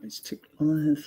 Let's tick live.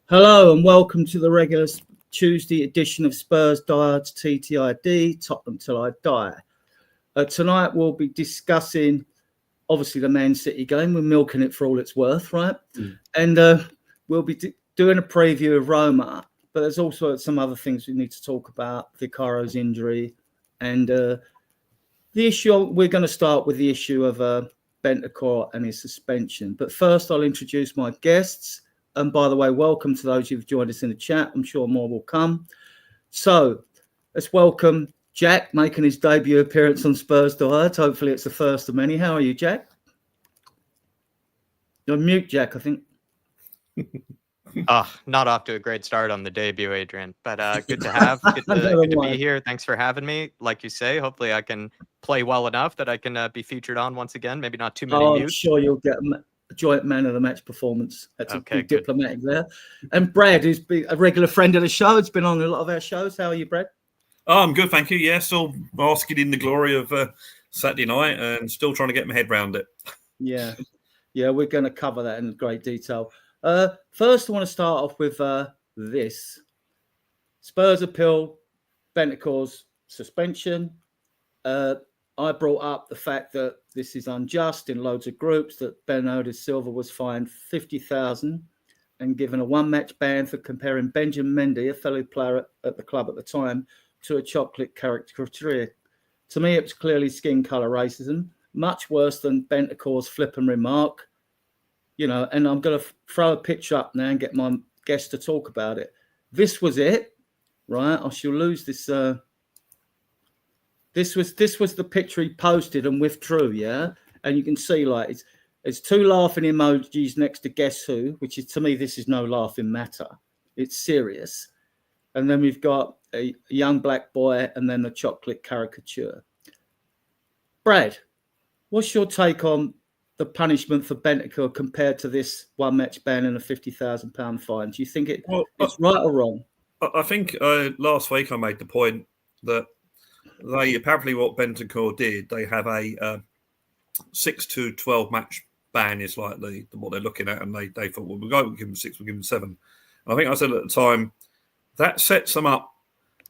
Hello and welcome to the regular Tuesday edition of Spurs Diehards TTID, Tottenham Till I Die. Tonight we'll be discussing, obviously, the Man City game. We're milking it for all it's worth, right? And we'll be doing a preview of Roma, but there's also some other things we need to talk about, Vicaro's injury, and the issue. We're going to start with the issue of Bentancur and his suspension. But first, I'll introduce my guests. And by the way, welcome to those who've joined us in the chat. I'm sure more will come. So let's welcome Jack, making his debut appearance on Spurs Diehards. Hopefully it's the first of many. How are you, Jack? You're on mute, Jack, I think. Not off to a great start on the debut, Adrian, but good to have. Good to be here. Thanks for having me. Like you say, hopefully I can play well enough that I can be featured on once again. Maybe not too many mutes. I'm sure you'll get a joint man of the match performance. That's okay, diplomatic there. And Brad, who's been a regular friend of the show, has been on a lot of our shows. How are you, Brad? Oh, I'm good, thank you. Yeah, still basking in the glory of Saturday night and still trying to get my head around it. Yeah, we're going to cover that in great detail. First, I want to start off with this. Spurs appeal Bentancur's suspension. I brought up the fact that this is unjust in loads of groups, that Bernardo Silva was fined 50,000 and given a one-match ban for comparing Benjamin Mendy, a fellow player at the club at the time, to a chocolate caricature. To me, it was clearly skin colour racism, much worse than Bentancur's flippant remark. You know, and I'm going to throw a picture up now and get my guest to talk about it. This was it, right? I shall lose this... This was the picture he posted and withdrew, yeah? And you can see, like, it's two laughing emojis next to Guess Who, which is, to me, this is no laughing matter. It's serious. And then we've got a young black boy and then the chocolate caricature. Brad, what's your take on the punishment for Bentancur compared to this one-match ban and a £50,000 fine? Do you think it's right or wrong? I think last week I made the point that they apparently what Bentancur did, they have a 6 to 12 match ban is like what they're looking at, and they thought, well, we'll give them 6, we'll give them 7. And I think I said at the time that sets them up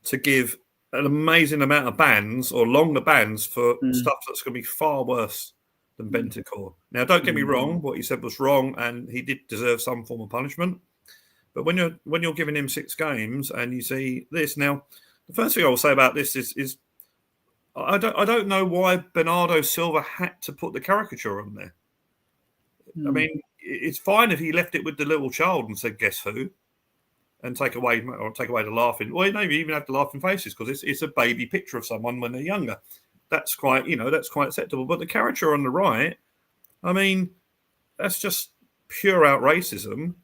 to give an amazing amount of bans or longer bans for stuff that's going to be far worse than Bentancur. Now, don't get me wrong, what he said was wrong, and he did deserve some form of punishment. But when you're giving him 6 games and you see this now. The first thing I will say about this is I don't know why Bernardo Silva had to put the caricature on there. I mean, it's fine if he left it with the little child and said, "Guess who?" and take away the laughing. Well, maybe even have the laughing faces because it's a baby picture of someone when they're younger. That's quite acceptable. But the caricature on the right, I mean, that's just pure out racism.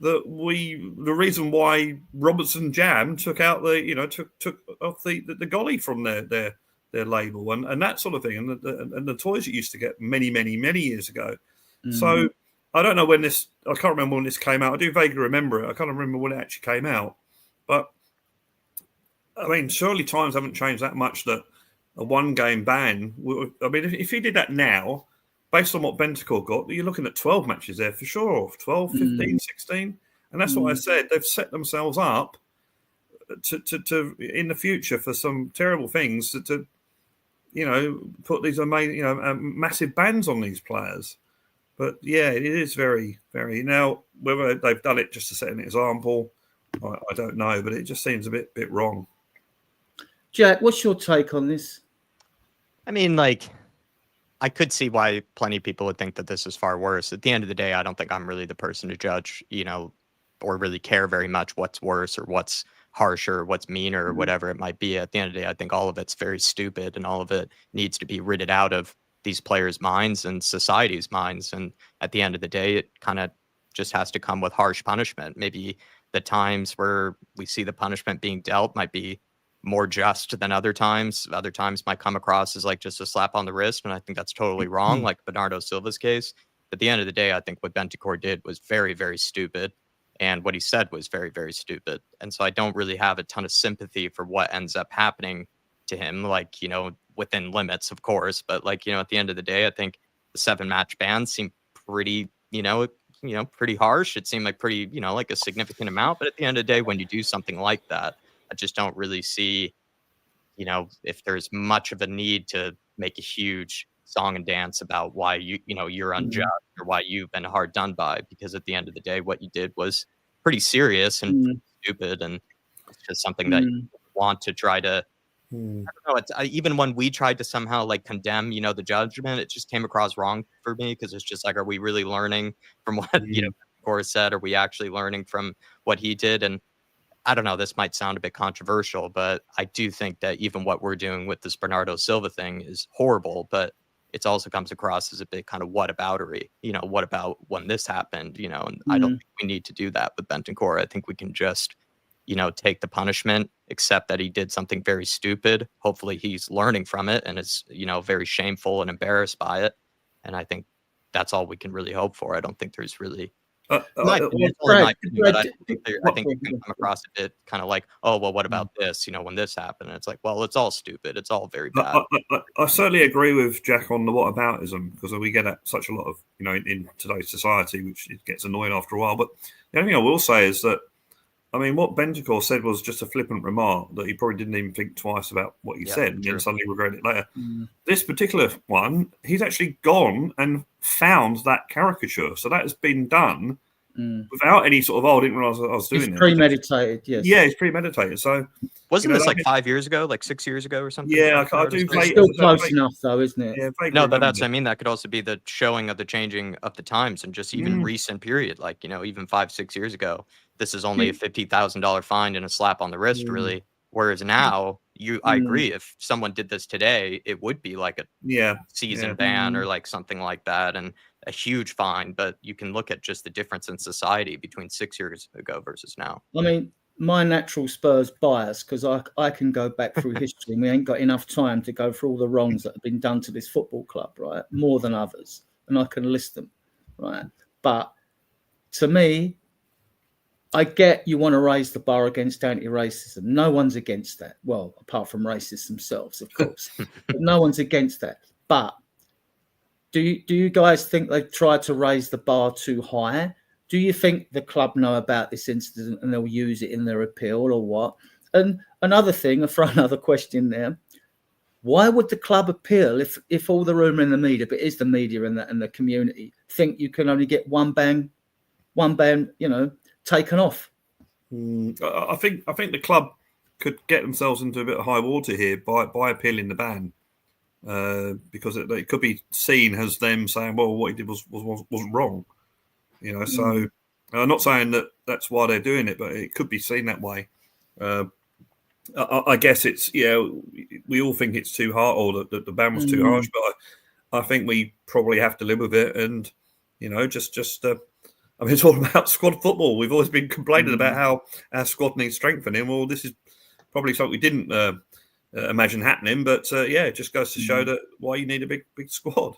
The reason why Robertson Jam took out took off the golly from their their label and that sort of thing, and the toys you used to get many years ago. So I don't know when this. I can't remember when this came out. I do vaguely remember it. I can't remember when it actually came out. But I mean, surely times haven't changed that much that a one-game ban. I mean, if you did that now, based on what Bentancur got, you're looking at 12 matches there for sure. 12, 15, 16. And that's what I said. They've set themselves up to in the future for some terrible things to put these amazing, massive bans on these players. But yeah, it is very, very. Now, whether they've done it just to set an example, I don't know, but it just seems a bit wrong. Jack, what's your take on this? I mean, like, I could see why plenty of people would think that this is far worse. At the end of the day, I don't think I'm really the person to judge, or really care very much what's worse or what's harsher, or what's meaner, or whatever it might be. At the end of the day, I think all of it's very stupid, and all of it needs to be ridded out of these players' minds and society's minds. And at the end of the day, it kind of just has to come with harsh punishment. Maybe the times where we see the punishment being dealt might be more just than other times. Other times might come across as like just a slap on the wrist, and I think that's totally wrong, like Bernardo Silva's case. At the end of the day, I think what Bentancur did was very, very stupid, and what he said was very, very stupid. And so I don't really have a ton of sympathy for what ends up happening to him, like, within limits, of course. But like, at the end of the day, I think the 7-match ban seemed pretty, pretty harsh. It seemed like pretty, like a significant amount. But at the end of the day, when you do something like that, I just don't really see, if there's much of a need to make a huge song and dance about why you're unjust or why you've been hard done by. Because at the end of the day, what you did was pretty serious and pretty stupid, and it's just something that you want to try to. I don't know. It's even when we tried to somehow like condemn, the judgment, it just came across wrong for me, because it's just like, are we really learning from what Bentancur said? Are we actually learning from what he did? And I don't know, this might sound a bit controversial, but I do think that even what we're doing with this Bernardo Silva thing is horrible, but it also comes across as a bit kind of whataboutery. What about when this happened? And I don't think we need to do that with Bentancur. I think we can just, take the punishment, accept that he did something very stupid. Hopefully he's learning from it and is, very shameful and embarrassed by it. And I think that's all we can really hope for. I don't think there's really I think you can come across a bit kind of like, oh, well, what about this? When this happened, and it's like, well, it's all stupid. It's all very bad. I certainly agree with Jack on the whataboutism, because we get that such a lot of, in today's society, which it gets annoying after a while. But the only thing I will say is that, I mean, what Bentancur said was just a flippant remark that he probably didn't even think twice about what he said, and then suddenly regret it later. This particular one, he's actually gone and found that caricature. So that has been done without any sort of, I didn't realize I was doing it. It's premeditated, yes. Yeah, it's premeditated. So wasn't this like 5 years ago, like 6 years ago or something? Yeah, I do. It's still close enough, though, isn't it? Yeah, no, but that's, I mean, that could also be the showing of the changing of the times, and just even recent period, like, even 5-6 years ago, this is only a $50,000 fine and a slap on the wrist, really. Whereas now, I agree, if someone did this today, it would be like a season ban or like something like that, and a huge fine. But you can look at just the difference in society between 6 years ago versus now. I mean, my natural Spurs bias, because I can go back through history, and we ain't got enough time to go through all the wrongs that have been done to this football club, right? More than others, and I can list them, right? But to me, I get you want to raise the bar against anti-racism. No one's against that. Well, apart from racists themselves, of course. But no one's against that. But do you guys think they've tried to raise the bar too high? Do you think the club know about this incident and they'll use it in their appeal, or what? And another thing, I'll throw another question there. Why would the club appeal if all the rumour in the media, but it is the media and the community, think you can only get one ban, taken off? I think the club could get themselves into a bit of high water here by appealing the ban, because it could be seen as them saying, well, what he did wasn't wrong, So I'm not saying that that's why they're doing it, but it could be seen that way. I guess it's we all think it's too hard, or that the ban was too harsh, but I think we probably have to live with it, and just. I mean, it's all about squad football. We've always been complaining about how our squad needs strengthening. Well, this is probably something we didn't imagine happening. But it just goes to show that why you need a big squad.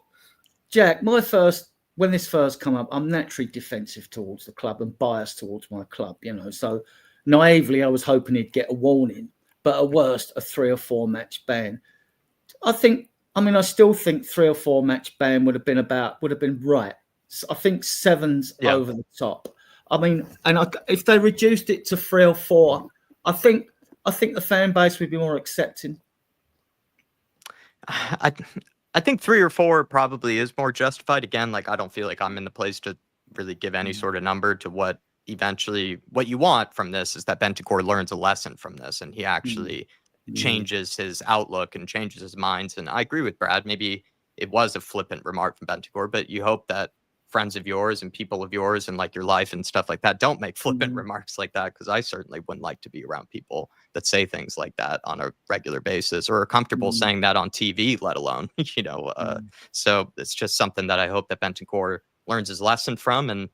Jack, when this first come up, I'm naturally defensive towards the club and biased towards my club, So naively, I was hoping he'd get a warning, but at worst, a 3 or 4 match ban. I still think 3 or 4 match ban would have been right. I think 7's over the top. If they reduced it to 3 or 4, I think the fan base would be more accepting. I think 3 or 4 probably is more justified. Again, I don't feel like I'm in the place to really give any sort of number to what you want from this is that Bentancur learns a lesson from this and he actually changes his outlook and changes his minds. And I agree with Brad. Maybe it was a flippant remark from Bentancur, but you hope that friends of yours and people of yours and your life and stuff like that don't make flippant remarks like that, because I certainly wouldn't like to be around people that say things like that on a regular basis or are comfortable saying that on TV, let alone, So it's just something that I hope that Bentancur learns his lesson from. And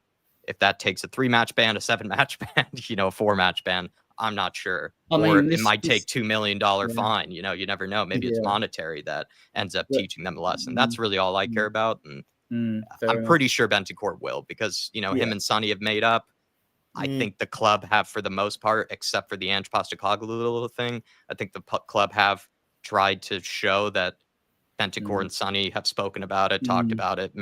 if that takes a 3-match ban, a 7-match ban, a 4-match ban, I'm not sure. It might take $2 million fine. You never know. Maybe it's monetary that ends up teaching them a lesson. That's really all I care about. And I'm pretty sure Bentancur will, because him and Sonny have made up. I think the club have, for the most part, except for the Ange Postecoglou little thing, I think the club have tried to show that Bentancur and Sonny have spoken about it, talked about it,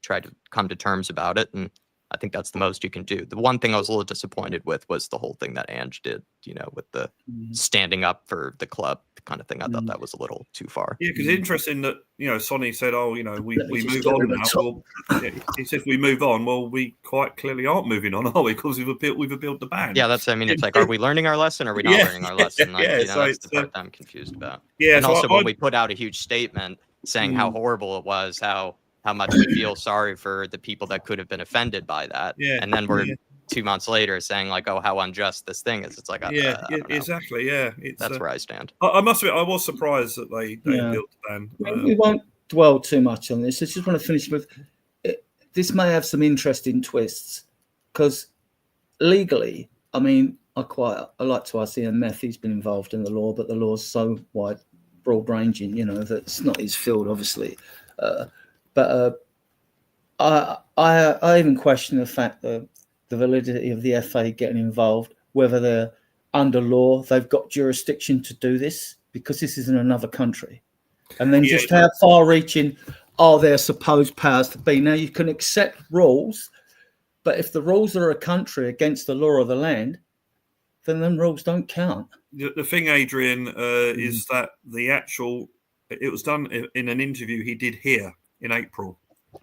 tried to come to terms about it, and I think that's the most you can do. The one thing I was a little disappointed with was the whole thing that Ange did, with the standing up for the club kind of thing. I thought that was a little too far. Yeah, because it's interesting that, Sonny said, we move on now. Well, he said, we move on. Well, we quite clearly aren't moving on, are we? Because we've appealed the ban. Yeah, it's are we learning our lesson or are we not learning our lesson? That's the part that I'm confused about. Yeah, and also when we put out a huge statement saying how horrible it was, how much we feel sorry for the people that could have been offended by that. Yeah, and then we're 2 months later saying how unjust this thing is. It's exactly. Yeah. That's where I stand. I must admit, I was surprised that they built the ban. We won't dwell too much on this. I just want to finish with this may have some interesting twists because legally, I like to see Methy's been involved in the law, but the law's so wide, broad ranging, that it's not his field, obviously. But I even question the fact that the validity of the FA getting involved, whether they're under law, they've got jurisdiction to do this, because this is in another country. And then just how far-reaching are their supposed powers to be? Now, you can accept rules, but if the rules are a country against the law of the land, then them rules don't count. The thing, Adrian, is that it was done in an interview he did here in April.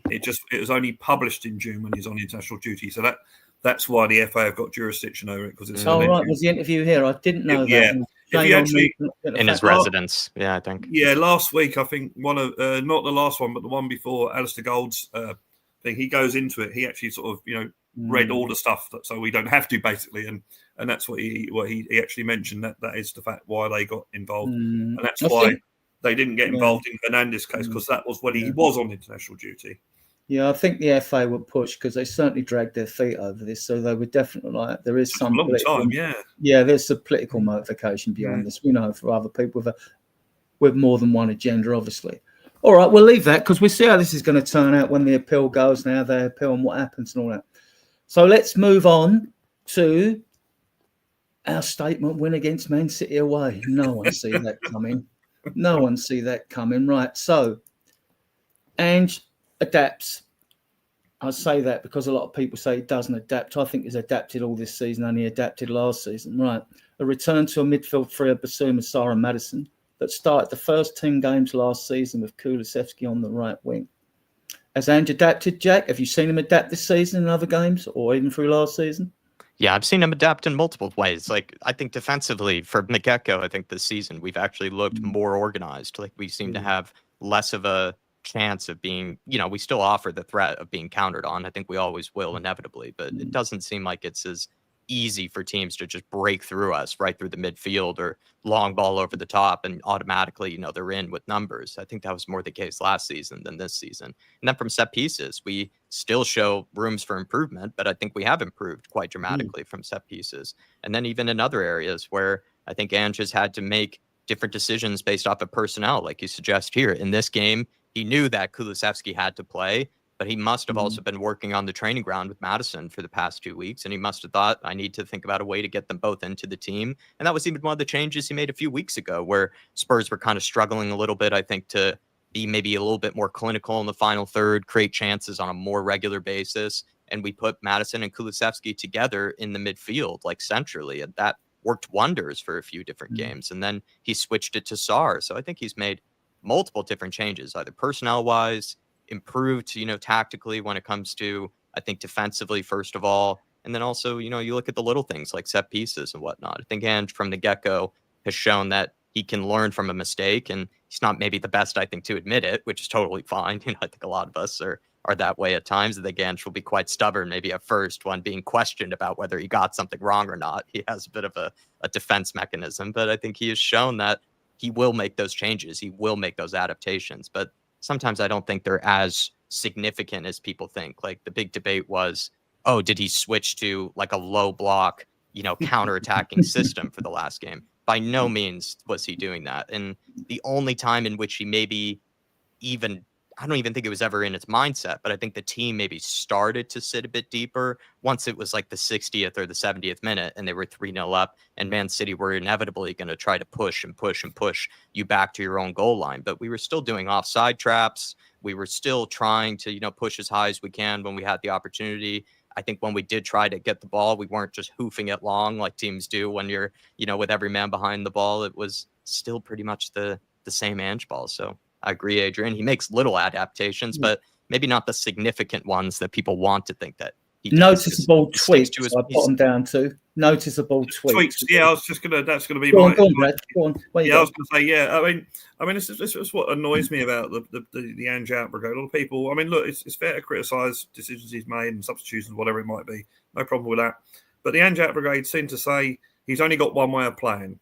It was only published in June when he's on international duty. So that's why the FA have got jurisdiction over it, because it's was the interview here? I didn't know that. Yeah. If you actually in his residence, I think. Yeah, last week I think one of not the last one, but the one before Alistair Gold's thing, he goes into it. He actually sort of read all the stuff so we don't have to, basically, and that's what he actually mentioned, that is the fact why they got involved, and that's why they didn't get involved in Fernandes' case, because that was when he was on international duty. Yeah, I think the FA would push, because they certainly dragged their feet over this. So they would definitely there is some long time, there's a political motivation behind this. We know, for other people with more than one agenda, obviously. All right, we'll leave that, because we'll see how this is going to turn out when the appeal goes. Now they appeal and what happens and all that. So let's move on to our statement win against Man City away. No one see that coming. No one see that coming. Right. So, Ange adapts. I say that because a lot of people say he doesn't adapt. I think he's adapted all this season, only adapted last season. Right. A return to a midfield three of Basuma, Sarr and Maddison that started the first 10 games last season with Kulusevski on the right wing. Has Ange adapted, Jack? Have you seen him adapt this season in other games or even through last season? Yeah, I've seen him adapt in multiple ways. I think defensively for McGecko, I think this season we've actually looked more organized. We seem to have less of a chance of being, we still offer the threat of being countered on. I think we always will inevitably, but it doesn't seem like it's as easy for teams to just break through us right through the midfield or long ball over the top and automatically, they're in with numbers. I think that was more the case last season than this season. And then from set pieces, we still show rooms for improvement, but I think we have improved quite dramatically from set pieces. And then even in other areas where I think Ange has had to make different decisions based off of personnel, like you suggest here. In this game, he knew that Kulusevski had to play, but he must have also been working on the training ground with Madison for the past 2 weeks. And he must have thought, I need to think about a way to get them both into the team. And that was even one of the changes he made a few weeks ago, where Spurs were kind of struggling a little bit, I think, to be maybe a little bit more clinical in the final third, create chances on a more regular basis. And we put Madison and Kulusevski together in the midfield, like centrally. And that worked wonders for a few different games. And then he switched it to Sarr. So I think he's made multiple different changes, either personnel wise, improved, tactically when it comes to, I think, defensively, first of all. And then also, you look at the little things like set pieces and whatnot. I think Ange from the get-go has shown that he can learn from a mistake, and he's not maybe the best, I think, to admit it, which is totally fine. I think a lot of us are that way at times. I think Ange will be quite stubborn, maybe at first, when being questioned about whether he got something wrong or not. He has a bit of a defense mechanism, but I think he has shown that he will make those changes. He will make those adaptations, but sometimes I don't think they're as significant as people think. Like the big debate was, oh, did he switch to like a low block, counterattacking system for the last game? By no means was he doing that. And the only time in which he maybe even, I don't even think it was ever in its mindset, but I think the team maybe started to sit a bit deeper once it was like the 60th or the 70th minute and they were 3-0 up, and Man City were inevitably going to try to push and push and push you back to your own goal line. But we were still doing offside traps. We were still trying to, push as high as we can when we had the opportunity. I think when we did try to get the ball, we weren't just hoofing it long like teams do when you're, with every man behind the ball. It was still pretty much the same Ange ball. So I agree, Adrian. He makes little adaptations, but maybe not the significant ones that people want to think that he does. Noticeable tweaks. I put them down to noticeable tweaks. Yeah, I was just gonna. That's gonna be Go my. on, Brad. Go on. Yeah, I was gonna say. Yeah, I mean, this is what annoys me about the Ange out brigade. A lot of people. I mean, look, it's fair to criticise decisions he's made and substitutions, whatever it might be. No problem with that. But the Ange out brigade seem to say he's only got one way of playing.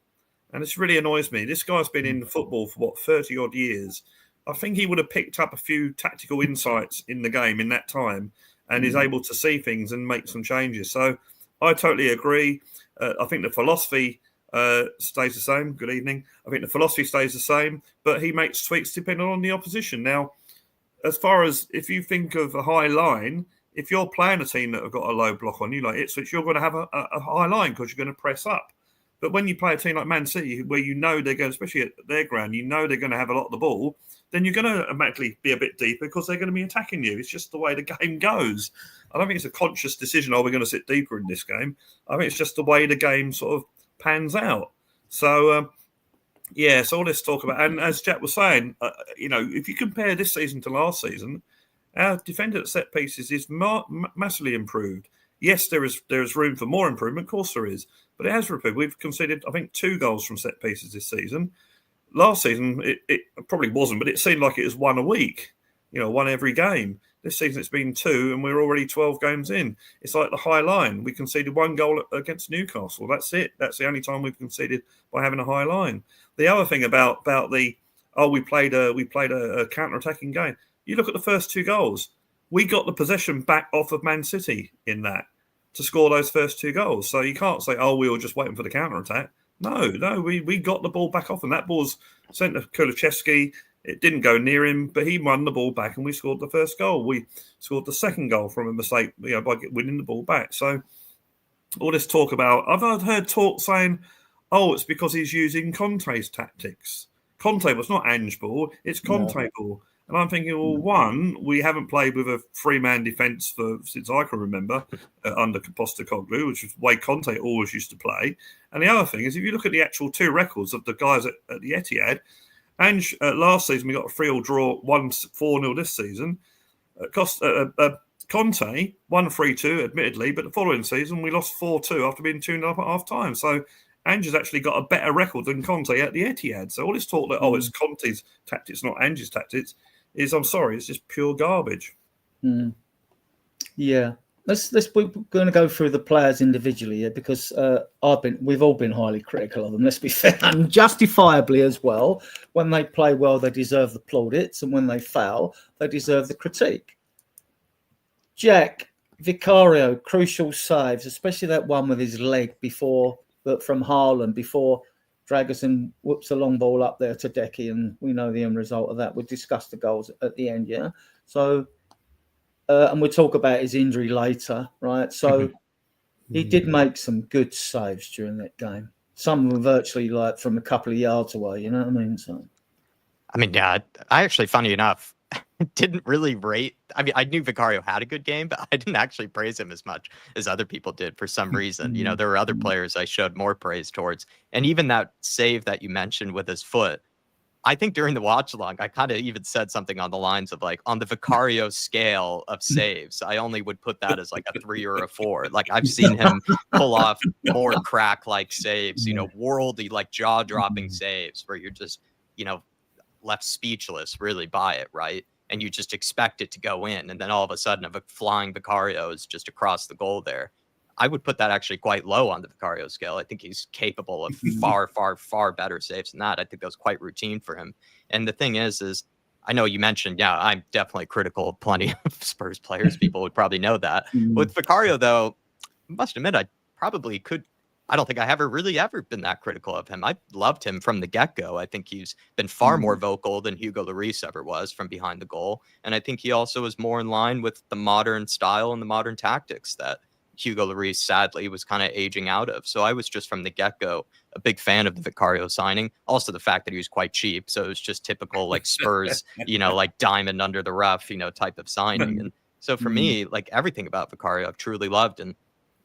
And this really annoys me. This guy's been in football for 30-odd years. I think he would have picked up a few tactical insights in the game in that time and is able to see things and make some changes. So I totally agree. I think the philosophy stays the same. Good evening. I think the philosophy stays the same, but he makes tweaks depending on the opposition. Now, as far as if you think of a high line, if you're playing a team that have got a low block on you, like Ipswich, you're going to have a high line because you're going to press up. But when you play a team like Man City, where they're going, especially at their ground, they're going to have a lot of the ball, then you're going to automatically be a bit deeper because they're going to be attacking you. It's just the way the game goes. I don't think it's a conscious decision, we're going to sit deeper in this game. I think it's just the way the game sort of pans out. So, so all this talk about, and as Jack was saying, if you compare this season to last season, our defender at set pieces is massively improved. Yes, there is room for more improvement. Of course there is. But it has improved. We've conceded, I think, 2 goals from set pieces this season. Last season, it probably wasn't, but it seemed like it was 1 a week, one every game. This season, it's been 2, and we're already 12 games in. It's like the high line. We conceded 1 goal against Newcastle. That's it. That's the only time we've conceded by having a high line. The other thing about we played a counter-attacking game. You look at the first 2 goals. We got the possession back off of Man City in that to score those first 2 goals. So you can't say, we were just waiting for the counter-attack. No, we got the ball back off, and that ball's sent to Kulusevski. It didn't go near him, but he won the ball back, and we scored the first goal. We scored the second goal from a mistake, by winning the ball back. So all this talk about, I've heard talk saying, it's because he's using Conte's tactics. Conte was not Ange ball, it's Conte ball. And I'm thinking, well, one, we haven't played with a 3-man defence since I can remember under Postecoglou, which is the way Conte always used to play. And the other thing is, if you look at the actual 2 records of the guys at the Etihad, Ange, last season we got a 3-3 draw, 4-0 this season. Conte won 3-2, admittedly, but the following season we lost 4-2 after being 2-0 up at half time. So Ange has actually got a better record than Conte at the Etihad. So all this talk that, it's Conte's tactics, not Ange's tactics, is, I'm sorry, it's just pure garbage. Yeah. We're going to go through the players individually because we've all been highly critical of them, let's be fair, and justifiably as well. When they play well, they deserve the plaudits, and when they fail, they deserve the critique. Jack, Vicario, crucial saves, especially that one with his leg from Haaland before Dragerson whoops a long ball up there to Decky, and we know the end result of that. We'll discuss the goals at the end, yeah. So, and we'll talk about his injury later, right? So, he did make some good saves during that game. Some were virtually like from a couple of yards away, you know what I mean? So, I mean, yeah, I actually, funny enough, didn't really rate. I mean, I knew Vicario had a good game, but I didn't actually praise him as much as other people did for some reason. You know, there were other players I showed more praise towards. And even that save that you mentioned with his foot, I think during the watch along, I kind of even said something on the lines of like, on the Vicario scale of saves, I only would put that as like a 3 or a 4. Like I've seen him pull off more crack like saves, you know, worldy, like jaw dropping saves where you're just, you know, left speechless really by it, right? And you just expect it to go in. And then all of a sudden, a flying Vicario is just across the goal there. I would put that actually quite low on the Vicario scale. I think he's capable of far, far, far better saves than that. I think that was quite routine for him. And the thing is I know you mentioned, yeah, I'm definitely critical of plenty of Spurs players. People would probably know that. With Vicario, though, I must admit, I probably could. I don't think I ever been that critical of him. I loved him from the get-go. I think he's been far more vocal than Hugo Lloris ever was from behind the goal. And I think he also is more in line with the modern style and the modern tactics that Hugo Lloris sadly was kind of aging out of. So I was just from the get-go a big fan of the Vicario signing. Also the fact that he was quite cheap. So it was just typical like Spurs, you know, like diamond under the rough, you know, type of signing. And so for me, like everything about Vicario I've truly loved. And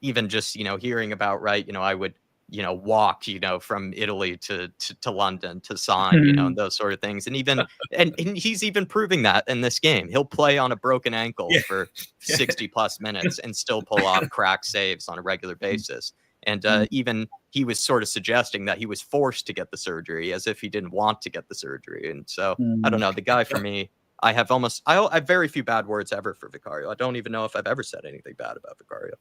even just, you know, hearing about, right, you know, I would, you know, walk, you know, from Italy to London to sign, you know, and those sort of things. And even, and he's even proving that in this game. He'll play on a broken ankle for 60 plus minutes and still pull off crack saves on a regular basis. And even he was sort of suggesting that he was forced to get the surgery as if he didn't want to get the surgery. And so I don't know, the guy for me, I have very few bad words ever for Vicario. I don't even know if I've ever said anything bad about Vicario.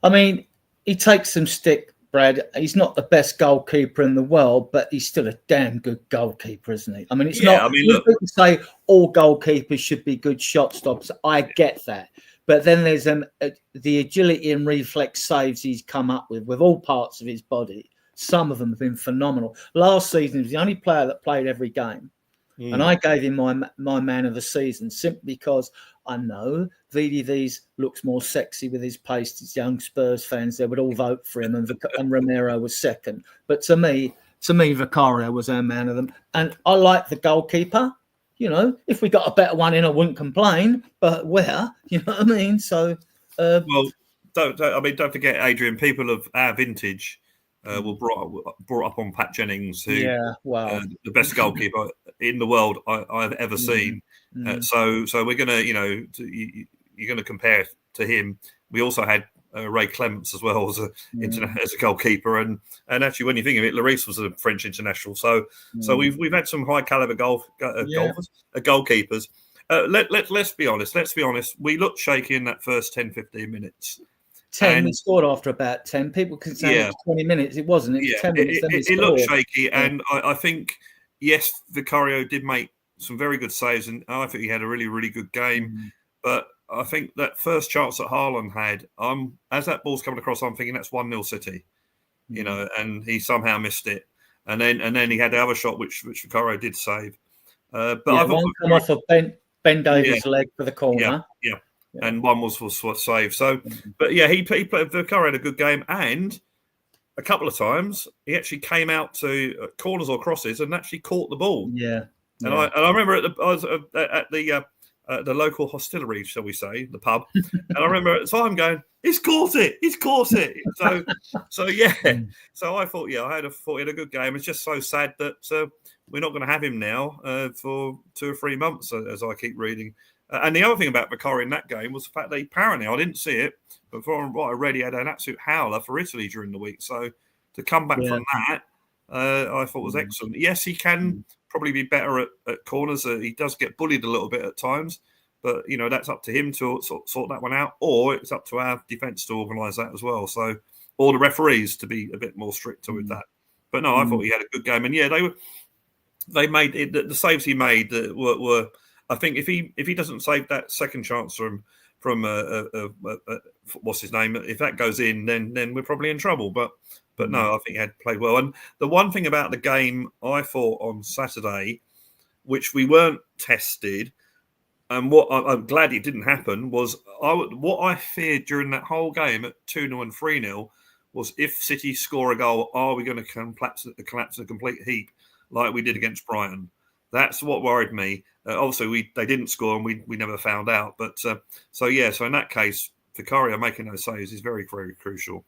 I mean, he takes some stick, Brad. He's not the best goalkeeper in the world, but he's still a damn good goalkeeper, isn't he? I mean, it's not. I mean, look, people say all goalkeepers should be good shot stoppers. I get that, but then there's the agility and reflex saves he's come up with all parts of his body. Some of them have been phenomenal. Last season, he was the only player that played every game. And I gave him my man of the season simply because I know VDV's looks more sexy with his pace. His young Spurs fans, they would all vote for him, and Romero was second. But to me, Vicario was our man of them. And I like the goalkeeper. You know, if we got a better one in, I wouldn't complain. But where, you know what I mean? So, well, don't forget, Adrian. People of our vintage were brought up on Pat Jennings, who the best goalkeeper in the world I've ever seen. So we're gonna, you know, you're gonna compare to him. We also had Ray Clements as well as a goalkeeper, and actually, when you think of it, Lloris was a French international. So we've had some high caliber goalkeepers. Let's be honest. We looked shaky in that first 10-15 minutes. 10, we scored after about 10. People could say it was 20 minutes. It wasn't. It was 10 minutes. It looked shaky. And I think, yes, Vicario did make some very good saves. And I think he had a really, really good game. But I think that first chance that Haaland had, as that ball's coming across, I'm thinking that's 1-0 City, you know, and he somehow missed it. And then he had the other shot, which Vicario did save. But I thought one come off of Ben Davies' leg for the corner. Yeah. And one was saved. So, but yeah, he played. Vicario had a good game, and a couple of times he actually came out to corners or crosses and actually caught the ball. And I remember I was at the local hostelry, shall we say, the pub, and I remember at the time going, "He's caught it! So yeah. So I thought, I had a good game. It's just so sad that we're not going to have him now for 2 or 3 months, as I keep reading. And the other thing about Vicario in that game was the fact that apparently, I didn't see it, but from what I read, he had an absolute howler for Italy during the week. So to come back from that, I thought was excellent. Yes, he can probably be better at corners. He does get bullied a little bit at times, but, you know, that's up to him to sort that one out, or it's up to our defence to organise that as well. So, or the referees to be a bit more strict with that. But no, I thought he had a good game. And they made it, the saves he made were I think if he doesn't save that second chance from what's his name, if that goes in, then we're probably in trouble. But But no, I think he had played well. And the one thing about the game I thought on Saturday, which we weren't tested, and what I'm glad it didn't happen, was what I feared during that whole game at 2-0 and 3-0 was if City score a goal, are we going to collapse a complete heap like we did against Brighton? That's what worried me. Obviously, they didn't score and we never found out. But so in that case, Vicario making those saves is very, very crucial.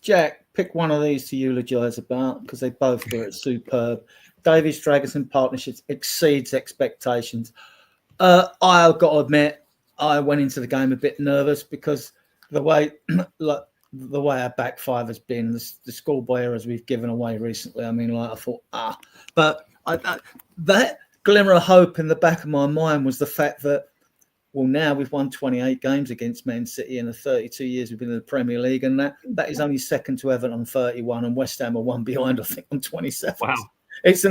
Jack, pick one of these to eulogise about because they both were superb. Davies Dragerson partnerships exceeds expectations. I've got to admit, I went into the game a bit nervous because the way our back five has been, the schoolboy errors we've given away recently. I mean, I thought, but that glimmer of hope in the back of my mind was the fact that, well, now we've won 28 games against Man City in the 32 years we've been in the Premier League, and that is only second to Everton on 31, and West Ham are one behind, I think, on 27. Wow. It's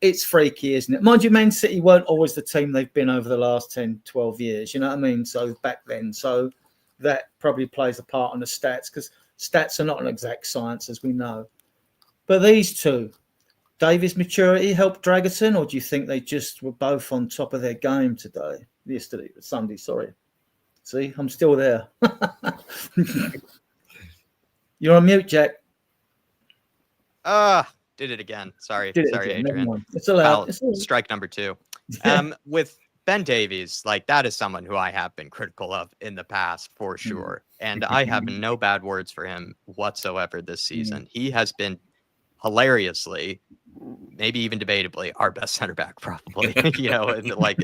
it's freaky, isn't it? Mind you, Man City weren't always the team they've been over the last 10, 12 years, you know what I mean? So back then, so that probably plays a part on the stats because stats are not an exact science, as we know. But these two, Davies' maturity helped Dragerson, or do you think they just were both on top of their game Sunday, sorry. See, I'm still there. You're on mute, Jack. Did it again. Sorry, Adrian. Adrian. It's allowed. Strike number 2. With Ben Davies, that is someone who I have been critical of in the past for sure. And I have no bad words for him whatsoever this season. He has been hilariously, maybe even debatably, our best center back, probably, in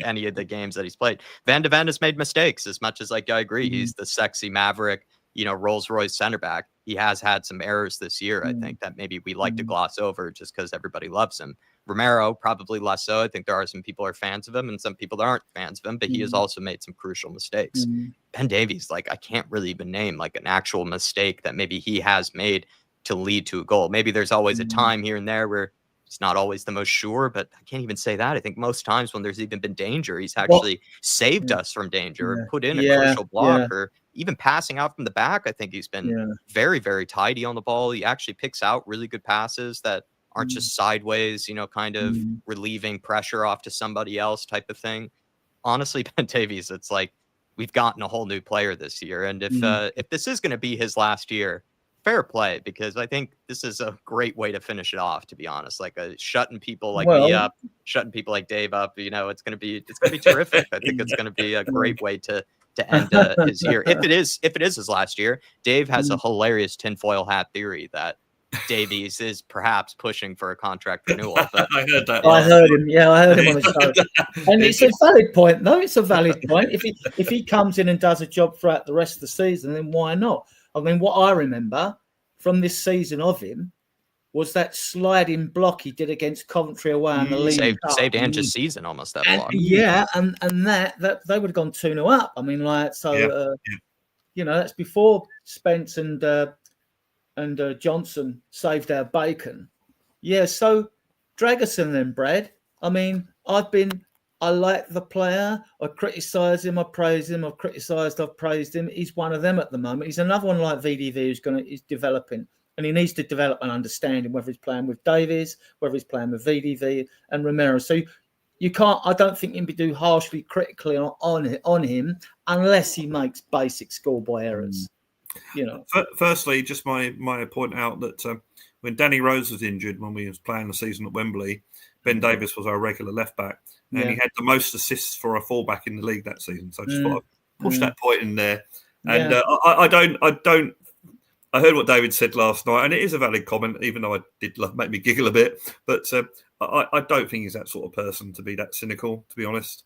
any of the games that he's played. Van de Ven has made mistakes as much as I agree. He's the sexy maverick, Rolls Royce center back. He has had some errors this year, I think, that maybe we like to gloss over just because everybody loves him. Romero, probably less so. I think there are some people who are fans of him and some people that aren't fans of him, but he has also made some crucial mistakes. Ben Davies, I can't really even name an actual mistake that maybe he has made to lead to a goal. Maybe there's always a time here and there where he's not always the most sure, but I can't even say that. I think most times when there's even been danger, he's actually saved us from danger or put in a crucial block or even passing out from the back. I think he's been very, very tidy on the ball. He actually picks out really good passes that aren't just sideways, kind of relieving pressure off to somebody else type of thing. Honestly, Ben Davies, it's we've gotten a whole new player this year. And if this is going to be his last year, fair play, because I think this is a great way to finish it off, to be honest. Shutting people me up, shutting people like Dave up, it's going to be terrific. I think it's going to be a great way to end his year. If it is his last year, Dave has a hilarious tinfoil hat theory that Davies is perhaps pushing for a contract renewal. But I heard that. I heard him. Yeah, I heard him on the show. And it's a valid point. No, it's a valid point. If he comes in and does a job throughout the rest of the season, then why not? I mean, what I remember from this season of him was that sliding block he did against Coventry away in the league. Saved Ange's season almost, that block. Yeah, and that they would have gone 2-0 up. I mean, that's before Spence and Johnson saved our bacon. Yeah, so Dragerson then, Brad. I mean, I like the player. I criticise him. I praise him. I've criticised. I've praised him. He's one of them at the moment. He's another one like VDV who's developing, and he needs to develop an understanding whether he's playing with Davies, whether he's playing with VDV and Romero. So you can't. I don't think you can be harshly critically on him unless he makes basic schoolboy errors. Firstly, just my point out that when Danny Rose was injured when we was playing the season at Wembley, Ben Davies was our regular left back, and he had the most assists for a fullback in the league that season. So I just thought I'd push that point in there. And I heard what David said last night, and it is a valid comment, even though it did make me giggle a bit. But I don't think he's that sort of person to be that cynical, to be honest.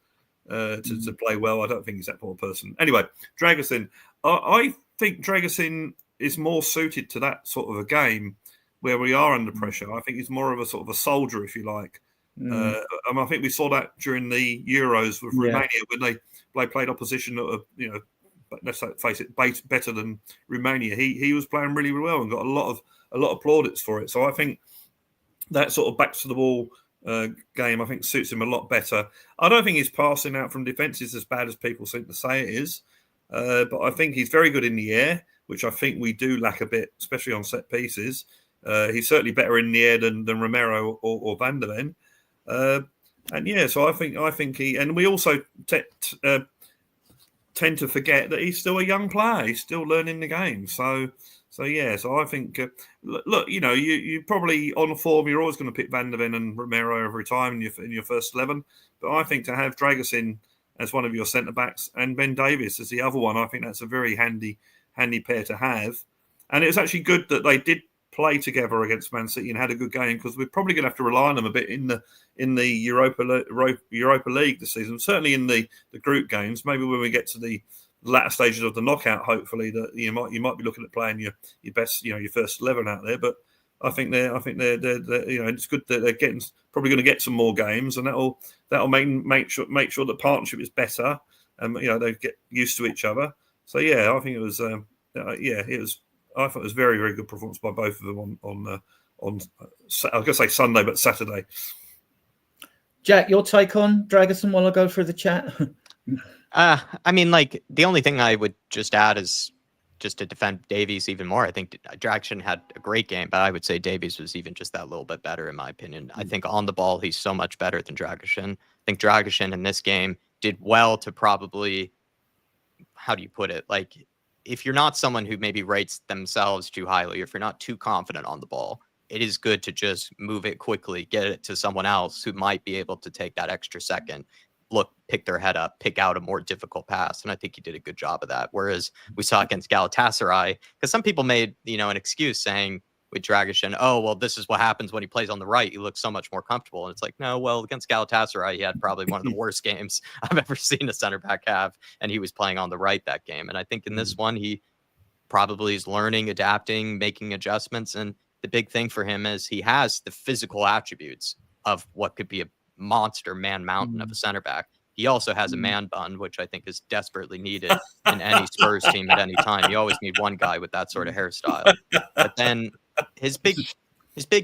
To play well, I don't think he's that sort of person. Anyway, Dragerson, I think Dragerson is more suited to that sort of a game where we are under pressure. I think he's more of a sort of a soldier, if you like. I think we saw that during the Euros with Romania when they played opposition that were, let's face it, better than Romania. He was playing really, really well and got a lot of plaudits for it. So I think that sort of back to the wall game, I think, suits him a lot better. I don't think his passing out from defence is as bad as people seem to say it is. But I think he's very good in the air. which I think we do lack a bit, especially on set pieces. He's certainly better in the air than Romero or Van der Ven. And yeah, so I think he, and we also tend to forget that he's still a young player. He's still learning the game. So I think, look, you probably on form, you're always going to pick Van der Ven and Romero every time in your first 11. But I think to have Dragusin as one of your centre backs and Ben Davies as the other one, I think that's a very handy pair to have. And it was actually good that they did play together against Man City and had a good game, because we're probably going to have to rely on them a bit in the Europa League this season. Certainly in the group games. Maybe when we get to the latter stages of the knockout, hopefully that you might be looking at playing your best, your first 11 out there. But I think they're it's good that they're probably going to get some more games, and that'll make sure the partnership is better, and they get used to each other. So yeah, I think it was I thought it was very, very good performance by both of them on I was going to say Sunday, but Saturday. Jack, your take on Dragusin while I go through the chat? I mean, like, the only thing I would just add is just to defend Davies even more. I think Dragusin had a great game, but I would say Davies was even just that little bit better, in my opinion. I think on the ball, he's so much better than Dragusin. I think Dragusin in this game did well to probably, how do you put it? Like, if you're not someone who maybe rates themselves too highly, or if you're not too confident on the ball, it is good to just move it quickly, get it to someone else who might be able to take that extra second, pick their head up, pick out a more difficult pass. And I think he did a good job of that. Whereas we saw against Galatasaray, because some people made, an excuse saying with Dragusin, oh, well, this is what happens when he plays on the right. He looks so much more comfortable. And it's like, no, well, against Galatasaray, he had probably one of the worst games I've ever seen a center back have. And he was playing on the right that game. And I think in this one, he probably is learning, adapting, making adjustments. And the big thing for him is he has the physical attributes of what could be a monster man mountain of a center back. He also has a man bun, which I think is desperately needed in any Spurs team at any time. You always need one guy with that sort of hairstyle. But then his big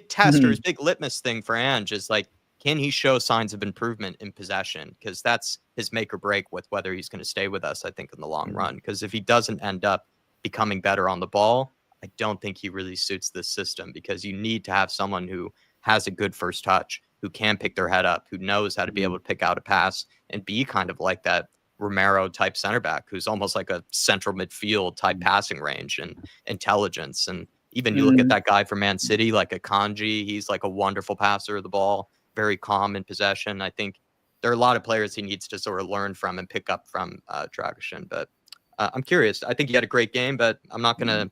test or his big litmus thing for Ange is like, can he show signs of improvement in possession? Because that's his make or break with whether he's going to stay with us, I think, in the long run. Because if he doesn't end up becoming better on the ball, I don't think he really suits this system, because you need to have someone who has a good first touch, who can pick their head up, who knows how to be able to pick out a pass and be kind of like that Romero type center back, who's almost like a central midfield type passing range and intelligence. And even you look at that guy from Man City, like a Kanji, he's like a wonderful passer of the ball, very calm in possession. I think there are a lot of players he needs to sort of learn from and pick up from Dragusin. But I'm curious. I think he had a great game, but I'm not going to,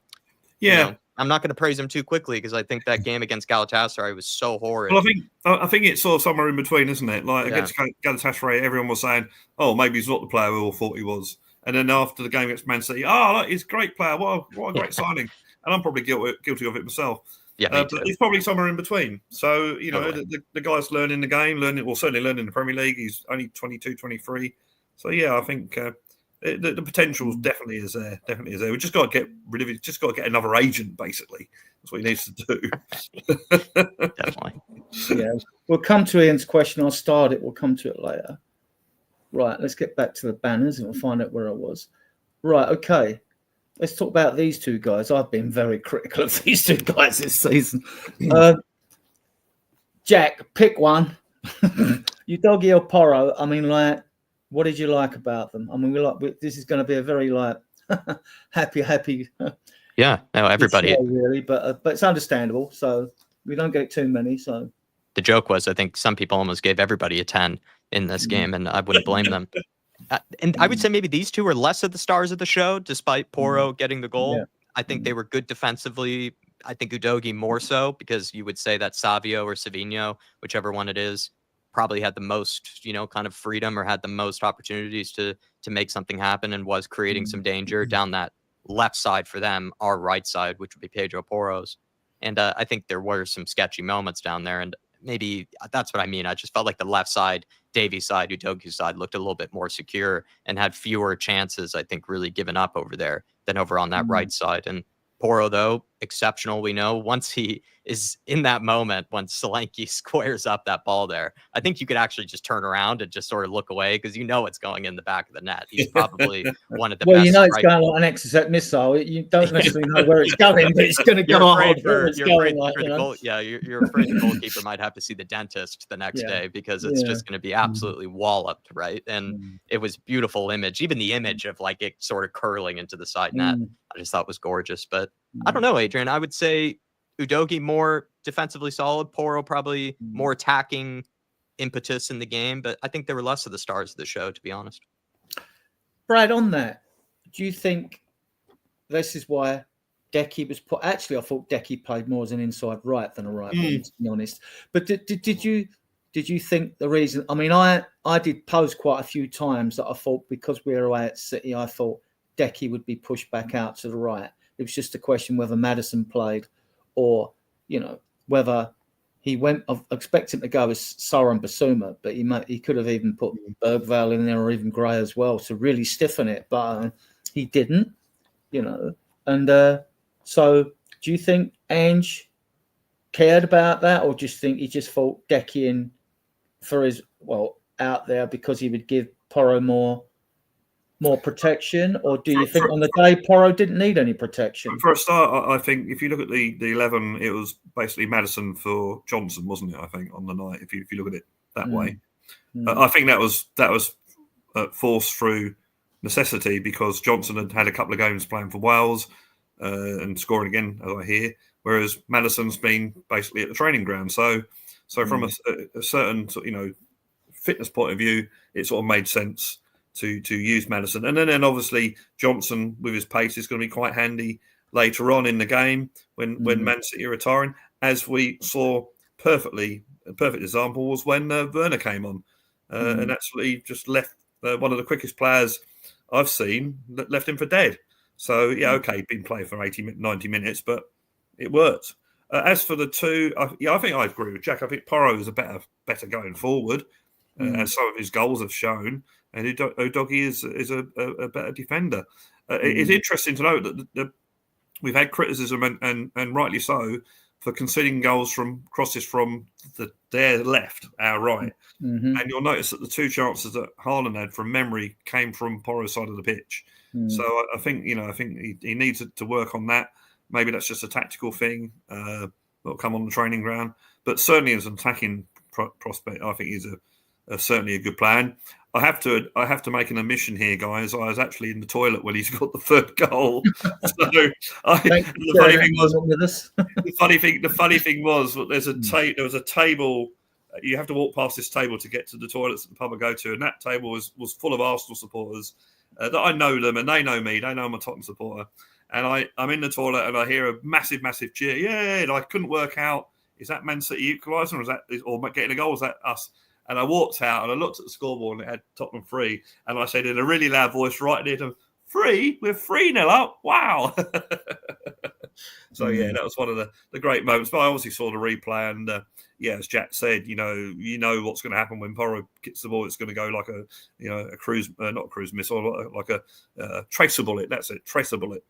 I'm not going to praise him too quickly, because I think that game against Galatasaray was so horrid. Well, I think it's sort of somewhere in between, isn't it? Like against Galatasaray, everyone was saying, "Oh, maybe he's not the player we all thought he was." And then after the game against Man City, look, he's a great player. What a great signing! And I'm probably guilty of it myself. Yeah, but he's probably somewhere in between. So the guy's learning the game, certainly learning the Premier League. He's only 22, 23. So yeah, I think. The potential definitely is there. We just got to get rid of it. Just got to get another agent, basically. That's what he needs to do. Definitely. Yeah. We'll come to Ian's question. I'll start it. We'll come to it later. Right. Let's get back to the banners and we'll find out where I was. Right. Okay. Let's talk about these two guys. I've been very critical of these two guys this season. Jack, pick one. Udogie or Porro. I mean, like, what did you like about them? I mean, this is going to be a very happy. Yeah, no, everybody show, really, but it's understandable. So we don't get too many. So the joke was, I think some people almost gave everybody a 10 in this game, and I wouldn't blame them. And I would say maybe these two are less of the stars of the show, despite Porro getting the goal. Yeah. I think they were good defensively. I think Udogie more so, because you would say that Savio or Savinho, whichever one it is, probably had the most, kind of freedom or had the most opportunities to make something happen and was creating some danger down that left side for them, our right side, which would be Pedro Porro's. And I think there were some sketchy moments down there. And maybe that's what I mean. I just felt like the left side, Davies side, Udogie's side looked a little bit more secure and had fewer chances, I think, really given up over there than over on that right side. And Porro, though, exceptional we know, once he is in that moment, when Solanke squares up that ball there, I think you could actually just turn around and just sort of look away because you know it's going in the back of the net. He's probably one of the well, best. you know, it's going like an Exocet missile. You don't necessarily know where it's going, but it's going to go hard where it's going. You're afraid the goalkeeper might have to see the dentist the next day because it's just going to be absolutely walloped, right? And it was beautiful image. Even the image of like it sort of curling into the side net, I just thought was gorgeous. But I don't know, Adrian. I would say Udogie more defensively solid. Porro probably more attacking impetus in the game, but I think they were less of the stars of the show, to be honest. Brad, on that, do you think this is why Decky was put? Actually, I thought Decky played more as an inside right than a right wing, to be honest. But did you think the reason? I mean, I did pose quite a few times that I thought because we were away at City, I thought Decky would be pushed back out to the right. It was just a question whether Maddison played or, whether he went. I expect him to go as Sarr and Basuma, but he could have even put Bergvall in there or even Gray as well to really stiffen it, but he didn't, And so do you think Ange cared about that, or just think he just thought Decky in for his, out there because he would give Porro more protection, or do you think on the day Porro didn't need any protection? For a start, I think if you look at the 11, it was basically Maddison for Johnson, wasn't it? I think on the night, if you look at it that way, I think that was forced through necessity because Johnson had a couple of games playing for Wales and scoring again, as I hear, whereas Maddison's been basically at the training ground. So from a certain fitness point of view, it sort of made sense to use Maddison. And then obviously Johnson with his pace is going to be quite handy later on in the game when Man City are retiring, as we saw perfectly. A perfect example was when Werner came on and actually just left one of the quickest players I've seen, left him for dead. So, he'd been playing for 90 minutes, but it worked. As for the two, I think I agree with Jack. I think Porro is better going forward, as some of his goals have shown. And Udogie is a better defender. It's interesting to note that we've had criticism, and rightly so, for conceding goals from crosses from their left, our right. And you'll notice that the two chances that Haaland had from memory came from Porro's side of the pitch. So I think he needs to work on that. Maybe that's just a tactical thing that'll come on the training ground. But certainly as an attacking prospect, I think he's certainly a good plan. I have to make an admission here, guys. I was actually in the toilet when he's got the third goal. So the funny thing was that there was a table. You have to walk past this table to get to the toilets at the pub I go to, and that table was full of Arsenal supporters that I know them and they know me. They know I'm a Tottenham supporter, and I'm in the toilet and I hear a massive cheer. Yeah, and I couldn't work out, is that Man City equalising or getting a goal? Was that us? And I walked out and I looked at the scoreboard and it had Tottenham 3. And I said in a really loud voice right near to them, 3? We're 3-0 up. Wow. So, that was one of the great moments. But I obviously saw the replay. And, as Jack said, you know what's going to happen when Porro gets the ball. It's going to go like a cruise, not a cruise missile, like a tracer bullet. That's it, tracer bullet.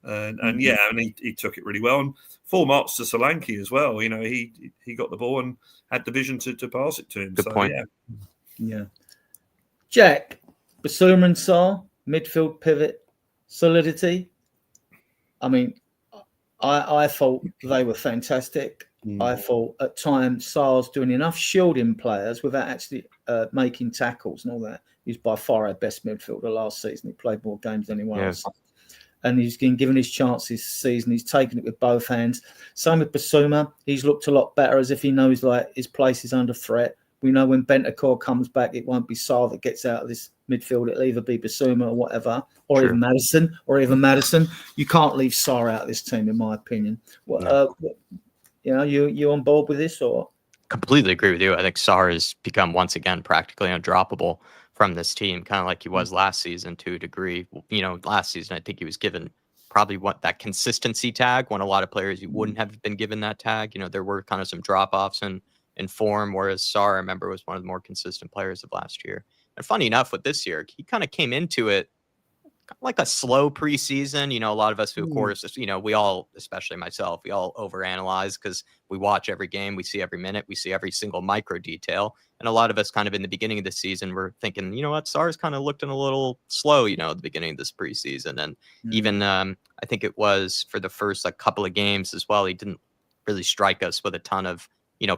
And he took it really well. And full marks to Solanke as well. He got the ball and had the vision to pass it to him. Good point. Yeah. Jack, Basuma and Sarr, midfield pivot, solidity. I mean, I thought they were fantastic. I thought at times Sarr's doing enough shielding players without actually making tackles and all that. He's by far our best midfielder last season. He played more games than anyone else. And he's been given his chances this season. He's taken it with both hands. Same with Basuma. He's looked a lot better, as if he knows like his place is under threat. We know when Bentancur comes back, it won't be Sarr that gets out of this midfield. It'll either be Basuma or whatever, or even Maddison. You can't leave Sarr out of this team, in my opinion. You on board with this or? Completely agree with you. I think Sarr has become once again practically undroppable from this team, kind of like he was last season to a degree. Last season, I think he was given probably that consistency tag when a lot of players you wouldn't have been given that tag. There were kind of some drop-offs in form, whereas Sarr, I remember, was one of the more consistent players of last year. And funny enough, with this year, he kind of came into it like a slow preseason. A lot of us who, of course, we all, especially myself, we all overanalyze because we watch every game, we see every minute, we see every single micro detail. And a lot of us kind of in the beginning of the season, we're thinking, what, SARS kind of looked a little slow, at the beginning of this preseason. And even I think it was for the first couple of games as well, he didn't really strike us with a ton of,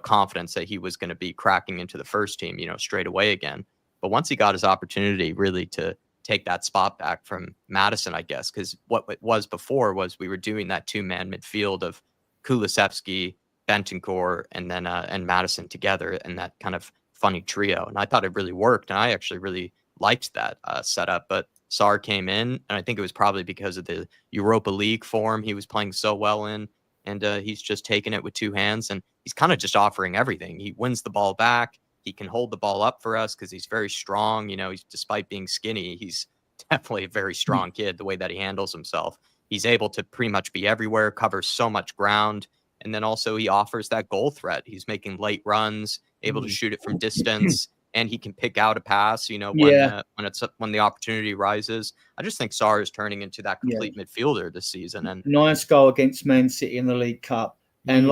confidence that he was going to be cracking into the first team, straight away again. But once he got his opportunity really to take that spot back from Madison, I guess, because what it was before was we were doing that 2-man midfield of Kulusevski, Bentancur, and then and Madison together, and that kind of funny trio. And I thought it really worked, and I actually really liked that setup. But Sarr came in, and I think it was probably because of the Europa League form he was playing so well in, and he's just taking it with two hands, and he's kind of just offering everything. He wins the ball back. He can hold the ball up for us because he's very strong. He's, despite being skinny, he's definitely a very strong kid, the way that he handles himself. He's able to pretty much be everywhere, cover so much ground. And then also he offers that goal threat. He's making late runs, able to shoot it from distance, and he can pick out a pass, when the opportunity rises. I just think Sarr is turning into that complete midfielder this season. And nice goal against Man City in the League Cup. And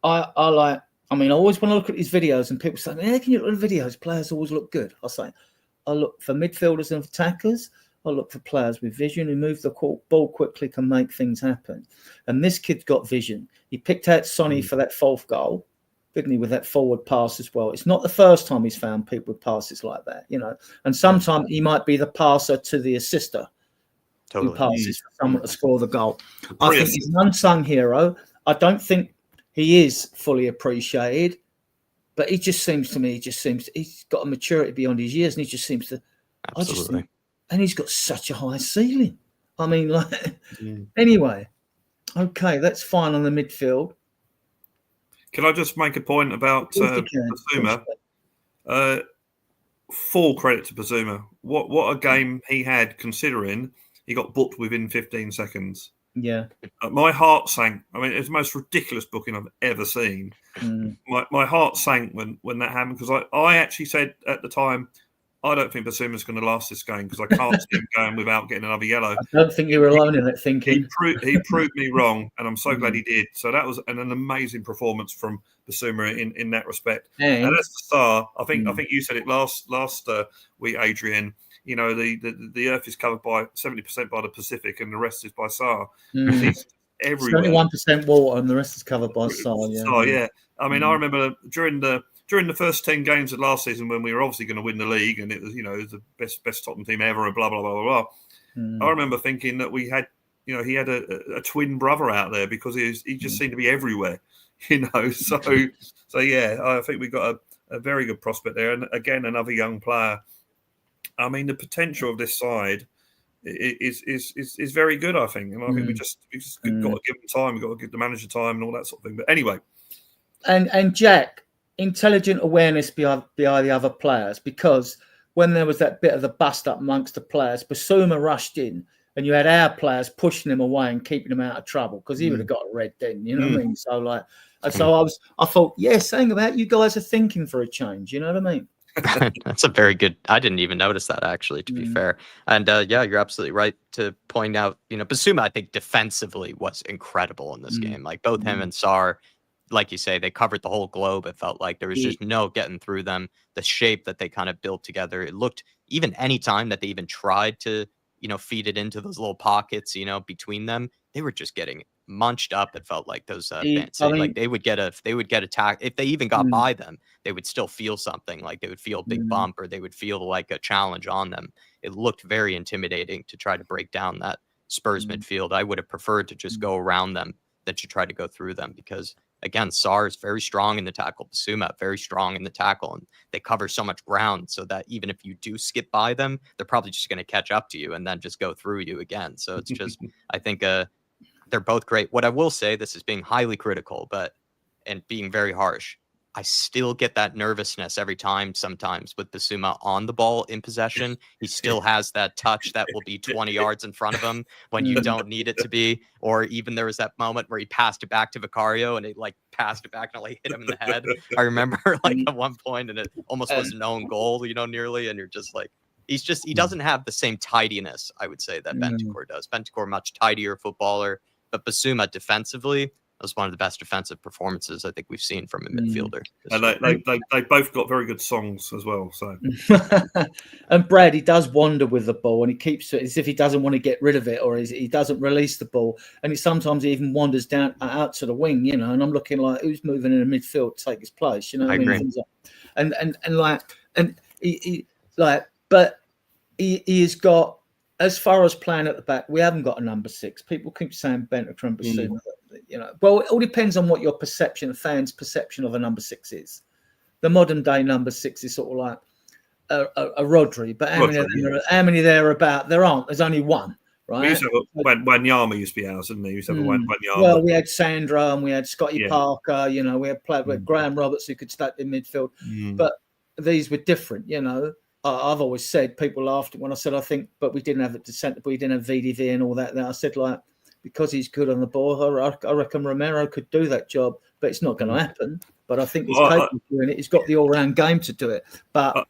I always want to look at these videos, and people say, "How can you look at the videos? Players always look good." I say, I look for midfielders and attackers. I look for players with vision who move the ball quickly, can make things happen. And this kid's got vision. He picked out Sonny for that fourth goal, didn't he, with that forward pass as well. It's not the first time he's found people with passes like that, And sometimes he might be the passer to the assister who passes for someone to score the goal. I think he's an unsung hero. I don't think he is fully appreciated, but he just seems to me, he's got a maturity beyond his years, and he just seems to. Absolutely. And he's got such a high ceiling. Anyway, okay, that's fine on the midfield. Can I just make a point about Basuma? Full credit to Basuma. What a game he had, considering he got booked within 15 seconds. Yeah. My heart sank. It's the most ridiculous booking I've ever seen. My heart sank when that happened, because I actually said at the time, I don't think Basuma's going to last this game, because I can't see him going without getting another yellow. I don't think you were alone in that thinking. He proved me wrong, and I'm so glad he did. So that was an amazing performance from Basuma in that respect. And as the star, I think you said it last week, Adrian. The Earth is covered by 70% by the Pacific, and the rest is by Sarr. He's everywhere. 71% water, and the rest is covered by Sarr. Yeah. Sarr, yeah. I remember during the first 10 games of last season, when we were obviously going to win the league, and it was it was the best Tottenham team ever, and blah blah blah blah blah. I remember thinking that we had he had a twin brother out there, because he just seemed to be everywhere. So yeah, I think we got a very good prospect there, and again another young player. The potential of this side is very good, I think, and I think we just got to give them time. We've got to give the manager time and all that sort of thing. But anyway, and Jack, intelligent awareness behind the other players, because when there was that bit of the bust up amongst the players, Basuma rushed in, and you had our players pushing him away and keeping him out of trouble, because he would have got a red then. You know what I mean? So I thought, saying about you guys are thinking for a change. You know what I mean? That's a very good. I didn't even notice that, actually, to be fair. And you're absolutely right to point out. Basuma, I think defensively was incredible in this game. Like both him and Sarr, like you say, they covered the whole globe. It felt like there was just no getting through them. The shape that they kind of built together, it looked, even any time that they even tried to feed it into those little pockets, between them, they were just getting munched up. It felt like those like they would get attacked. If they even got by them, they would still feel something, like they would feel a big bump, or they would feel like a challenge on them. It looked very intimidating to try to break down that Spurs midfield. I would have preferred to just go around them than to try to go through them, because again, Sarr is very strong in the tackle, Basuma very strong in the tackle, and they cover so much ground, so that even if you do skip by them, they're probably just going to catch up to you and then just go through you again. So it's just, I think they're both great. What I will say, this is being highly critical, and being very harsh, I still get that nervousness every time, sometimes, with Basuma on the ball in possession. He still has that touch that will be 20 yards in front of him when you don't need it to be. Or even there was that moment where he passed it back to Vicario, and it passed it back and hit him in the head. I remember at one point, and it almost was an own goal, nearly. And you're just like, he doesn't have the same tidiness, I would say, that Bentancur does. Bentancur, much tidier footballer, but Basuma defensively was one of the best defensive performances I think we've seen from a midfielder. And they both got very good songs as well. So, and Brad, he does wander with the ball, and he keeps it as if he doesn't want to get rid of it, or he doesn't release the ball, and he sometimes even wanders down out to the wing, you know. And I'm looking like, who's moving in the midfield to take his place, you know? I agree. But he has got, as far as playing at the back, we haven't got a number 6. People keep saying Bentancur and Basuma. You know, well, it all depends on what your perception, a fan's perception of a number 6 is. The modern day number 6 is sort of like a Rodri, but how many there are about? There aren't. There's only one, right? We used to have Wanyama used to be ours, didn't he? We used to have Wanyama. Well, we had Sandro and we had Scotty Parker. You know, we had played with Graham Roberts who could stay in midfield, but these were different. You know, I've always said, people laughed when I said, I think, but we didn't have it to centre, we didn't have VDV and all that. Then I said, like, because he's good on the ball, I reckon Romero could do that job, but it's not going to happen. But I think he's capable of doing it. He's got the all-round game to do it. But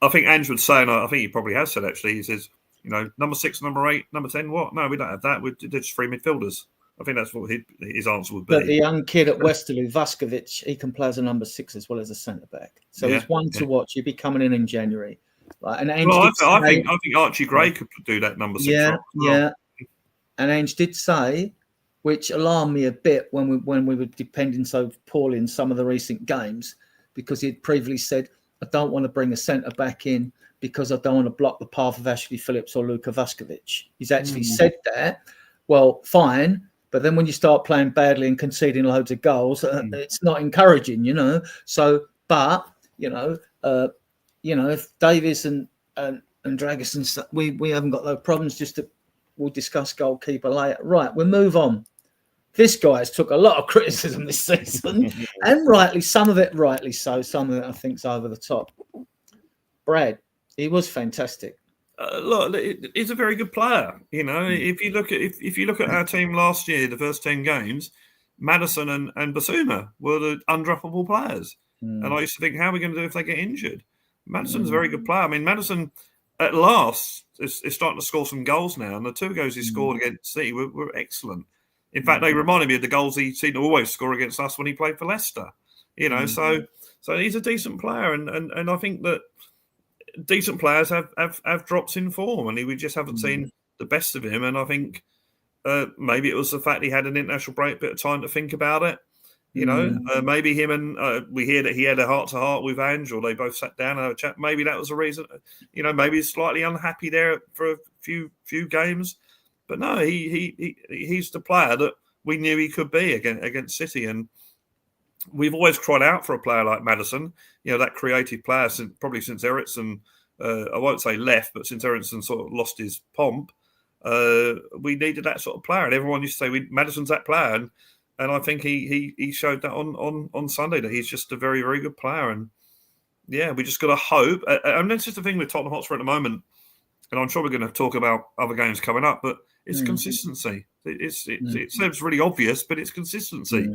I think Andrew would say, and I think he probably has said actually, he says, you know, number 6, number 8, number 10, what? No, we don't have that. We're just 3 midfielders. I think that's what his answer would be. But the young kid at Westerlo, Vuskovic, he can play as a number 6 as well as a centre-back. So he's one to watch. He'll be coming in January. Right? And I think Archie Gray could do that number 6 role. Yeah. And Ange did say, which alarmed me a bit when we were depending so poorly in some of the recent games, because he had previously said, I don't want to bring a centre-back in because I don't want to block the path of Ashley Phillips or Luka Vuskovic. He's actually said that. Well, fine. But then when you start playing badly and conceding loads of goals, it's not encouraging, you know. So, but, you know, if Davies and Dragusin, we haven't got those problems, we'll discuss goalkeeper later. Right, we'll move on. This guy's took a lot of criticism this season, and rightly, some of it rightly so, some of it I think's over the top. Brad, he was fantastic. Look, he's a very good player. You know, if you look at our team last year, the first 10 games, Maddison and Basuma were the undroppable players. And I used to think, how are we going to do if they get injured? Maddison's a very good player. I mean, Maddison at last is starting to score some goals now, and the 2 goals he scored against City were excellent. In fact, they reminded me of the goals he seemed to always score against us when he played for Leicester. You know, so he's a decent player, and I think that decent players have drops in form, and we just haven't seen the best of him. And I think maybe it was the fact he had an international break, bit of time to think about it. You know, maybe him and we hear that he had a heart-to-heart with Ange, or they both sat down and had a chat. Maybe that was a reason. You know, maybe he's slightly unhappy there for a few games. But no, he's the player that we knew he could be against City. And we've always cried out for a player like Maddison, you know, that creative player, probably since Eriksson, I won't say left, but since Eriksson sort of lost his pomp, we needed that sort of player. And everyone used to say, Maddison's that player. And I think he showed that on Sunday, that he's just a very, very good player. And yeah, we just got to hope. And that's just the thing with Tottenham Hotspur at the moment. And I'm sure we're going to talk about other games coming up, but it's consistency. It seems really obvious, but it's consistency.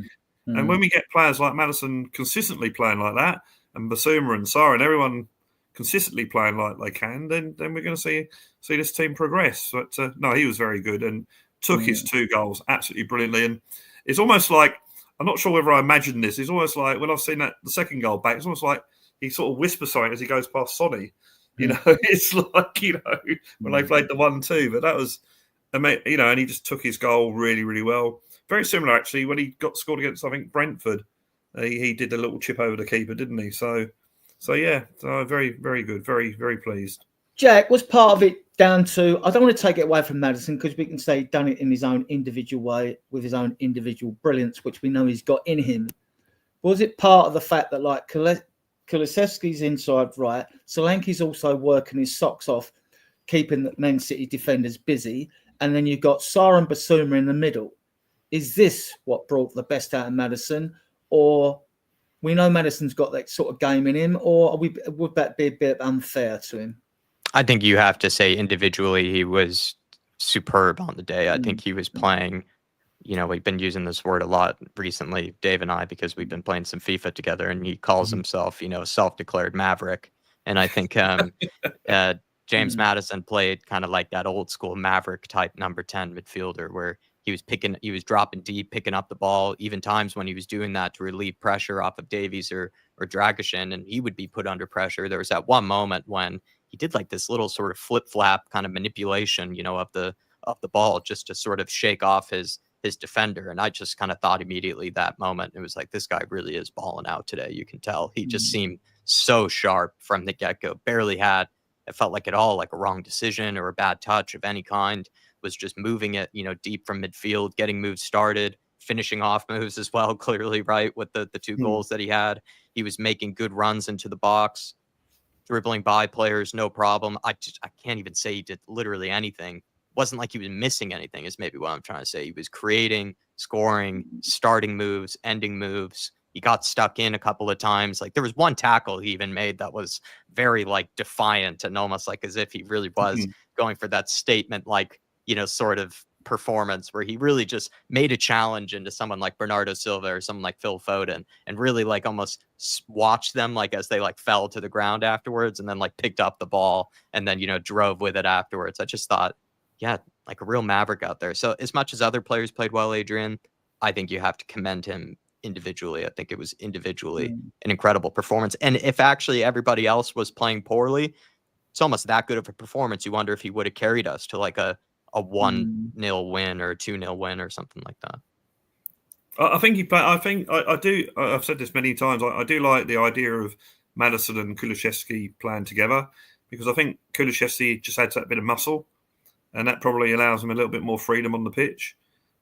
And when we get players like Maddison consistently playing like that, and Basuma and Sarr and everyone consistently playing like they can, then we're going to see this team progress. But no, he was very good and took his 2 goals absolutely brilliantly. And it's almost like, I'm not sure whether I imagined this, it's almost like when I've seen the second goal back, it's almost like he sort of whispers something as he goes past Sonny. You know, it's like, you know, when they played the 1-2, but that was, you know, and he just took his goal really, really well. Very similar, actually, when he got scored against, I think, Brentford. He did a little chip over the keeper, didn't he? So yeah, very, very good. Very, very pleased. Jack, was part of it down to, I don't want to take it away from Maddison, because we can say he'd done it in his own individual way with his own individual brilliance, which we know he's got in him. Was it part of the fact that, like, Kulusevski's inside right, Solanke's also working his socks off, keeping the Man City defenders busy, and then you've got Sarr and Basuma in the middle? Is this what brought the best out of Maddison? Or we know Maddison's got that sort of game in him, or would that be a bit unfair to him? I think you have to say individually he was superb on the day. I think he was playing, you know, we've been using this word a lot recently, Dave and I, because we've been playing some FIFA together, and he calls himself, you know, self-declared maverick. And I think James Maddison played kind of like that old school Maverick type number 10 midfielder where he was dropping deep, picking up the ball, even times when he was doing that to relieve pressure off of Davies or Dragishin, and he would be put under pressure. There was that one moment when he did like this little sort of flip flap kind of manipulation, of the ball just to sort of shake off his defender. And I just kind of thought immediately that moment, it was like, this guy really is balling out today. You can tell he just seemed so sharp from the get-go. It felt like at all like a wrong decision or a bad touch of any kind. Was just moving it, deep from midfield, getting moves started, finishing off moves as well, clearly, right, with the two goals that he had. He was making good runs into the box, dribbling by players, no problem. I can't even say he did literally anything. Wasn't like he was missing anything is maybe what I'm trying to say. He was creating, scoring, starting moves, ending moves. He got stuck in a couple of times. Like there was one tackle he even made that was very like defiant and almost like as if he really was going for that statement, like, sort of performance where he really just made a challenge into someone like Bernardo Silva or someone like Phil Foden and really like almost watched them like as they like fell to the ground afterwards and then like picked up the ball and then, drove with it afterwards. I just thought, yeah, like a real maverick out there. So as much as other players played well, Adrian, I think you have to commend him individually. I think it was individually an incredible performance. And if actually everybody else was playing poorly, it's almost that good of a performance. You wonder if he would have carried us to like a 1-0 win or a 2-0 win or something like that. I think I do. I've said this many times. I do like the idea of Maddison and Kulusevski playing together because I think Kulusevski just adds that bit of muscle, and that probably allows him a little bit more freedom on the pitch.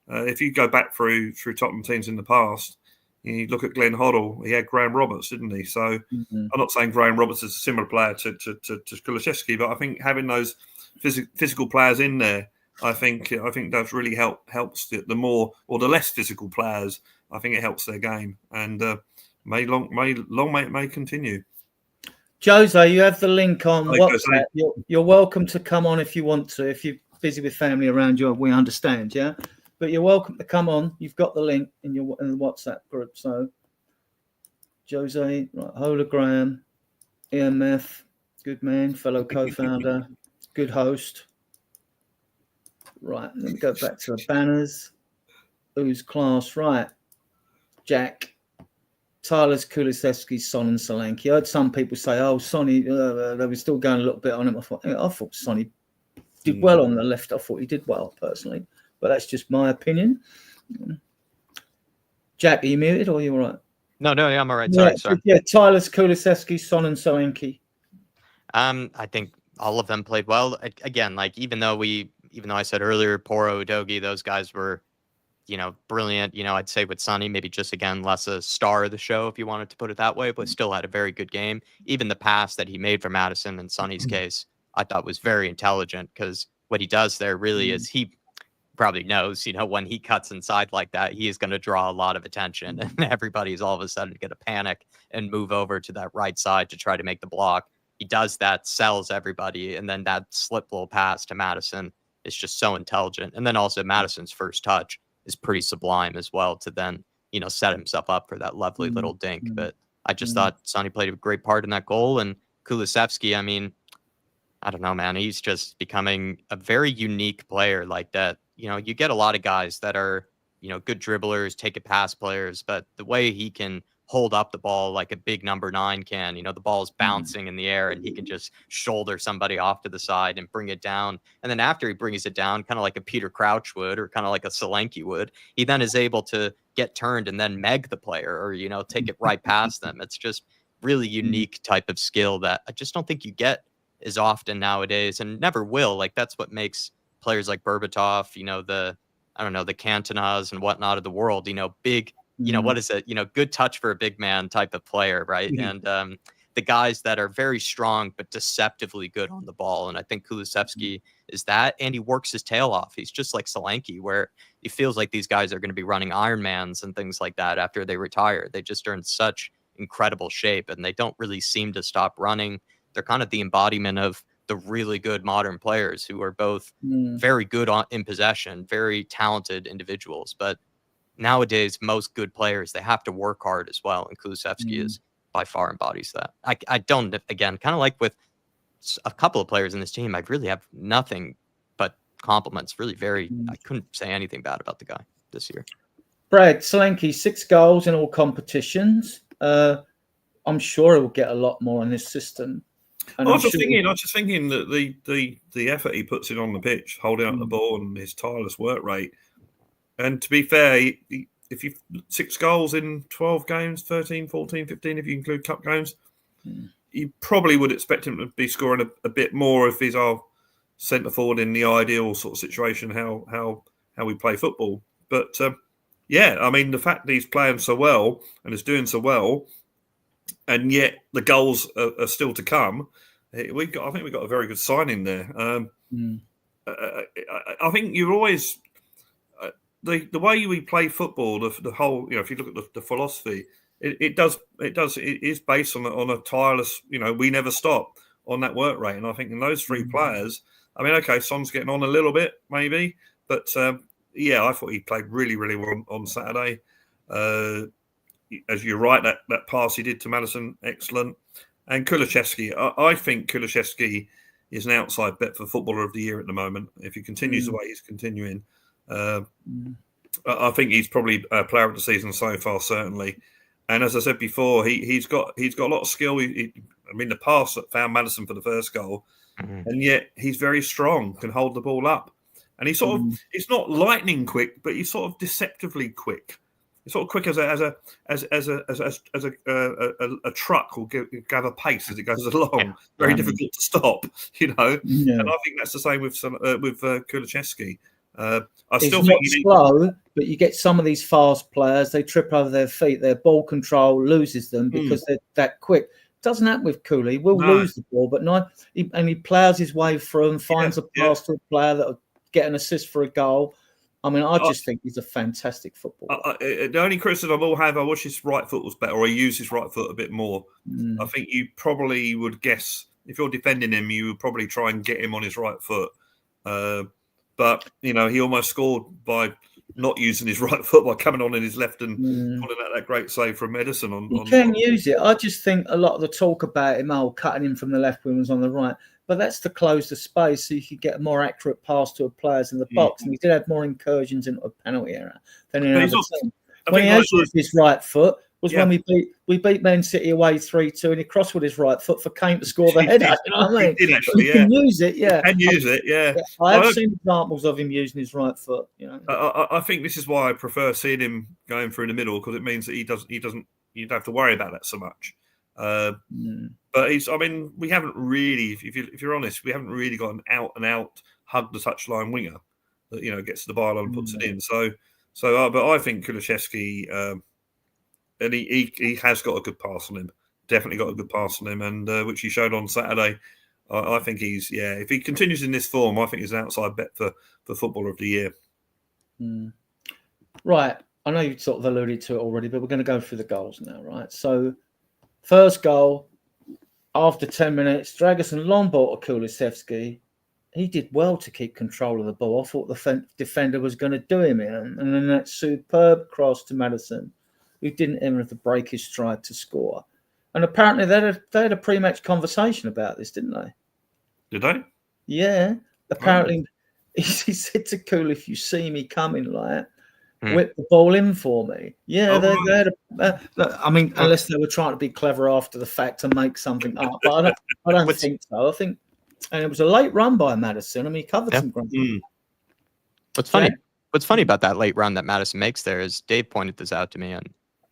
If you go back through Tottenham teams in the past, you look at Glenn Hoddle, he had Graham Roberts, didn't he? So I'm not saying Graham Roberts is a similar player to Kulusevski, but I think having those physical players in there, I think does really helps the more or the less physical players. I think it helps their game, and may continue. Jose, you have the link on WhatsApp. You're welcome to come on if you want to. If you're busy with family around you, we understand, yeah. But you're welcome to come on. You've got the link in the WhatsApp group. So, Jose, right, hologram, EMF, good man, fellow co-founder, good host. Right, let me go back to the banners. Who's class? Right, Jack, Tyler's, Kulusevski, Son and Solanke. I heard some people say, "Oh, Sonny," they were still going a little bit on him. I thought Sonny did well on the left. I thought he did well personally, but that's just my opinion. Jack, are you muted or are you all right? No, yeah, I'm all right. Sorry. Yeah, Tyler's, Kulusevski, Son and Solanke. I think all of them played well. Again, like even though I said earlier, Poro, Udogie, those guys were, brilliant. I'd say with Sonny, maybe just again less a star of the show if you wanted to put it that way, but still had a very good game. Even the pass that he made for Maddison in Sonny's case, I thought was very intelligent because what he does there really is he probably knows, when he cuts inside like that, he is going to draw a lot of attention and everybody's all of a sudden going to panic and move over to that right side to try to make the block. He does that, sells everybody, and then that slip little pass to Maddison is just so intelligent. And then also Maddison's first touch is pretty sublime as well to then, set himself up for that lovely little dink. But I just thought Sonny played a great part in that goal. And Kulusevski, I mean, I don't know, man. He's just becoming a very unique player like that. You get a lot of guys that are, good dribblers, take it past players, but the way he can hold up the ball like a big number 9 can, the ball is bouncing in the air and he can just shoulder somebody off to the side and bring it down. And then after he brings it down, kind of like a Peter Crouch would, or kind of like a Solanke would, he then is able to get turned and then meg the player or, take it right past them. It's just really unique type of skill that I just don't think you get as often nowadays and never will. Like that's what makes players like Berbatov, the Cantonas and whatnot of the world, big, what is it? Good touch for a big man type of player, right? And the guys that are very strong but deceptively good on the ball. And I think Kulusevski is that, and he works his tail off. He's just like Solanke, where he feels like these guys are going to be running Ironmans and things like that after they retire. They just are in such incredible shape and they don't really seem to stop running. They're kind of the embodiment of the really good modern players who are both very good in possession, very talented individuals. But nowadays, most good players, they have to work hard as well. And Kulusevski is by far embodies that. I don't, again, kind of like with a couple of players in this team, I really have nothing but compliments. Really, I couldn't say anything bad about the guy this year. Brad Solanke, 6 goals in all competitions. I'm sure he'll get a lot more in this system. And I was just thinking that the effort he puts in on the pitch, holding up the ball, and his tireless work rate. And to be fair, if you 6 goals in 12 games, 13, 14, 15, if you include cup games, you probably would expect him to be scoring a bit more if he's our centre forward in the ideal sort of situation, how we play football. But I mean, the fact that he's playing so well and is doing so well, and yet the goals are still to come. I think we got a very good signing there. I think you're always the way we play football. The whole, if you look at the philosophy, it is based on a tireless. We never stop on that work rate, and I think in those 3 players, I mean, okay, Son's getting on a little bit maybe, but I thought he played really, really well on Saturday. As you're right, that pass he did to Maddison, excellent. And Kulusevski, I think Kulusevski is an outside bet for Footballer of the Year at the moment. If he continues the way he's continuing, I think he's probably Player of the Season so far, certainly. And as I said before, he's got a lot of skill. The pass that found Maddison for the first goal, and yet he's very strong, can hold the ball up, and he's sort of it's not lightning quick, but he's sort of deceptively quick. It's sort of quick as a truck will gather pace as it goes along. Very difficult to stop, And I think that's the same with Kulusevski. He's not slow, but you get some of these fast players, they trip over their feet, their ball control loses them because they're that quick. Doesn't happen with Kulu. He will lose the ball, but he plows his way through and finds a pass to a player that will get an assist for a goal. I mean, I just think he's a fantastic footballer. The only criticism I will have, I wish his right foot was better, or he used his right foot a bit more. I think you probably would guess, if you're defending him, you would probably try and get him on his right foot. But, he almost scored by not using his right foot, by coming on in his left and pulling out that great save from Edison. You can use it. I just think a lot of the talk about him, cutting him from the left when he was on the right, but that's to close the space so you could get a more accurate pass to players in the box. And he did have more incursions into a penalty area than in another team. When he has used his right foot was when we beat Man City away 3-2, and he crossed with his right foot for Kane to score the header. You know what I mean? He did actually, he can use it, Can use it, yeah. I have seen examples of him using his right foot. I think this is why I prefer seeing him going through the middle, because it means that he doesn't. You don't have to worry about that so much. But we haven't really, if you're honest, we haven't really got an out and out hug the touchline winger that gets to the byline and puts it in. But I think Kulusevski. And he has got a good pass on him. Definitely got a good pass on him, and which he showed on Saturday. I think he's if he continues in this form, I think he's an outside bet for Footballer of the Year. Right. I know you've sort of alluded to it already, but we're going to go through the goals now, right? So, first goal, after 10 minutes, Dragusin long ball to Kulusevski. He did well to keep control of the ball. I thought the defender was going to do him in, and then that superb cross to Maddison, who didn't even have to break his stride to score. And apparently they had a pre-match conversation about this, didn't they? Did they? Yeah. Apparently, he said to Kulu, if you see me coming, whip the ball in for me. Yeah, they had unless they were trying to be clever after the fact and make something up. But I don't think so. I think, and it was a late run by Maddison. I mean, he covered some ground. What's funny about that late run that Maddison makes there is Dave pointed this out to me, and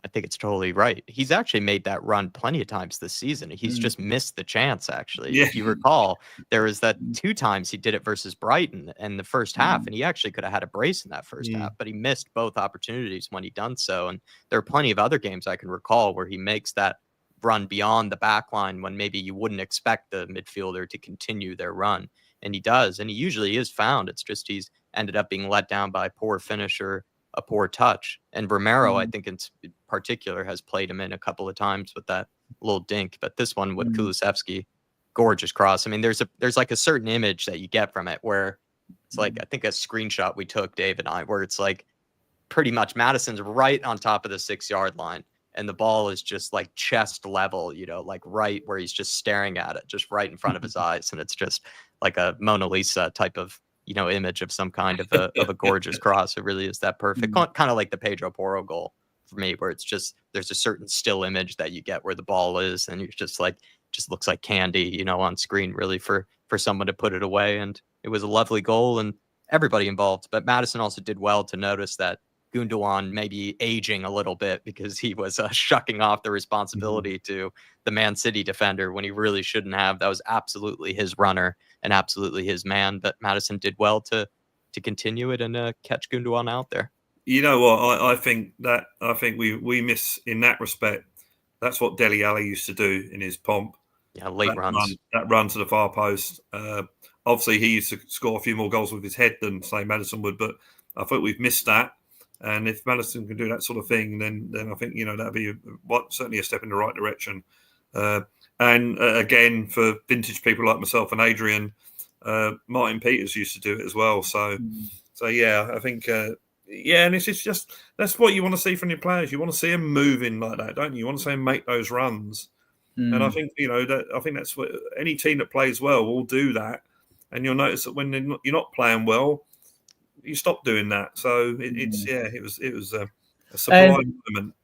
I think it's totally right. He's actually made that run plenty of times this season. He's just missed the chance, actually. Yeah. If you recall, there was that 2 times he did it versus Brighton in the first half, and he actually could have had a brace in that first half, but he missed both opportunities when he done so. And there are plenty of other games I can recall where he makes that run beyond the back line when maybe you wouldn't expect the midfielder to continue their run. And he does, and he usually is found. It's just he's ended up being let down by a poor finish or a poor touch. And Romero, I think in particular, has played him in a couple of times with that little dink. But this one with Kulusevski, gorgeous cross. I mean, there's like a certain image that you get from it where it's like, I think a screenshot we took, Dave and I, where it's like pretty much Madison's right on top of the 6-yard line. and the ball is just like chest level, like right where he's just staring at it, just right in front of his eyes. And it's just like a Mona Lisa type of, image of some kind of a gorgeous cross. It really is that perfect. Kind of like the Pedro Porro goal for me, where it's just, there's a certain still image that you get where the ball is, and you're just like, just looks like candy, on screen, really, for someone to put it away. And it was a lovely goal, and everybody involved. But Madison also did well to notice that Gundogan maybe aging a little bit, because he was shucking off the responsibility to the Man City defender when he really shouldn't have. That was absolutely his runner and absolutely his man. But Madison did well to continue it and catch Gundogan out there. You know what? I think we miss in that respect. That's what Dele Alli used to do in his pomp. Yeah, late runs. That run to the far post. Obviously, he used to score a few more goals with his head than, say, Madison would. But I think we've missed that. And if Madison can do that sort of thing, then I think, that'd be certainly a step in the right direction. And again, for vintage people like myself and Adrian, Martin Peters used to do it as well. So yeah, I think, and it's just that's what you want to see from your players. You want to see them moving like that, don't you? You want to see them make those runs. And I think, I think that's what any team that plays well will do that. And you'll notice that when you're not playing well, you stop doing that. So it was a sublime moment.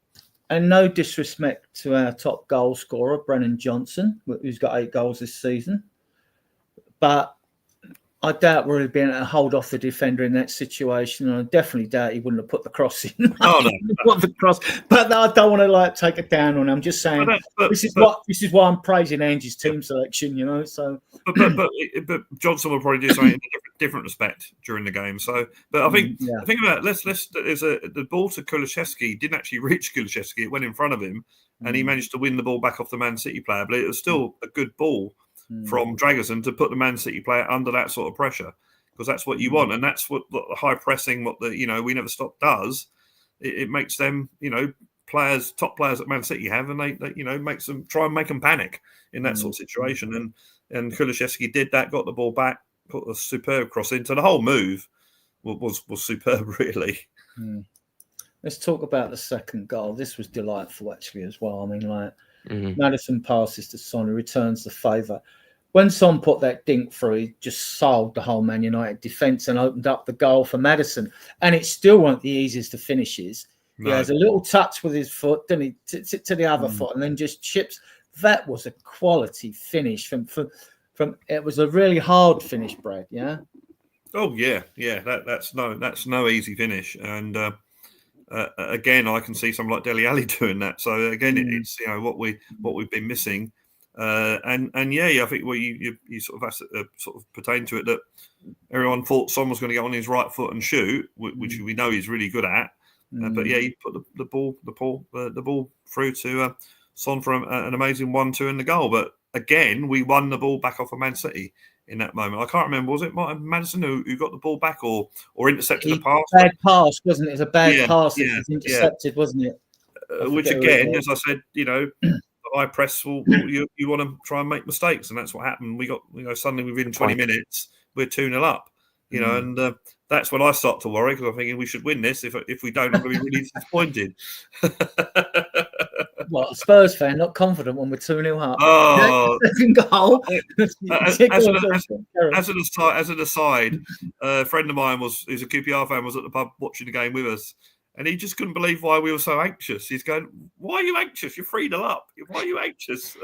And no disrespect to our top goal scorer, Brennan Johnson, who's got 8 goals this season, but I doubt we're being able to hold off the defender in that situation. And I definitely doubt he wouldn't have put the cross in. Oh no, the cross. But I don't want to take it down on him. I'm just saying this is why I'm praising Angie's team selection. So, but Johnson will probably do something in a different respect during the game. So, but I think think about it. There's the ball to Kulusevski didn't actually reach Kulusevski. It went in front of him, and he managed to win the ball back off the Man City player. But it was still a good ball from Dragerson to put the Man City player under that sort of pressure, because that's what you want, and that's what the high pressing, what the we never stop does. It makes them top players at Man City have, and they makes them try and make them panic in that sort of situation. And Kulusevski did that, got the ball back, put a superb cross into. The whole move was superb, really. Let's talk about the second goal. This was delightful, actually, as well. I mean, Madison passes to Son, who returns the favour. When Son put that dink through, he just solved the whole Man United defence and opened up the goal for Madison. And it still weren't the easiest of finishes. No. He has a little touch with his foot, then he to the other foot, and then just chips. That was a quality finish from. It was a really hard finish, Brad. Yeah. Oh yeah. That's no easy finish, and again, I can see someone like Dele Alli doing that. So again, it's what we've been missing. And I think you sort of have to sort of pertain to it, that everyone thought Son was going to get on his right foot and shoot, which we know he's really good at. But he put the ball through to Son for an amazing 1-2 in the goal. But again, we won the ball back off of Man City in that moment. I can't remember, was it Madison who got the ball back or intercepted the pass? Bad pass, wasn't it? It was a bad pass. It was intercepted, wasn't it? Which again, as I said, high press you want to try and make mistakes, and that's what happened. We got suddenly within 20 minutes we're 2-0 up, and that's when I start to worry, because I'm thinking we should win this. If we don't, I'm going to be really disappointed. What, a Spurs fan, not confident when we're 2-0 up? Oh, second goal. As an aside, a friend of mine who's a QPR fan, was at the pub watching the game with us. And he just couldn't believe why we were so anxious. He's going, "Why are you anxious? You're 3-0 up. Why are you anxious?"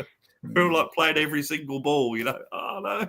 We're all playing every single ball, Oh, no.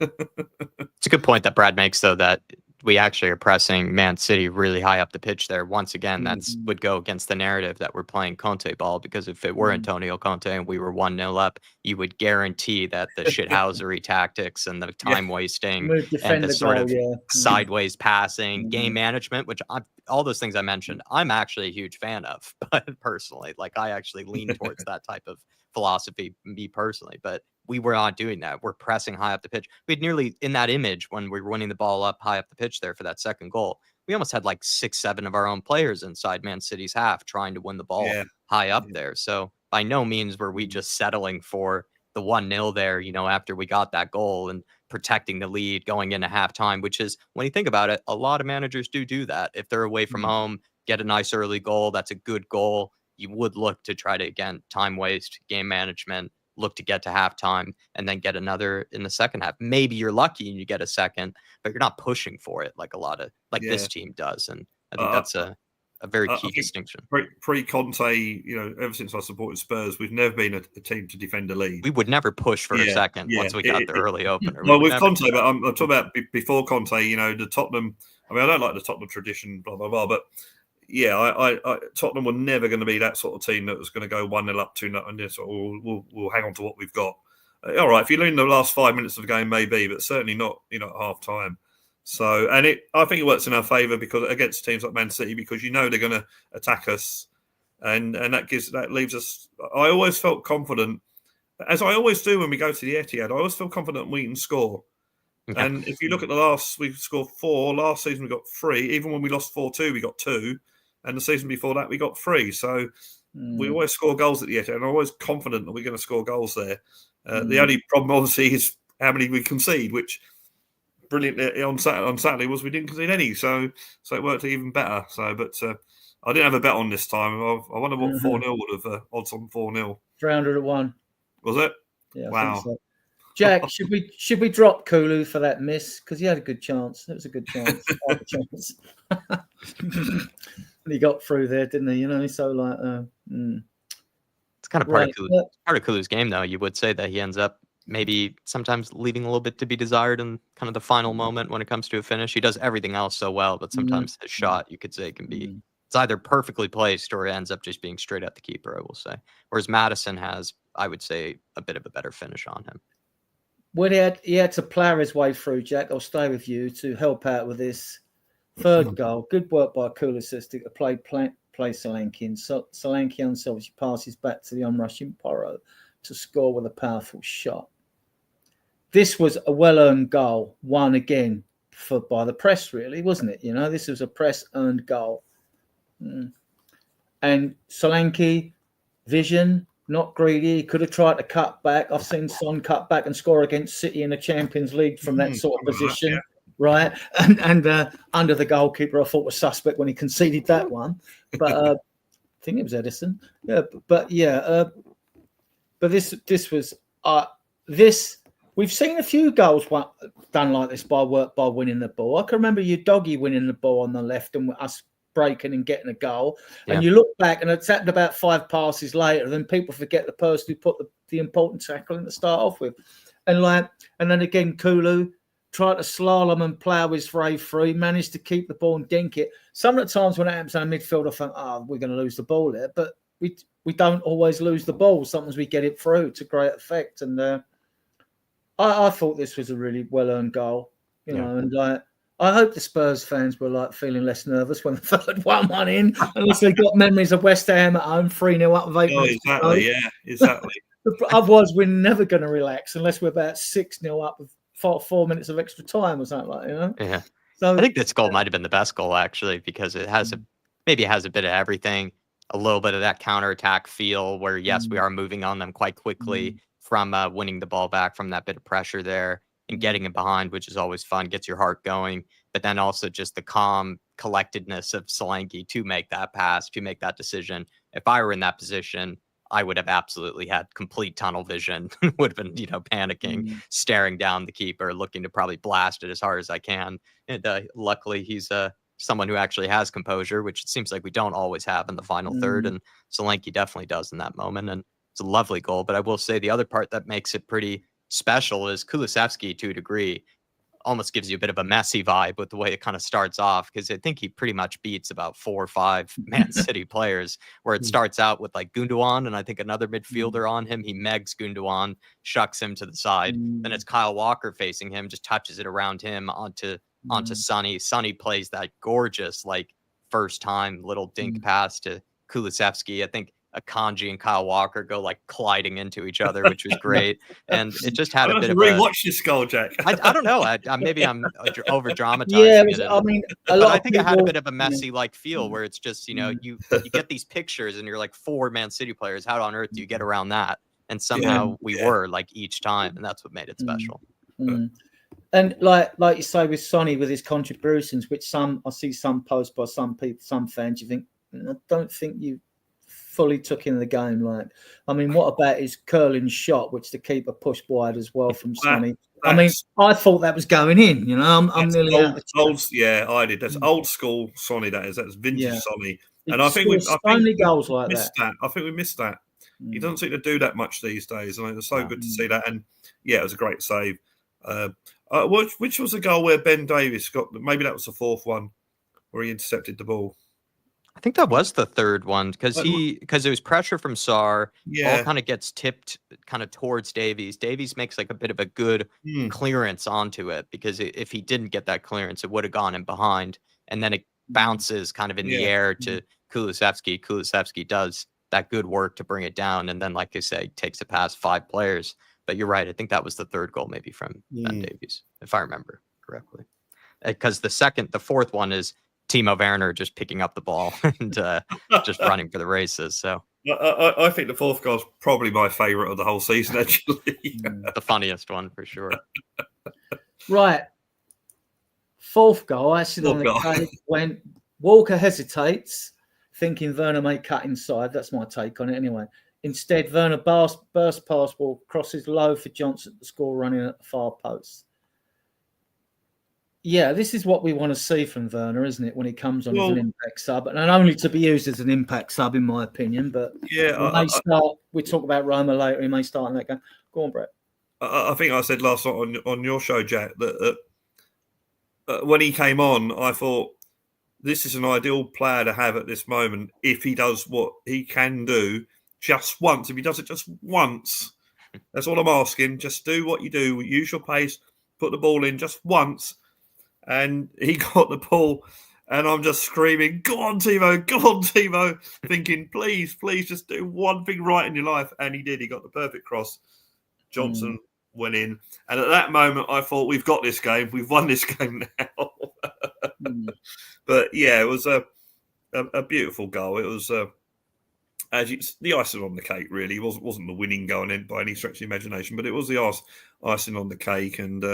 It's a good point that Brad makes, though, that we actually are pressing Man City really high up the pitch there. Once again, that would go against the narrative that we're playing Conte ball, because if it were Antonio Conte and we were 1-0 up, you would guarantee that the shithousery tactics and the time wasting and the sort of sideways passing, game management, which all those things I mentioned, I'm actually a huge fan of, but personally, I actually lean towards that type of philosophy, me personally, but we were not doing that. We're pressing high up the pitch. We had nearly, in that image, when we were winning the ball up high up the pitch there for that second goal, we almost had 6-7 of our own players inside Man City's half trying to win the ball high up there. So by no means were we just settling for the 1-0 there, after we got that goal, and protecting the lead going into halftime, which is, when you think about it, a lot of managers do that. If they're away from home, get a nice early goal, that's a good goal. you would look to try to, again, time waste, game management, look to get to halftime, and then get another in the second half. Maybe you're lucky and you get a second, but you're not pushing for it like this team does. And I think that's a very key distinction. Pre-Conte, ever since I supported Spurs, we've never been a team to defend a lead. We would never push for a second once we got the early opener. Well, with Conte, but I'm talking about before Conte, the Tottenham. I mean, I don't like the Tottenham tradition, blah, blah, blah, but I Tottenham were never going to be that sort of team that was going to go 1-0 up, 2-0, and just we'll hang on to what we've got. All right, if you lose the last 5 minutes of the game, maybe, but certainly not, at half time. So, and I think it works in our favour because against teams like Man City, because they're going to attack us, and that leaves us. I always felt confident, as I always do when we go to the Etihad. I always feel confident we can score. Okay. And if you look at we scored 4. Last season we got 3. Even when we lost 4-2, we got 2. And the season before that, we got 3. So we always score goals at the Etihad, and I'm always confident that we're going to score goals there. The only problem, obviously, is how many we concede, which brilliantly on Saturday was we didn't concede any. So it worked even better. But I didn't have a bet on this time. I wonder what 4-0 would have odds on 4-0. 300-1. Was it? Yeah. Wow. I think so. Jack, should we drop Kulu for that miss? Because he had a good chance. It was a good chance. And he got through there, didn't he? So it's kind of part of Kulu's game, though. You would say that he ends up maybe sometimes leaving a little bit to be desired in kind of the final moment when it comes to a finish. He does everything else so well, but sometimes his shot, you could say, can be it's either perfectly placed or it ends up just being straight at the keeper, I will say. Whereas Maddison has, I would say, a bit of a better finish on him. Well, he had to plough his way through, Jack. I'll stay with you to help out with this third goal. Good work by Kulisevski to play Solanke. And Solanke unselfishly passes back to the onrushing Porro to score with a powerful shot. This was a well-earned goal, won again by the press, really, wasn't it? This was a press-earned goal. And Solanke, vision, not greedy. He could have tried to cut back. I've seen Son cut back and score against City in the Champions League from that sort of position, right? And under the goalkeeper, I thought was suspect when he conceded that one. But I think it was Edison. Yeah, but this was this. We've seen a few goals done like this by winning the ball. I can remember you Doggy winning the ball on the left and us breaking and getting a goal. Yeah. And you look back and it's happened about 5 passes later, then people forget the person who put the important tackle in to start off with. And then again, Kulu tried to slalom and plough his way through, managed to keep the ball and dink it. Some of the times when it happens in the midfield, I think, we're going to lose the ball there. But we don't always lose the ball. Sometimes we get it through to great effect. And I thought this was a really well-earned goal, and I hope the Spurs fans were feeling less nervous when the third one went in, unless they got memories of West Ham at home, 3-0 up with 8 minutes. Exactly, yeah, exactly. Otherwise, we're never going to relax unless we're about 6-0 up with 4 minutes of extra time or something like that. Yeah. So I think this goal might have been the best goal actually, because it has maybe it has a bit of everything, a little bit of that counterattack feel where yes, we are moving on them quite quickly from winning the ball back from that bit of pressure there. And getting it behind, which is always fun, gets your heart going. But then also just the calm collectedness of Solanke to make that pass, to make that decision. If I were in that position, I would have absolutely had complete tunnel vision, would have been, panicking, staring down the keeper, looking to probably blast it as hard as I can. And luckily, he's someone who actually has composure, which it seems like we don't always have in the final third. And Solanke definitely does in that moment. And it's a lovely goal. But I will say the other part that makes it pretty special is Kulisevski, to a degree, almost gives you a bit of a Messi vibe with the way it kind of starts off, because I think he pretty much beats about 4 or 5 Man City players, where it starts out with Gundogan and I think another midfielder on him. He megs Gundogan, shucks him to the side. Then it's Kyle Walker facing him, just touches it around him onto Sonny. Sonny plays that gorgeous first time little dink pass to Kulisevski. I think Akanji and Kyle Walker go colliding into each other, which was great. And it just had a bit of rewatch this goal, Jack. I don't know. Maybe I'm over dramatizing. Yeah, but I think it had a bit of a Messi feel where it's just, you get these pictures and you're 4 Man City players. How on earth do you get around that? And somehow we were each time. And that's what made it special. And like you say with Sonny, with his contributions, which I see some posts by some people, some fans, you think, I don't think you fully took in the game. Like, I mean, what about his curling shot, which the keeper pushed wide as well from Sonny? I mean, I thought that was going in. You know, I'm nearly yeah, I did. That's old school Sonny. That's vintage Sonny. And I think so many goals like that. I think we missed that. He doesn't seem to do that much these days. I mean, it's so good to see that. And yeah, it was a great save. Which was the goal where Ben Davies got? Maybe that was the fourth one where he intercepted the ball. I think that was the third one because it was pressure from Sarr. Yeah. Ball kind of gets tipped kind of towards Davies. Davies makes like a bit of a good clearance onto it because if he didn't get that clearance, it would have gone in behind. And then it bounces kind of in the air to Kulusevski. Kulusevski does that good work to bring it down. And then, like I say, takes it past 5 players. But you're right. I think that was the third goal maybe from Ben Davies, if I remember correctly. Because the fourth one is Timo Werner just picking up the ball and just running for the races. So I think the fourth goal is probably my favourite of the whole season, actually. The funniest one for sure. Right. Fourth goal, actually on the cake, when Walker hesitates, thinking Werner may cut inside. That's my take on it anyway. Instead, Werner burst past Walker, crosses low for Johnson to score running at the far post. Yeah, this is what we want to see from Werner, isn't it, when he comes on as an impact sub, and only to be used as an impact sub, in my opinion. But we talk about Roma later. He may start in that game. Go on, Brett. I think I said last night on your show, Jack, that when he came on, I thought this is an ideal player to have at this moment if he does what he can do just once. If he does it just once, that's all I'm asking. Just do what you do. Use your pace. Put the ball in just once. And he got the ball, and I'm just screaming, "Go on, Timo! Go on, Timo!" Thinking, please just do one thing right in your life. And he did. He got the perfect cross. Johnson went in. And at that moment, I thought, we've got this game. We've won this game now. But, yeah, it was a beautiful goal. It was the icing on the cake, really. It wasn't the winning goal by any stretch of the imagination, but it was the icing on the cake. And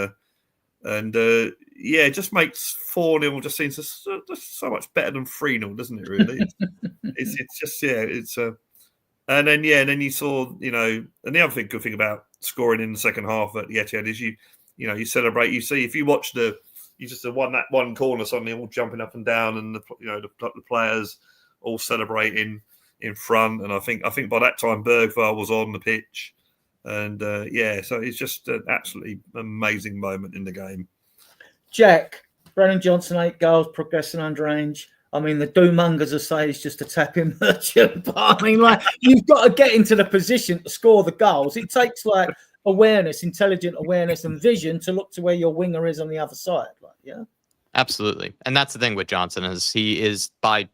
it just makes 4-0 just seems just so much better than 3-0, doesn't it? Really, it's just and then you saw and the other good thing about scoring in the second half at the Etihad is you celebrate. You see if you watch that one corner suddenly all jumping up and down and the players all celebrating in front, and I think by that time Bergvall was on the pitch. And so it's just an absolutely amazing moment in the game. Jack, Brennan Johnson, 8 goals, progressing underage. I mean, the doomongers will say he's just a tapping merchant, but I mean, like, you've got to get into the position to score the goals. It takes like awareness, intelligent awareness, and vision to look to where your winger is on the other side. Absolutely, and that's the thing with Johnson is he is by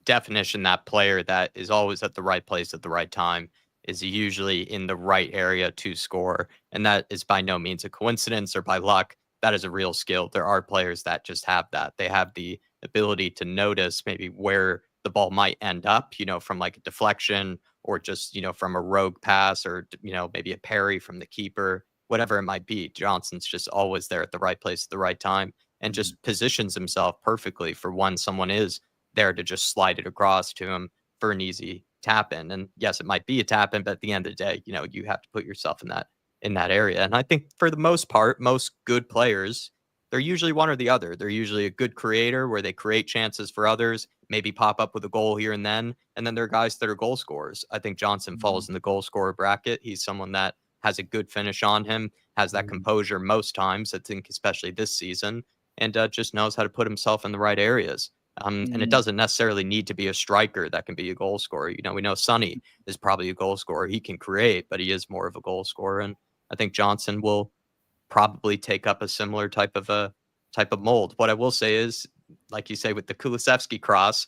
definition that player that is always at the right place at the right time. Is usually in the right area to score. And that is by no means a coincidence or by luck. That is a real skill. There are players that just have that. They have the ability to notice maybe where the ball might end up, from like a deflection or just, from a rogue pass or, maybe a parry from the keeper, whatever it might be. Johnson's just always there at the right place at the right time and just positions himself perfectly for when someone is there to just slide it across to him for an easy tap in. And yes, it might be a tap in, but at the end of the day, you have to put yourself in that area. And I think for the most part, most good players, they're usually one or the other. They're usually a good creator where they create chances for others, maybe pop up with a goal here and then there are guys that are goal scorers. I think Johnson falls in the goal scorer bracket. He's someone that has a good finish on him, has that composure most times, I think, especially this season, and just knows how to put himself in the right areas. And it doesn't necessarily need to be a striker that can be a goal scorer. We know Sonny is probably a goal scorer. He can create, but he is more of a goal scorer. And I think Johnson will probably take up a similar type of mold. What I will say is, like you say, with the Kulusevski cross,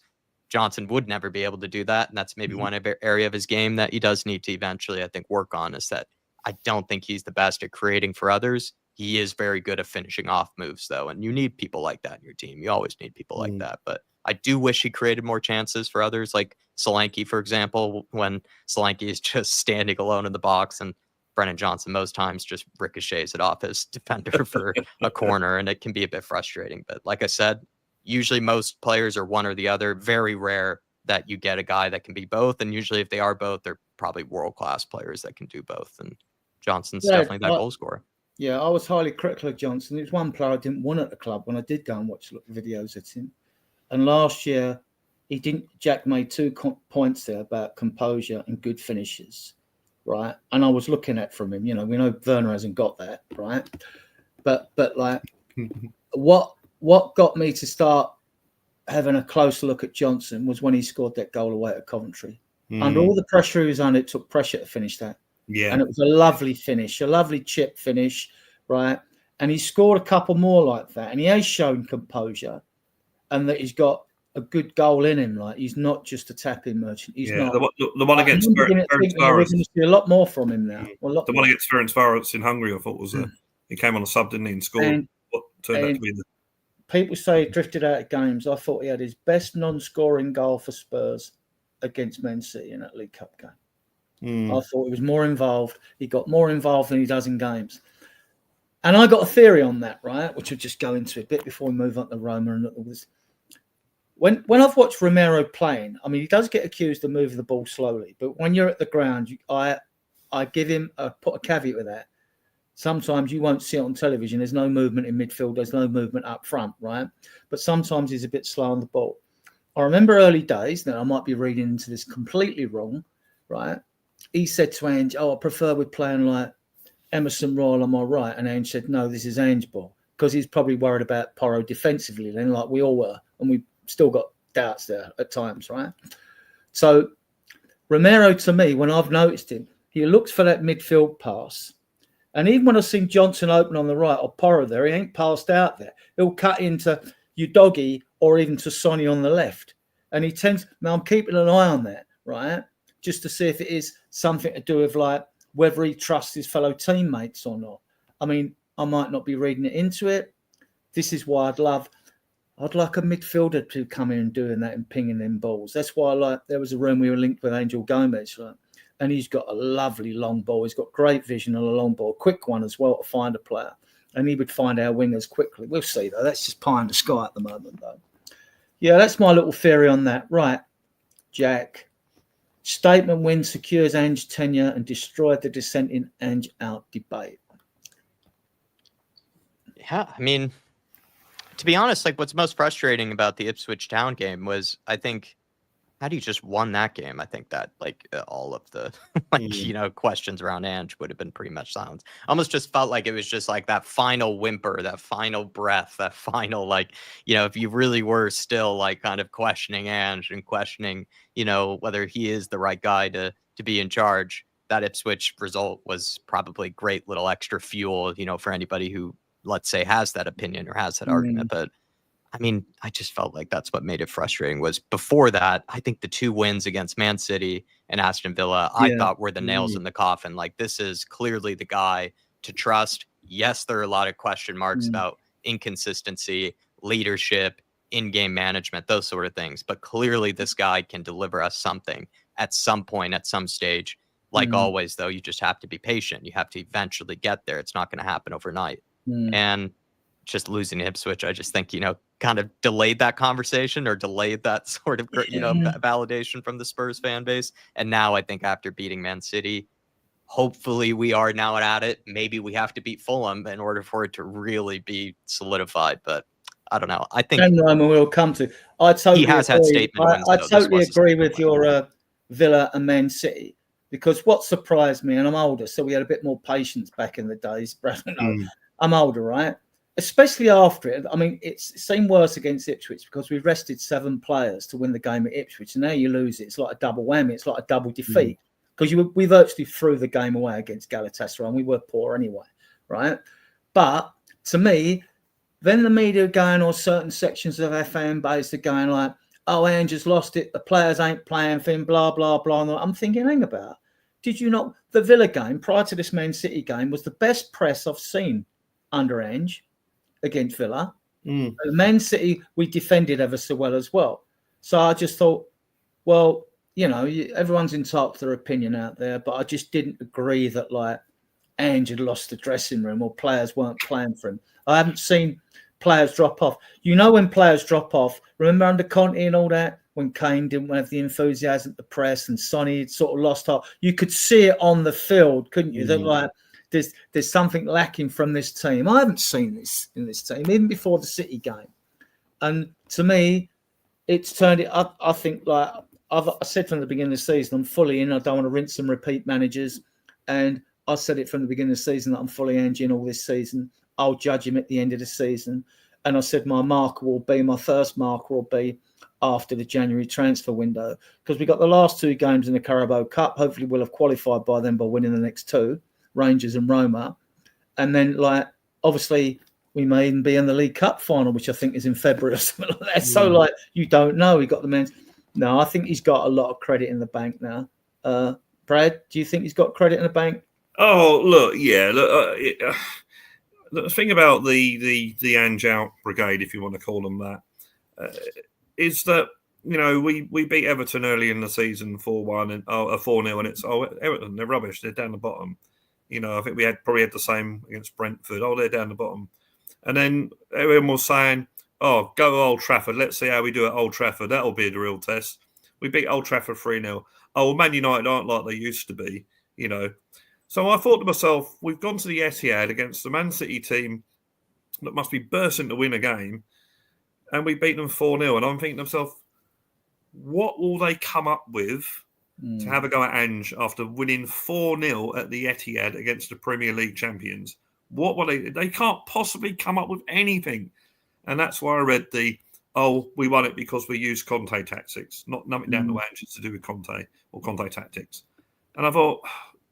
Johnson would never be able to do that. And that's maybe one area of his game that he does need to eventually, I think, work on, is that I don't think he's the best at creating for others. He is very good at finishing off moves, though, and you need people like that in your team. You always need people like that. But I do wish he created more chances for others, like Solanke, for example, when Solanke is just standing alone in the box and Brennan Johnson most times just ricochets it off his defender for a corner, and it can be a bit frustrating. But like I said, usually most players are one or the other. Very rare that you get a guy that can be both. And usually if they are both, they're probably world-class players that can do both. And Johnson's definitely that goal scorer. Yeah, I was highly critical of Johnson. There's one player I didn't want at the club when I did go and watch videos at him. And last year, Jack made 2 points there about composure and good finishes, right? And I was looking at from him, we know Werner hasn't got that, right? But like, what got me to start having a closer look at Johnson was when he scored that goal away at Coventry. Under all the pressure he was under, it took pressure to finish that. Yeah. And it was a lovely finish, a lovely chip finish, right? And he scored a couple more like that. And he has shown composure and that he's got a good goal in him. Like, he's not just a tapping merchant. He's not. The one against Ferencvaros. We're going to see a lot more from him now. The one against Ferencvaros in Hungary, I thought was he came on a sub, didn't he, and scored what turned out to be the. People say he drifted out of games. I thought he had his best non-scoring goal for Spurs against Man City in that League Cup game. I thought he was more involved. He got more involved than he does in games. And I got a theory on that, right, which we'll just go into a bit before we move on to Roma and all this. When I've watched Romero playing, I mean, he does get accused of moving the ball slowly, but when you're at the ground, I give him put a caveat with that. Sometimes you won't see it on television. There's no movement in midfield. There's no movement up front, right? But sometimes he's a bit slow on the ball. I remember early days, now I might be reading into this completely wrong, right? He said to Ange, I prefer we playing like Emerson Royal on my right. And Ange said, no, this is Ange ball. Because he's probably worried about Porro defensively then, like we all were. And we still got doubts there at times, right? So Romero, to me, when I've noticed him, he looks for that midfield pass. And even when I've seen Johnson open on the right or Porro there, he ain't passed out there. He'll cut into Udogie or even to Sonny on the left. And he tends, now I'm keeping an eye on that, right? Just to see if it is something to do with like whether he trusts his fellow teammates or not. I mean, I might not be reading it into it. This is why I'd like a midfielder to come in and doing that and pinging them balls. That's why there was a room we were linked with Angel Gomez, right? And he's got a lovely long ball. He's got great vision on a long ball, quick one as well to find a player. And he would find our wingers quickly. We'll see, though. That's just pie in the sky at the moment, though. Yeah, that's my little theory on that. Right, Jack. Statement win secures Ange's tenure and destroyed the dissenting Ange out debate. Yeah, I mean, to be honest, like what's most frustrating about the Ipswich Town game was, I think, how do you just won that game? I think that all of the questions around Ange would have been pretty much silenced. Almost just felt like it was just like that final whimper, that final breath, that final if you really were still like kind of questioning Ange and questioning whether he is the right guy to be in charge. That Ipswich result was probably great little extra fuel, for anybody who, let's say, has that opinion or has that argument. But I mean, I just felt like that's what made it frustrating. Was before that, I think the 2 wins against Man City and Aston Villa, I thought were the nails in the coffin. Like, this is clearly the guy to trust. Yes, there are a lot of question marks about inconsistency, leadership, in-game management, those sort of things. But clearly this guy can deliver us something at some point, at some stage. Like always, though, you just have to be patient. You have to eventually get there. It's not going to happen overnight. And just losing Ipswich, I just think, kind of delayed that conversation or delayed that sort of, validation from the Spurs fan base. And now I think after beating Man City, hopefully we are now at it. Maybe we have to beat Fulham in order for it to really be solidified. But I don't know. I think Roma will come to. I totally he has had statement wins. I totally agree with your Villa and Man City, because what surprised me, and I'm older, so we had a bit more patience back in the days. I'm older, right? Especially after it. I mean, it seemed worse against Ipswich because we rested 7 players to win the game at Ipswich, and now you lose it. It's like a double whammy. It's like a double defeat because we virtually threw the game away against Galatasaray, and we were poor anyway, right? But to me, then the media are going, or certain sections of our fan base are going like, oh, Ange has lost it. The players ain't playing for him, blah, blah, blah. And I'm thinking, hang about. Did you not? The Villa game prior to this Man City game was the best press I've seen under Ange against Villa. Man City, we defended ever so well as well. So I just thought, well, everyone's entitled to their opinion out there, but I just didn't agree that like Ange had lost the dressing room or players weren't playing for him. I haven't seen players drop off. When players drop off, remember under Conte and all that, when Kane didn't have the enthusiasm to press and Sonny had sort of lost heart. You could see it on the field, couldn't you? That like there's something lacking from this team. I haven't seen this in this team, even before the City game. And to me, it's turned it up. I think, like I said from the beginning of the season, I'm fully in. I don't want to rinse and repeat managers. And I said it from the beginning of the season that I'm fully Angie in all this season. I'll judge him at the end of the season. And I said my first marker will be after the January transfer window, because we got the last 2 games in the Carabao Cup. Hopefully we'll have qualified by then by winning the next 2, Rangers and Roma. And then, like, obviously we may even be in the League Cup final, which I think is in February or something like that. So, like, you don't know. He got the men's. No, I think he's got a lot of credit in the bank now. Brad, do you think he's got credit in the bank? Oh, look, yeah. Look, the thing about the Ange out brigade, if you want to call them that, is that, you know, we beat Everton early in the season 4-1 and 4-0, and it's Everton, they're rubbish, they're down the bottom. You know, I think we probably had the same against Brentford. They're down the bottom, and then everyone was saying, "Oh, go to Old Trafford. Let's see how we do at Old Trafford. That'll be the real test." We beat Old Trafford 3-0. Oh, Man United aren't like they used to be, you know. So I thought to myself, we've gone to the Etihad against the Man City team that must be bursting to win a game, and we beat them 4-0. And I'm thinking to myself, what will they come up with to have a go at Ange after winning 4-0 at the Etihad against the Premier League champions? What will they can't possibly come up with anything. And that's why I read we won it because we used Conte tactics, nothing down to Ange, it's to do with Conte or Conte tactics. And I thought,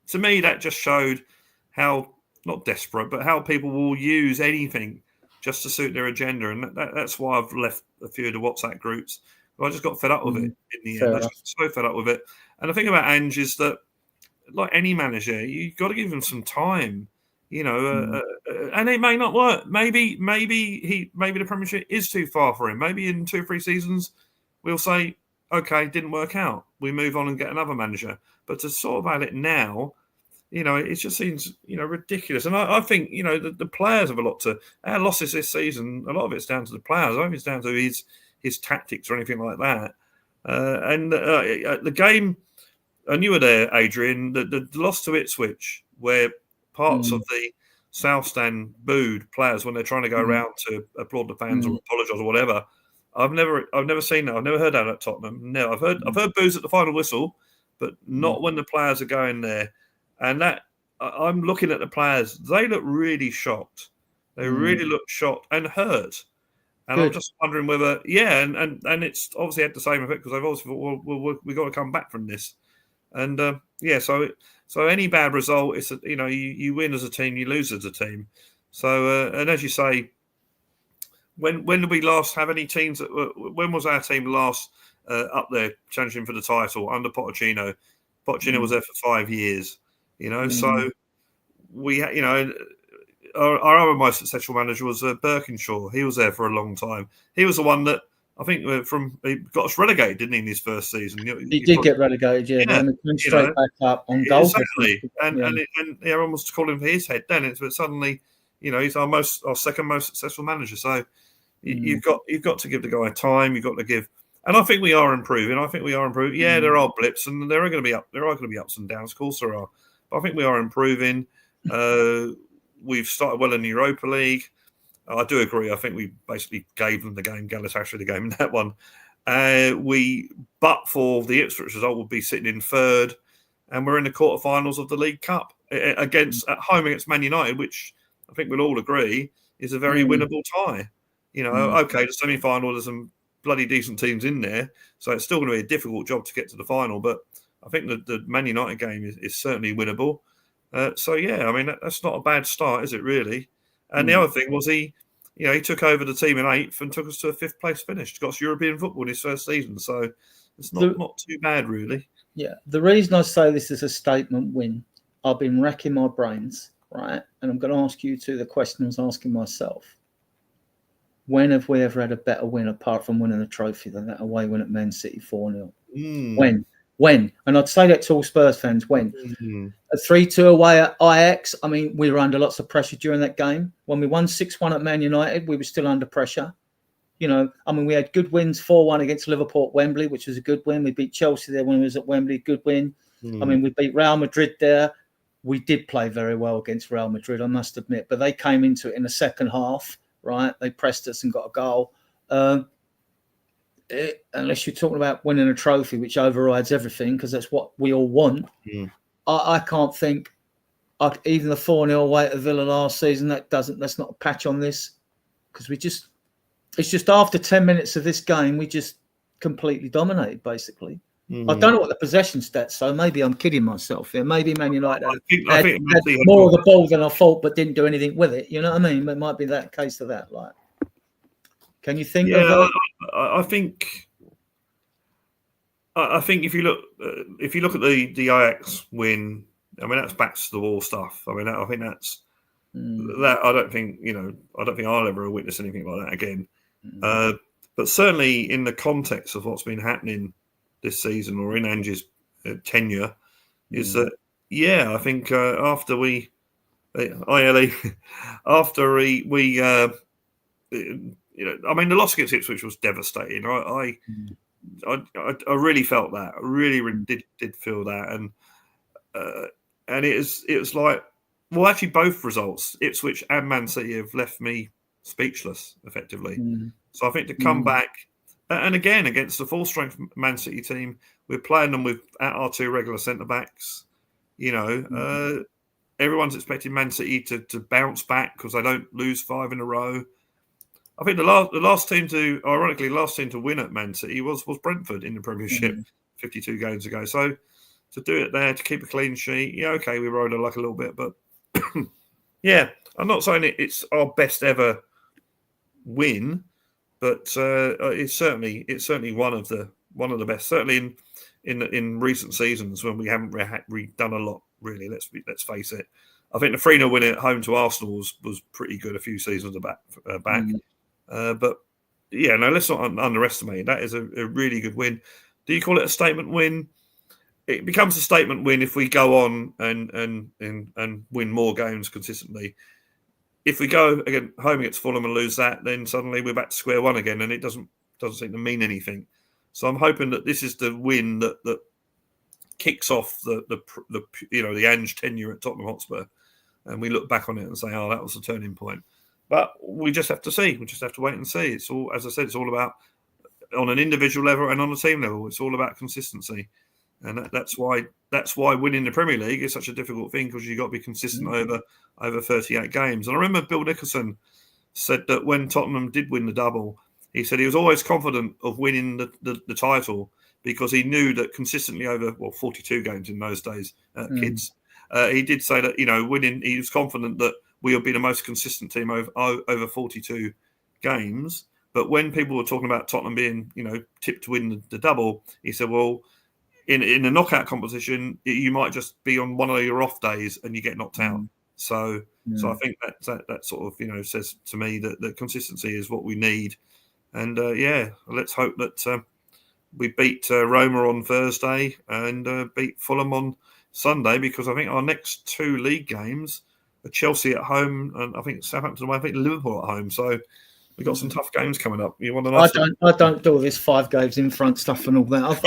to me, that just showed how, not desperate, but how people will use anything just to suit their agenda. And that's why I've left a few of the WhatsApp groups. I just got fed up with it in the end. I got so fed up with it. And the thing about Ange is that, like any manager, you've got to give him some time, you know, and it may not work. Maybe the Premiership is too far for him. Maybe in 2-3 seasons, we'll say, okay, didn't work out. We move on and get another manager. But to sort of add it now, you know, it just seems, you know, ridiculous. And I think, you know, the players have a lot to. Our losses this season, a lot of it's down to the players. I think it's down to his tactics or anything like that. The game, and you were there, Adrian, the loss to Ipswich, where parts of the South Stand booed players when they're trying to go around to applaud the fans or apologise or whatever. I've never seen that. I've never heard that at Tottenham. No, I've heard boos at the final whistle, but not when the players are going there. And that, I'm looking at the players. They look really shocked. They really look shocked and hurt. And I'm just wondering whether, and it's obviously had the same effect because they've also thought, well, we've got to come back from this. And so any bad result, it's you win as a team, you lose as a team. So and as you say, when did we last have any teams? When was our team last up there challenging for the title under Pochettino? Pochettino was there for 5 years. You know, so we our other most successful manager was Birkinshaw. He was there for a long time. He was the one that I think he got us relegated, didn't he, in his first season? He did get relegated, yeah. But then went straight back up on goal. Exactly. And everyone was calling for his head then. But suddenly, you know, he's our second most successful manager. So you've got to give the guy time. You've got to give. And I think we are improving. Yeah, there are blips, and there are going to be ups and downs. Of course, there are. But I think we are improving. We've started well in the Europa League. I do agree. I think we basically gave them the game, Galatasaray the game in that one. But for the Ipswich result, would be sitting in third, and we're in the quarterfinals of the League Cup at home against Man United, which I think we'll all agree is a very winnable tie. You know, okay, the semi-final, there's some bloody decent teams in there, so it's still going to be a difficult job to get to the final. But I think the Man United game is certainly winnable. So yeah, I mean that's not a bad start, is it really? And the other thing was he took over the team in 8th and took us to a 5th place finish. Got us European football in his first season, so it's not too bad really. Yeah, the reason I say this is a statement win, I've been racking my brains, right, and I'm going to ask you the question I was asking myself. When have we ever had a better win apart from winning a trophy than that away win at Man City 4-0? When? And I'd say that to all Spurs fans, when? A 3-2 away at Ajax, I mean, we were under lots of pressure during that game. When we won 6-1 at Man United, we were still under pressure. You know, I mean, we had good wins, 4-1 against Liverpool at Wembley, which was a good win. We beat Chelsea there when we was at Wembley, good win. I mean, we beat Real Madrid there. We did play very well against Real Madrid, I must admit, but they came into it in the second half, right? They pressed us and got a goal. Unless you're talking about winning a trophy, which overrides everything, because that's what we all want. I can't think, even the 4-0 away at Villa last season, that's not a patch on this, because it's just after 10 minutes of this game, we just completely dominated, basically. I don't know what the possession stats, so maybe I'm kidding myself here. Maybe Man United had more of the ball than I thought, but didn't do anything with it. You know what I mean? It might be that case of that. Like, can you think of that? I think if you look at the Ajax win, I mean, that's backs to the wall stuff. I mean, I think that's that. I don't think I'll ever witness anything like that again. But certainly in the context of what's been happening this season or in Ange's tenure, is that I think after we I mean, the loss against Ipswich was devastating. I really felt that. I really did feel that, and it was like, well, actually, both results, Ipswich and Man City, have left me speechless, effectively. So I think to come back, and again against the full strength Man City team, we're playing them with at our two regular centre backs. You know, everyone's expecting Man City to bounce back because they don't lose 5 in a row. I think the last team to win at Man City was Brentford in the Premiership 52 games ago. So to do it there, to keep a clean sheet, okay, we rode our luck a little bit, but I'm not saying it's our best ever win, but it's certainly one of the best. Certainly in recent seasons when we haven't done a lot, really. Let's face it. I think the 3-0 win at home to Arsenal was pretty good a few seasons back. But let's not underestimate. That is a really good win. Do you call it a statement win? It becomes a statement win if we go on and win more games consistently. If we go home against Fulham and lose that, then suddenly we're back to square one again, and it doesn't seem to mean anything. So I'm hoping that this is the win that kicks off the Ange tenure at Tottenham Hotspur, and we look back on it and say, "Oh, that was a turning point." But we just have to see. We just have to wait and see. It's all, as I said, it's all about on an individual level and on a team level. It's all about consistency, and that's why winning the Premier League is such a difficult thing, because you've got to be consistent over 38 games. And I remember Bill Nicholson said that when Tottenham did win the double, he said he was always confident of winning the title because he knew that consistently over 42 games in those days, kids. He did say that winning. He was confident that we would be the most consistent team over 42 games. But when people were talking about Tottenham being, tipped to win the double, he said, well, in a knockout competition, you might just be on one of your off days and you get knocked out. So I think that sort of, says to me that consistency is what we need. And let's hope that we beat Roma on Thursday and beat Fulham on Sunday, because I think our next 2 league games are Chelsea at home and I think Southampton away, I think Liverpool at home. So we've got some tough games coming up. You want to? I don't do all this 5 games in front stuff and all that. I've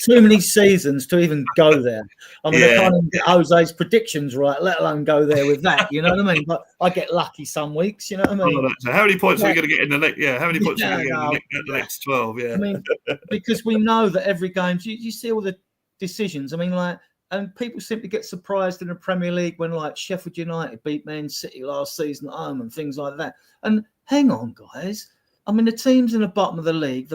too many seasons to even go there. I mean, I can't even get Jose's predictions right, let alone go there with that. You know what I mean? But I get lucky some weeks. You know what I mean? So how many points are we going to get in the next? Yeah, how many points are we going to get in the next 12? Yeah, I mean, because we know that every game, you see all the decisions. I mean, and people simply get surprised in the Premier League when, Sheffield United beat Man City last season at home and things like that. And hang on, guys. I mean, the teams in the bottom of the league,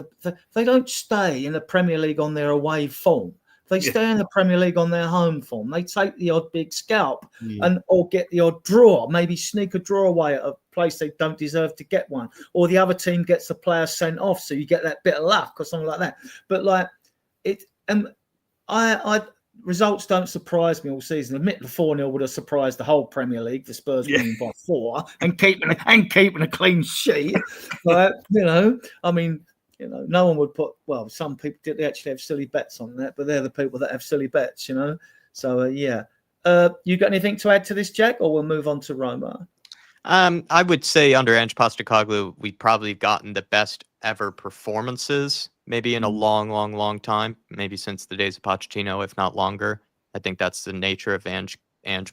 they don't stay in the Premier League on their away form. They stay in the Premier League on their home form. They take the odd big scalp or get the odd draw, maybe sneak a draw away at a place they don't deserve to get one. Or the other team gets a player sent off, so you get that bit of luck or something like that. But, I results don't surprise me all season. Admit the 4-0 would have surprised the whole Premier League, the Spurs winning by 4 and keeping a clean sheet. But I mean, no one would put. Well, some people did. They actually have silly bets on that, but they're the people that have silly bets. So you got anything to add to this, Jack, or we'll move on to Roma? I would say under Ange Postecoglou, we've probably gotten the best ever performances, maybe in a long time, maybe since the days of Pochettino, if not longer. I think that's the nature of Ange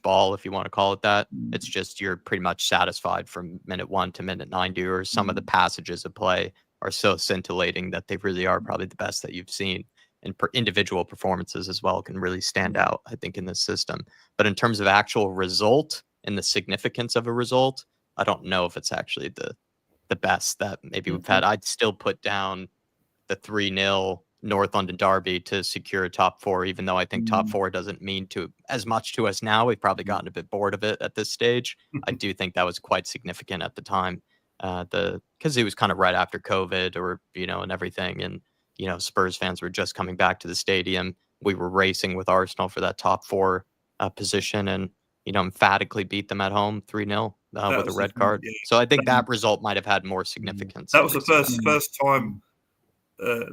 ball, if you want to call it that. It's just you're pretty much satisfied from minute 1 to minute 90, or some of the passages of play are so scintillating that they really are probably the best that you've seen. And individual performances as well can really stand out, I think, in this system. But in terms of actual result and the significance of a result, I don't know if it's actually the best that maybe we've had. I'd still put down the 3-0 North London derby to secure a top 4, even though I think top 4 doesn't mean to as much to us now. We've probably gotten a bit bored of it at this stage. I do think that was quite significant at the time, because it was kind of right after COVID, or and everything, and Spurs fans were just coming back to the stadium. We were racing with Arsenal for that top 4 position, and emphatically beat them at home 3-0 with a red card. Yeah. So I think that result might have had more significance. That was the first time,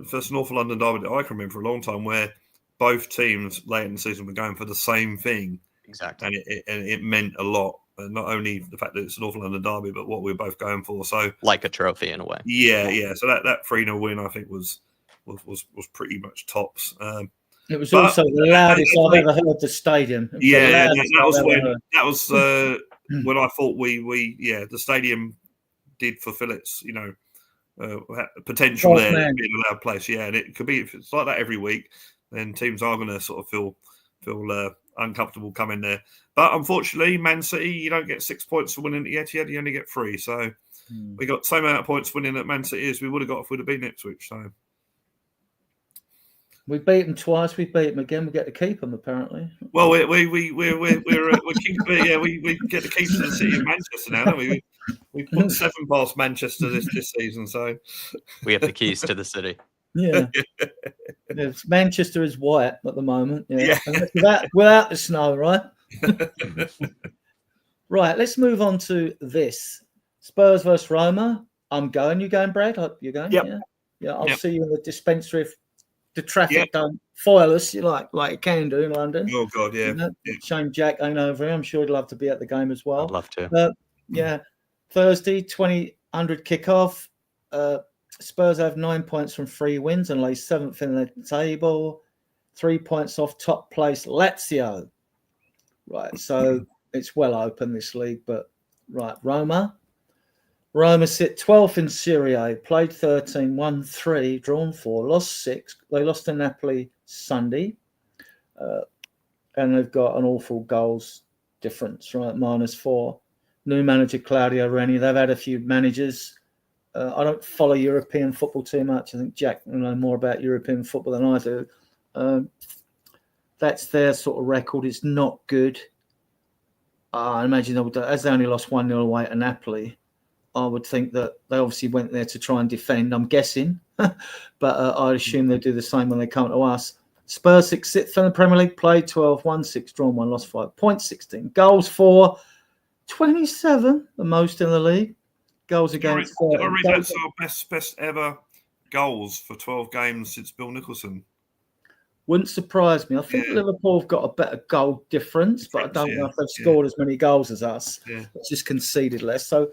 first North London derby that I can remember for a long time, where both teams late in the season were going for the same thing. Exactly. And it meant a lot. Not only the fact that it's North London derby, but what we were both going for. So like a trophy in a way. Yeah. So that 3-0 win, I think, was pretty much tops. It was also the loudest I've ever heard the stadium. That was when I thought the stadium did fulfill its potential there being a loud place. Yeah, and it could be, if it's like that every week, then teams are going to sort of feel uncomfortable coming there. But unfortunately, Man City, you don't get 6 points for winning at the Etihad, you only get 3. So we got the same amount of points winning at Man City as we would have got if we'd have been Ipswich. So we beat them twice. We beat them again. We get to keep them, apparently. Well, we're we get the keys to the city of Manchester now, don't we? We put 7 past Manchester this season, so we have the keys to the city. Yeah. Manchester is white at the moment. Yeah. Without the snow, right? Right. Let's move on to this: Spurs versus Roma. I'm going. You going, Brad? You're going? Yep. Yeah. I'll see you in the dispensary if the traffic don't foil us. You like it can do in London. Oh God, yeah. Shame Jack ain't over here. I'm sure he'd love to be at the game as well. I'd love to. Thursday, 20:00 kickoff. Spurs have 9 points from 3 wins and lay 7th in the table, 3 points off top place Lazio. Right, so it's well open, this league. But right, Roma sit 12th in Serie A, played 13, won 3, drawn 4, lost 6. They lost to Napoli Sunday, and they've got an awful goals difference, right, -4. New manager Claudio Reni. They've had a few managers. I don't follow European football too much. I think Jack will know more about European football than I do. That's their sort of record. It's not good. I imagine as they only lost 1-0 away to Napoli, I would think that they obviously went there to try and defend, I'm guessing. But I assume they'll do the same when they come to us. Spurs 6th in the Premier League, played 12, won 6, drawn 1, lost 5. Points 16. Goals 4, 27, the most in the league. Goals against. I read that's our best ever goals for 12 games since Bill Nicholson. Wouldn't surprise me. I think Liverpool have got a better goal difference, but I don't know if they've scored as many goals as us. Yeah. It's just conceded less. So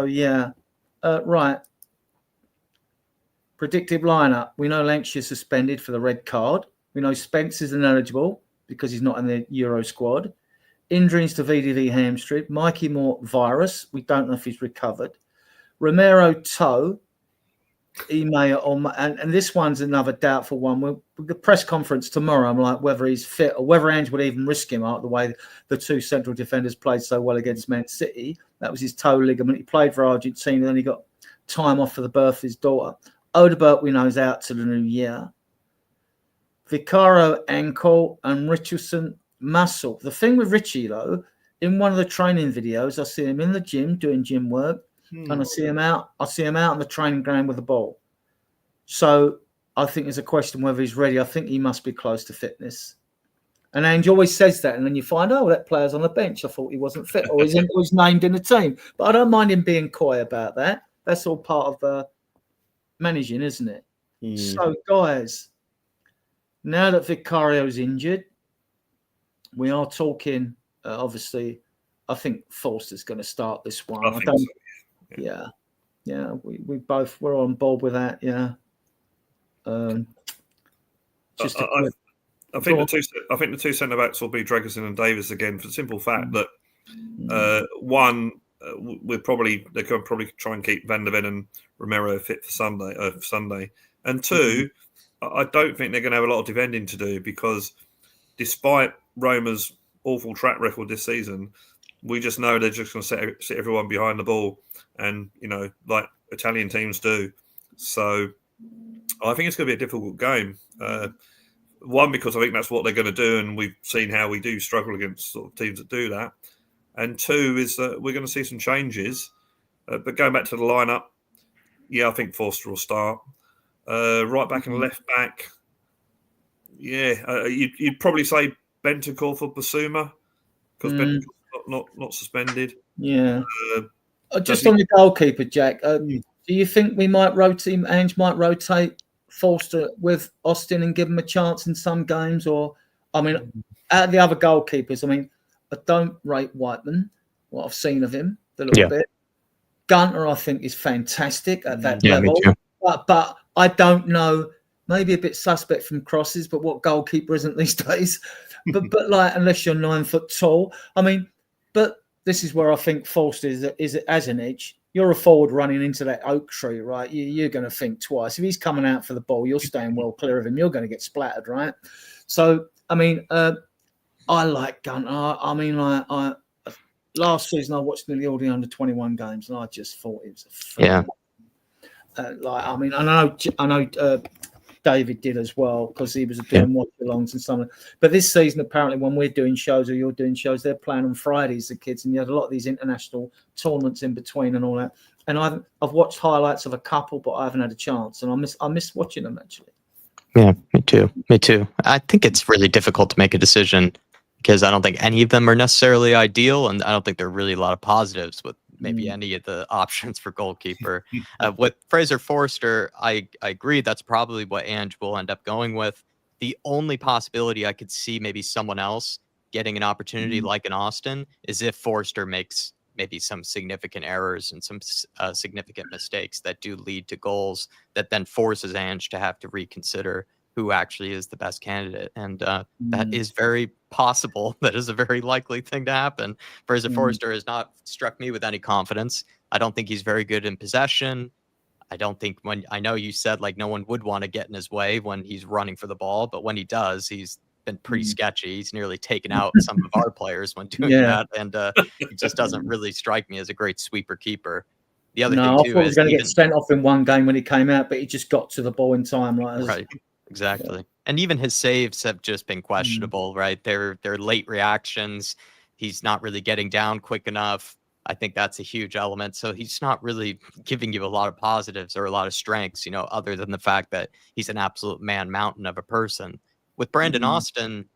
yeah. Right. Predictive lineup. We know Lancashire suspended for the red card. We know Spence is ineligible because he's not in the Euro squad. Injuries to VDV hamstring. Mikey Moore virus. We don't know if he's recovered. Romero toe. He may, and this one's another doubtful one. With the press conference tomorrow, I'm like whether he's fit or whether Ange would even risk him out the way the 2 central defenders played so well against Man City. That was his toe ligament. He played for Argentina, then he got time off for the birth of his daughter. Odebert, we know, is out to the new year. Vicario ankle and Richardson muscle. The thing with Richie, though, in one of the training videos, I see him in the gym doing gym work. And I see him out on the training ground with the ball. So I think there's a question whether he's ready. I think he must be close to fitness. And Ange always says that. And then you find, that player's on the bench. I thought he wasn't fit or he's named in the team. But I don't mind him being coy about that. That's all part of managing, isn't it? So, guys, now that Vicario's injured, we are talking, obviously, I think Forster's going to start this one. I think so. Yeah. We're on board with that. Yeah. Just I think the two centre backs will be Dragerson and Davis again for the simple fact that one, they're going to probably try and keep Van der Ven and Romero fit for Sunday, and two, I don't think they're going to have a lot of defending to do because despite Roma's awful track record this season, we just know they're just going to sit everyone behind the ball, and like Italian teams do. So I think it's going to be a difficult game. One, because I think that's what they're going to do, and we've seen how we do struggle against sort of teams that do that. And two is that we're going to see some changes. But going back to the lineup, I think Forster will start. Right back and left back, you'd probably say Bentancur for Basuma because Bentancur's not suspended. Yeah. Just on the goalkeeper, Jack, do you think we might rotate? Ange might rotate Forster with Austin and give him a chance in some games? Or, out of the other goalkeepers, I don't rate Whiteman, what I've seen of him, a little bit. Gunter, I think, is fantastic at that level. But I don't know, maybe a bit suspect from crosses, but what goalkeeper isn't these days? but like, unless you're 9 foot tall. But this is where I think Forster is as an edge. You're a forward running into that oak tree, right? You're going to think twice. If he's coming out for the ball, you're staying well clear of him. You're going to get splattered, right? So, I like Gunter. Last season I watched nearly all the under-21 games, and I just thought it was a fun. I know David did as well because he was doing watch-alongs and something. But this season, apparently, when we're doing shows or you're doing shows, they're playing on Fridays, the kids, and you had a lot of these international tournaments in between and all that. And I've watched highlights of a couple, but I haven't had a chance, and I miss watching them actually. Yeah, me too. I think it's really difficult to make a decision because I don't think any of them are necessarily ideal, and I don't think there are really a lot of positives with maybe any of the options for goalkeeper. With Fraser Forster, I agree that's probably what Ange will end up going with. The only possibility I could see maybe someone else getting an opportunity like an Austin is if Forster makes maybe some significant errors and some significant mistakes that do lead to goals that then forces Ange to have to reconsider who actually is the best candidate. And that is very possible. That is a very likely thing to happen. Fraser Forster has not struck me with any confidence. I don't think he's very good in possession. I don't think I know you said like no one would want to get in his way when he's running for the ball, but when he does, he's been pretty sketchy. He's nearly taken out some of our players when doing that. And he just doesn't really strike me as a great sweeper keeper. The other thing too I thought he was going to get sent off in one game when he came out, but he just got to the ball in time. Right. Exactly. And even his saves have just been questionable, right? They're late reactions. He's not really getting down quick enough. I think that's a huge element. So he's not really giving you a lot of positives or a lot of strengths, other than the fact that he's an absolute man mountain of a person. With Brandon Austin,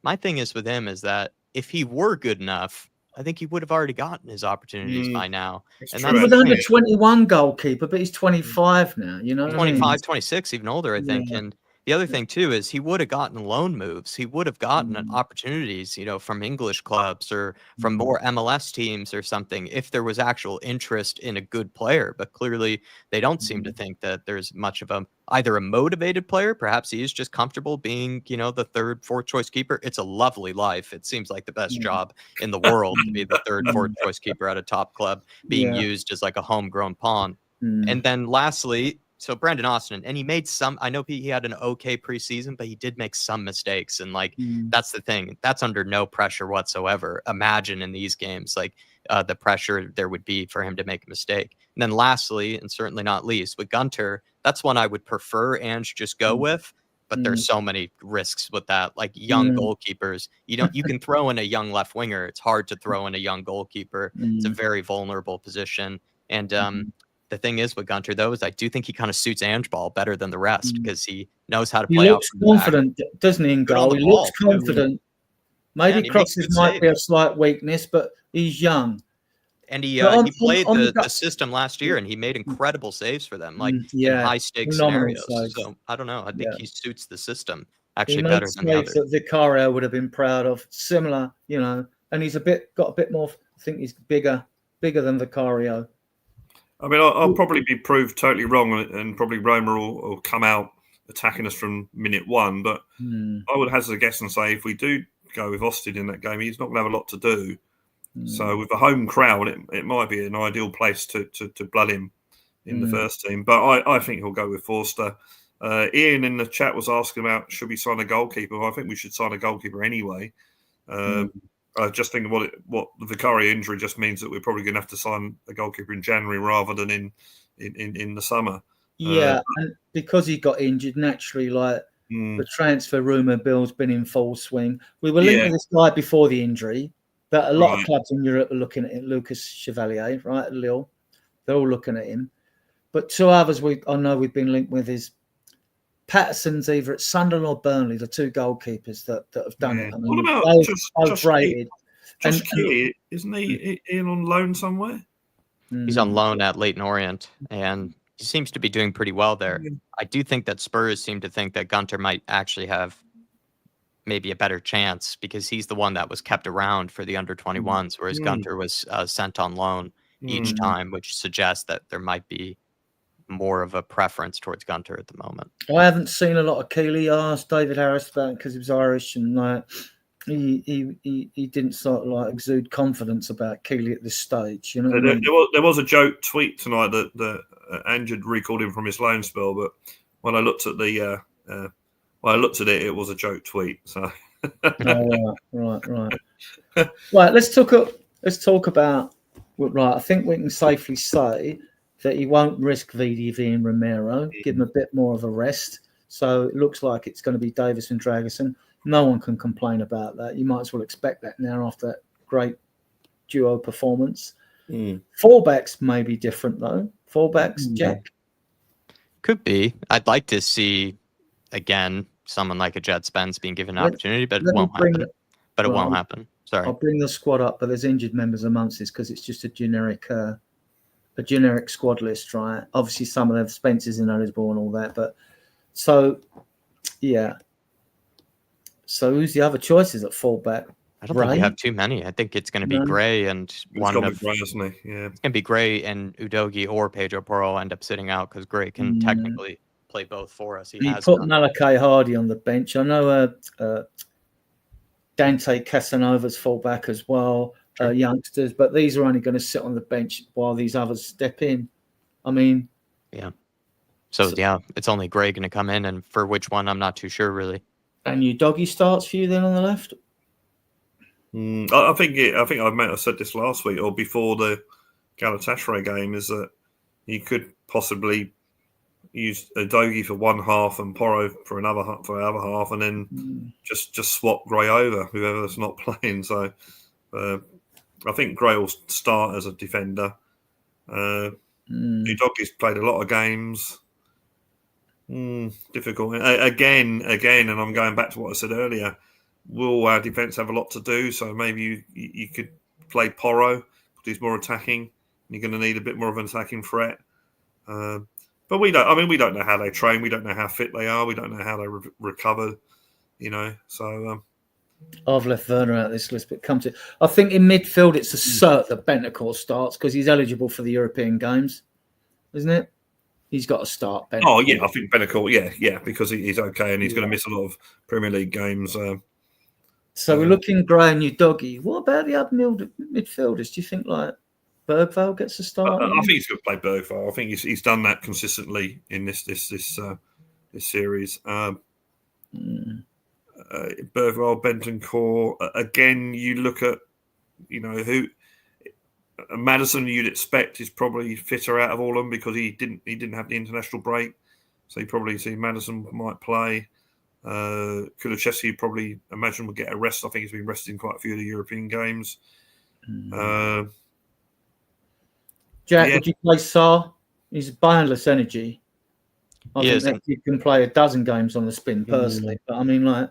my thing is with him is that if he were good enough, I think he would have already gotten his opportunities by now. And that's with under 21 goalkeeper, but he's 25 now, 25, 26, even older, I think. And the other thing too is he would have gotten loan moves. He would have gotten opportunities, from English clubs or from more MLS teams or something if there was actual interest in a good player. But clearly they don't seem to think that there's much of either a motivated player. Perhaps he is just comfortable being, the third, fourth choice keeper. It's a lovely life. It seems like the best job in the world to be the third, fourth choice keeper at a top club being used as like a homegrown pawn. And then lastly, so Brandon Austin, and he made I know he had an okay preseason, but he did make some mistakes. And that's the thing. That's under no pressure whatsoever. Imagine in these games, the pressure there would be for him to make a mistake. And then lastly, and certainly not least, with Gunter, that's one I would prefer Ange just go with. But there's so many risks with that. Like young goalkeepers, you can throw in a young left winger. It's hard to throw in a young goalkeeper. It's a very vulnerable position. And the thing is with Gunter, though, is I do think he kind of suits Ange ball better than the rest because he knows how to play. He looks confident, doesn't he, in goal? He looks confident. Maybe crosses might be a slight weakness, but he's young. And he played the system last year, and he made incredible saves for them, in high-stakes scenarios. Saves. So I don't know. I think he suits the system actually better than the others. That Vicario would have been proud of. Similar, and he's got a bit more. I think he's bigger than Vicario. I mean, I'll probably be proved totally wrong, and probably Roma will come out attacking us from minute one. But I would hazard a guess and say if we do go with Austin in that game, he's not going to have a lot to do. So with a home crowd, it might be an ideal place to blood him in the first team. But I think he'll go with Forster. Ian in the chat was asking about should we sign a goalkeeper. Well, I think we should sign a goalkeeper anyway. I just think what the Vicario injury just means that we're probably going to have to sign a goalkeeper in January rather than in the summer. Yeah, and because he got injured, naturally, the transfer rumour bill's been in full swing. We were linked with this guy before the injury, but a lot of clubs in Europe are looking at it. Lucas Chevalier, right, at Lille. They're all looking at him. But two others I know we've been linked with is Patterson's either at Sunderland or Burnley, the two goalkeepers that have done it. I mean, what about both rated. Josh Keeley, isn't he in on loan somewhere? He's on loan at Leyton Orient, and he seems to be doing pretty well there. I do think that Spurs seem to think that Gunter might actually have maybe a better chance because he's the one that was kept around for the under-21s, whereas Gunter was sent on loan each time, which suggests that there might be more of a preference towards Gunter at the moment. I haven't seen a lot of Keeley. I asked David Harris about it because he was Irish, and he didn't sort of exude confidence about Keeley at this stage. You know, there was a joke tweet tonight that Ange recalled him from his loan spell, but when I looked at it, it was a joke tweet. So, right. Right, let's talk about. Right, I think we can safely say that he won't risk VDV and Romero. Give him a bit more of a rest. So it looks like it's going to be Davis and Dragerson. No one can complain about that. You might as well expect that now after that great duo performance. Fullbacks may be different though. Fullbacks, Jack. Could be. I'd like to see again someone like a Jet Spence being given an opportunity, but it won't happen. It won't happen. Sorry. I'll bring the squad up, but there's injured members amongst this because it's just a generic squad list, right? Obviously, some of them Spencer's ineligible and all that, but so yeah. So who's the other choices at fullback? I don't think we have too many. I think it's going to be Gray and one of Gray, isn't he? Yeah, it's going to be Gray and Udogie or Pedro Porro end up sitting out because Gray can technically play both for us. He put Malachi Hardy on the bench. I know Dante Casanova's fullback as well. Youngsters, but these are only going to sit on the bench while these others step in. I mean, yeah. So it's only Gray going to come in, and for which one, I'm not too sure really. And Udogie starts for you then on the left. I think I might have said this last week or before the Galatasaray game is that you could possibly use Udogie for one half and Porro for the other half, and then just swap Gray over whoever's not playing. So. I think Gray will start as a defender. Udogie's played a lot of games. Difficult. Again, and I'm going back to what I said earlier. Will our defence have a lot to do? So maybe you could play Porro, but he's more attacking. You're going to need a bit more of an attacking threat. But we don't. I mean, we don't know how they train. We don't know how fit they are. We don't know how they recover. You know, so. I've left Werner out of this list, but come to. I think in midfield it's a cert that Bentancur starts because he's eligible for the European games, isn't it? He's got to start. Bentancur. Oh yeah, I think Bentancur. Yeah, because he's okay and he's going to miss a lot of Premier League games. So we're looking Gray and Udogie. What about the other midfielders? Do you think Bergvall gets a start? I think he's going to play Bergvall. I think he's done that consistently in this series. Bergvall, Bentancur. Again, you look at, who Maddison you'd expect is probably fitter out of all of them because he didn't have the international break, so you probably see Maddison might play. Kulusevski probably imagine will get a rest. I think he's been rested in quite a few of the European games. Jack, would you play Sarr? He's boundless energy. I think that he can play a dozen games on the spin personally, but I mean,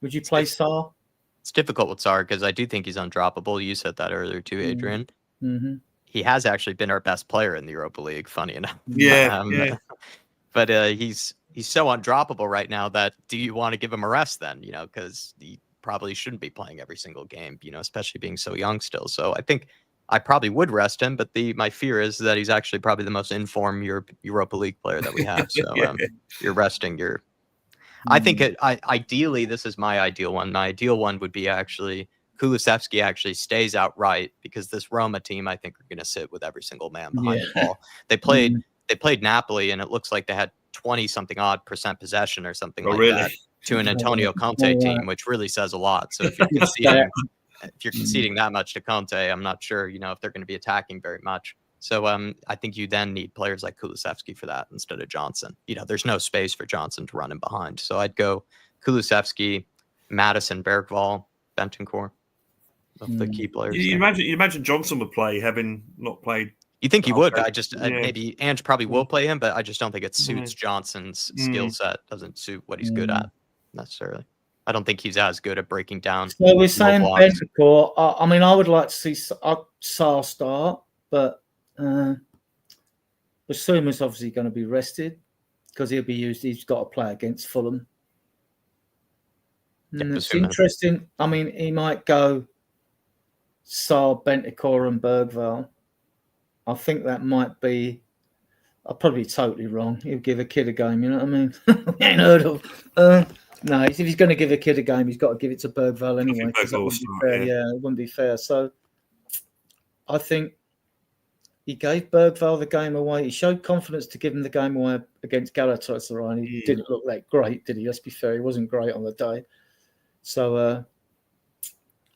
would you play Sarr? It's difficult with Sarr because I do think he's undroppable. You said that earlier too, Adrian. He has actually been our best player in the Europa League, funny enough. Yeah. But he's so undroppable right now that do you want to give him a rest then? Because he probably shouldn't be playing every single game, especially being so young still. So I think I probably would rest him, but my fear is that he's actually probably the most informed Europa League player that we have. So you're resting your. I think ideally, this is my ideal one. My ideal one would be actually Kulusevski actually stays outright, because this Roma team, I think, are going to sit with every single man behind the ball. They played Napoli, and it looks like they had 20-something% possession or something that to an Antonio Conte team, which really says a lot. So if you're conceding that much to Conte, I'm not sure, if they're going to be attacking very much. So I think you then need players like Kulusevski for that instead of Johnson. There's no space for Johnson to run in behind. So I'd go Kulusevski, Madison, Bergvall, Bentancur of the key players. You imagine Johnson would play, having not played. You think he would? I just maybe Ange probably will play him, but I just don't think it suits Johnson's skill set. Doesn't suit what he's good at necessarily. I don't think he's as good at breaking down. So we're saying Bentancur. I mean, I would like to see Sarr start, but Basuma's obviously going to be rested because he'll be used. He's got to play against Fulham. It's interesting. I mean, he might go Sarr, Bentancur, and Bergvall. I think that might be. I'll probably be totally wrong. He'll give a kid a game. You know what I mean? Ain't heard of. No, if he's going to give a kid a game, he's got to give it to Bergvall anyway. That wouldn't be fair. Yeah, it wouldn't be fair. So I think he gave Bergvall the game away. He showed confidence to give him the game away against Galatasaray. He didn't look that great, did he? Let's be fair. He wasn't great on the day. So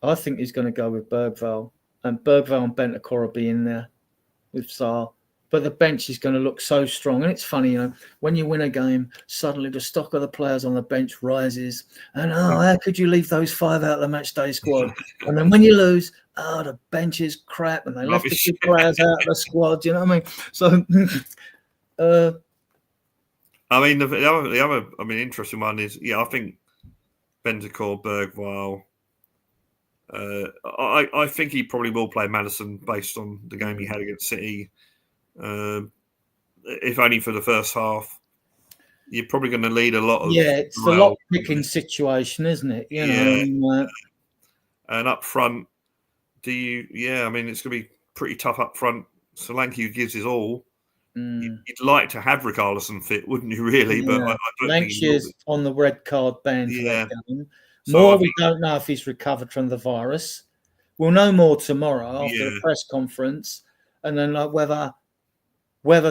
I think he's going to go with Bergvall. And Bergvall and Bentancur will be in there with Sarr. But the bench is going to look so strong. And it's funny, when you win a game, suddenly the stock of the players on the bench rises. And, how could you leave those 5 out of the match day squad? And then when you lose, the bench is crap. And they left the 2 players out of the squad. You know what I mean? So, the other interesting one is, I think Bentancur, Bergvall. I think he probably will play Madison based on the game he had against City. If only for the first half. You're probably going to lead a lot of. Yeah, it's a lot picking situation, isn't it? And up front, it's going to be pretty tough up front. Solanke gives his all. You'd like to have Richarlison fit, wouldn't you, really? Yeah. But I don't think Lancashire on the red card ban for that game. We don't know if he's recovered from the virus. We'll know more tomorrow after the press conference. And then whether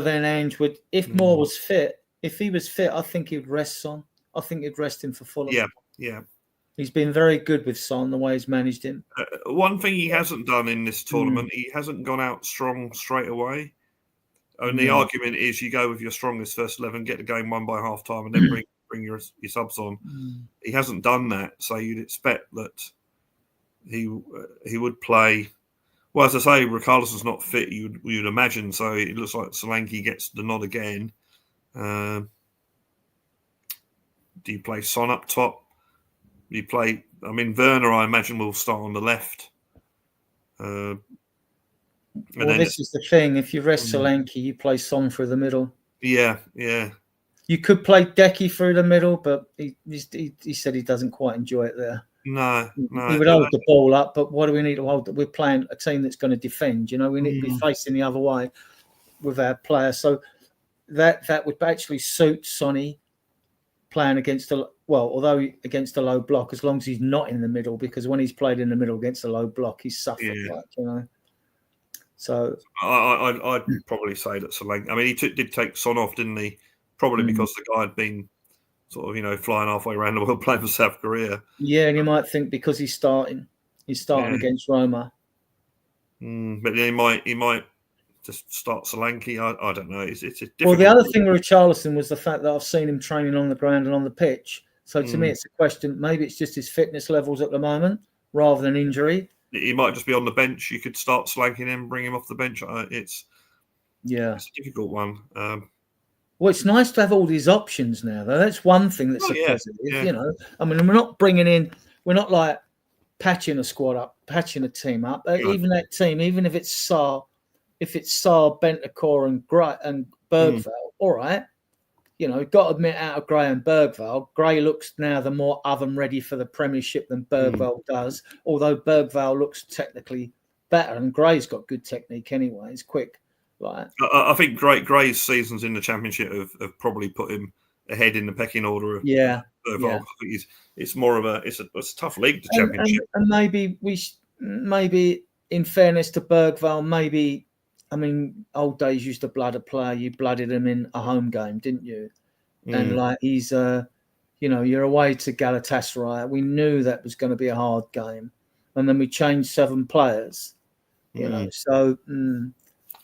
then Ange would, if Moore was fit, if he was fit, I think he'd rest Son. I think he'd rest him for Fulham. Yeah. He's been very good with Son, the way he's managed him. One thing he hasn't done in this tournament, he hasn't gone out strong straight away. And the argument is you go with your strongest first 11, get the game won by half time, and then bring your subs on. He hasn't done that, so you'd expect that he would play. Well, as I say, Richarlison's not fit, you'd imagine, so it looks like Solanke gets the nod again. Do you play Son up top? Do you play... Werner, I imagine, will start on the left. This is the thing. If you rest Solanke, you play Son through the middle. Yeah. You could play Decky through the middle, but he said he doesn't quite enjoy it there. No. He would hold the ball up, but what do we need to hold? We're playing a team that's going to defend. We need to be facing the other way with our player. So that would actually suit Sonny playing against although against a low block, as long as he's not in the middle, because when he's played in the middle against a low block, he's suffered. So I'd probably say that Solanke. He did take Son off, didn't he? Probably because the guy had been sort of, flying halfway around the world playing for South Korea. Yeah, and you might think because he's starting against Roma. But then he might just start Solanke. I don't know. It's a difficult. Well, the other thing with Richarlison was the fact that I've seen him training on the ground and on the pitch. So to me, it's a question. Maybe it's just his fitness levels at the moment rather than injury. He might just be on the bench. You could start Solanke and bring him off the bench. It's a difficult one. Well, it's nice to have all these options now, though. That's one thing that's a positive, we're not bringing in, we're not like patching a squad up, patching a team up. Even that team, even if it's Sarr, Bentancur and Bergvall, all right. got to admit, out of Gray and Bergvall, Gray looks now the more oven ready for the Premiership than Bergvall does. Although Bergvall looks technically better, and Gray's got good technique anyway. He's quick. I think Gray's seasons in the Championship have probably put him ahead in the pecking order of Bergvall. I think it's more of it's a tough league, the Championship. And maybe maybe in fairness to Bergvall, old days used to blood a player. You blooded him in a home game, didn't you? And he's, you're away to Galatasaray. We knew that was going to be a hard game, and then we changed 7 players. So.